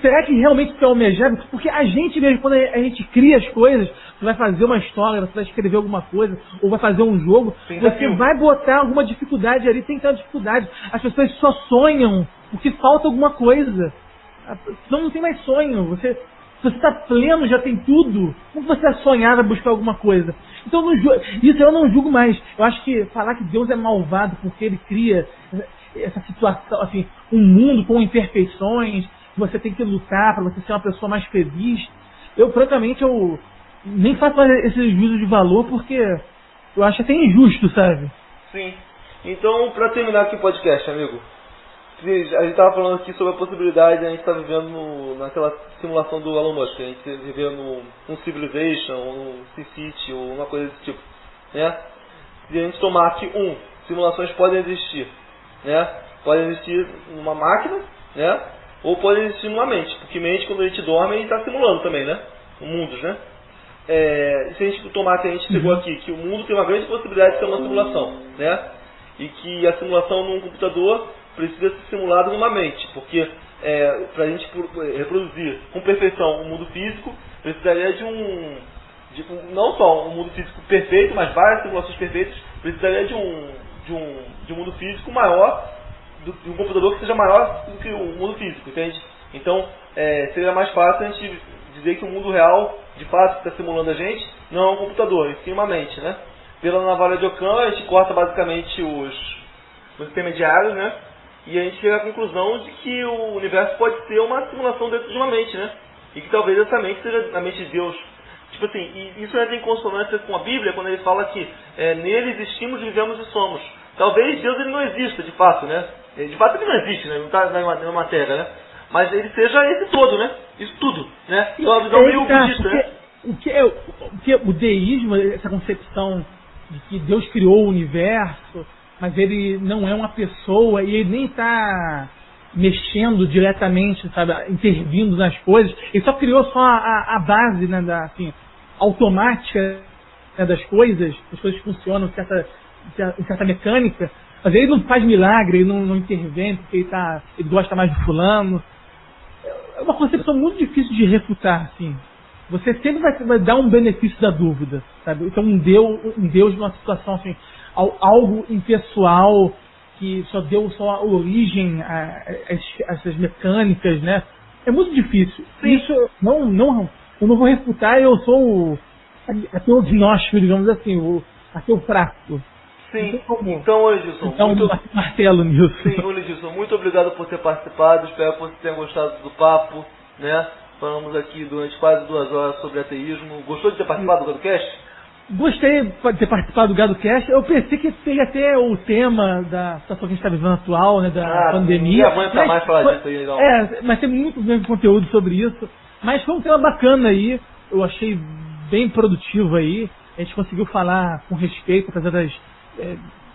será que realmente isso é almejável? Porque a gente mesmo, quando a gente cria as coisas, você vai fazer uma história, você vai escrever alguma coisa, ou vai fazer um jogo, você vai botar alguma dificuldade ali, tem que ter uma dificuldade. As pessoas só sonham porque falta alguma coisa. Senão não tem mais sonho. Se você está pleno, já tem tudo. Como você vai sonhar, vai buscar alguma coisa? Então, isso eu não julgo mais. Eu acho que falar que Deus é malvado porque Ele cria essa situação, assim, um mundo com imperfeições, você tem que lutar para você ser uma pessoa mais feliz. Francamente, eu nem faço mais esse juízo de valor porque eu acho até injusto, sabe? Sim. Então, para terminar aqui o podcast, amigo, a gente estava falando aqui sobre a possibilidade de a gente estar vivendo naquela simulação do Elon Musk, a gente viver num Civilization, ou num SimCity, ou uma coisa desse tipo, né? Se a gente tomar que simulações podem existir, né? Podem existir numa máquina, né? Ou podem existir numa mente, porque mente, quando a gente dorme, a gente está simulando também, né? Mundos, né? Se a gente tomar que a gente chegou aqui, que o mundo tem uma grande possibilidade de ser uma simulação, né? E que a simulação num computador precisa ser simulada numa mente, porque para a gente reproduzir com perfeição o mundo físico, precisaria de não só um mundo físico perfeito, mas várias simulações perfeitas, precisaria de um mundo físico maior, de um computador que seja maior do que o mundo físico, entende? Então, seria mais fácil a gente dizer que o mundo real, de fato, que está simulando a gente, não é um computador, e sim uma mente, né? Pela navalha de Ockham, a gente corta basicamente os intermediários, né? E a gente chega à conclusão de que o universo pode ser uma simulação dentro de uma mente, né? E que talvez essa mente seja a mente de Deus. Tipo assim, e isso entra em consonância com a Bíblia, quando ele fala que nele existimos, vivemos e somos. Talvez Deus ele não exista, de fato, né? De fato ele não existe, né? Não está na matéria, né? Mas ele seja esse todo, né? Isso tudo, né? É uma visão meio budista, né? O deísmo, essa concepção de que Deus criou o universo, mas ele não é uma pessoa e ele nem está mexendo diretamente, sabe, intervindo nas coisas. Ele só criou só a base, né, assim, automática, né, das coisas, as coisas funcionam em certa mecânica, mas ele não faz milagre, ele não intervém porque ele gosta mais do fulano. É uma concepção muito difícil de refutar, assim. Você sempre vai dar um benefício da dúvida, sabe? Então um Deus numa situação assim, algo impessoal que só deu só origem a essas mecânicas, né? É muito difícil. Sim. Isso eu não vou refutar. Eu sou o ateu agnóstico, digamos assim, o ateu prático. Sim. Então, Edilson, martelo nisso. Sim, Edilson, muito obrigado por ter participado. Espero que você tenha gostado do papo, né? Falamos aqui durante quase 2 horas sobre ateísmo. Gostou de ter participado do GadoCast? Gostei de ter participado do GadoCast. Eu pensei que seria até o tema da situação que a gente está vivendo atual, né, da pandemia. Não aguenta mais falar disso aí, não. Mas tem muito mesmo conteúdo sobre isso. Mas foi um tema bacana aí. Eu achei bem produtivo aí. A gente conseguiu falar com respeito, apesar das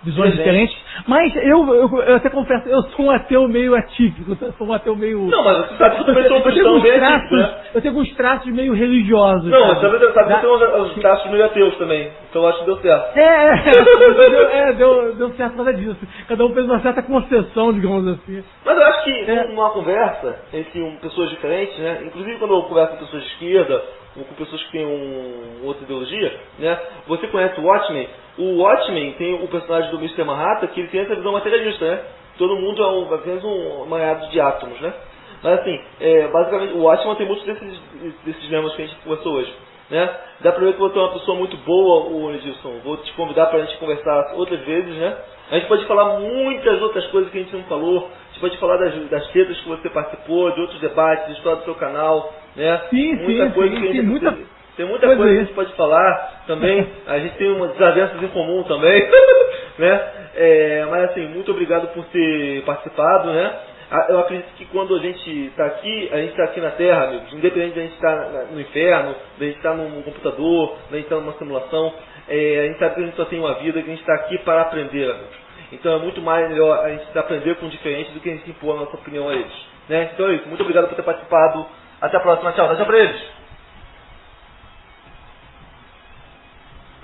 visões diferentes. Mas eu até confesso, eu sou um ateu meio atípico. Eu sou um ateu meio... Não, mas você sabe que eu sou um cristão bem atípico, né? Eu tenho alguns traços meio religiosos. Não, mas você sabe que eu tenho uns traços meio ateus também. Então eu acho que deu certo. Deu certo por causa disso. Cada um fez uma certa concessão, digamos assim. Mas eu acho que numa conversa entre pessoas diferentes, né? Inclusive quando eu converso com pessoas de esquerda ou com pessoas que têm outra ideologia, né? Você conhece o Watchmen? O Watchmen tem o personagem do Mr. Manhattan que ele tem essa visão materialista, né? Todo mundo é apenas um manhado de átomos, né? Mas assim, basicamente o Watchmen tem muitos desses dilemas que a gente conversou hoje, né? Dá pra ver que você é uma pessoa muito boa, Edilson. Vou te convidar pra gente conversar outras vezes, né? A gente pode falar muitas outras coisas que a gente não falou. A gente pode falar das tretas que você participou, de outros debates, de história do seu canal, né? Sim, muita coisa que a gente tem muita coisa que a gente pode falar também. A gente tem umas desavenças em comum também, né? Mas assim, muito obrigado por ter participado, né? Eu acredito que quando a gente está aqui na Terra, amigos, independente de a gente estar no inferno, de a gente estar num computador, de a gente estar numa simulação, a gente sabe que a gente só tem uma vida, que a gente está aqui para aprender, amigos. Então é muito mais melhor a gente aprender com diferentes do que a gente impor a nossa opinião a eles, né? Então é isso, muito obrigado por ter participado. Até a próxima, tchau. Dá tchau pra eles.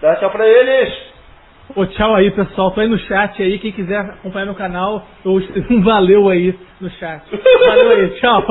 Dá tchau pra eles. Tchau aí, pessoal. Tô aí no chat aí. Quem quiser acompanhar meu canal, um valeu aí no chat. Valeu aí, tchau.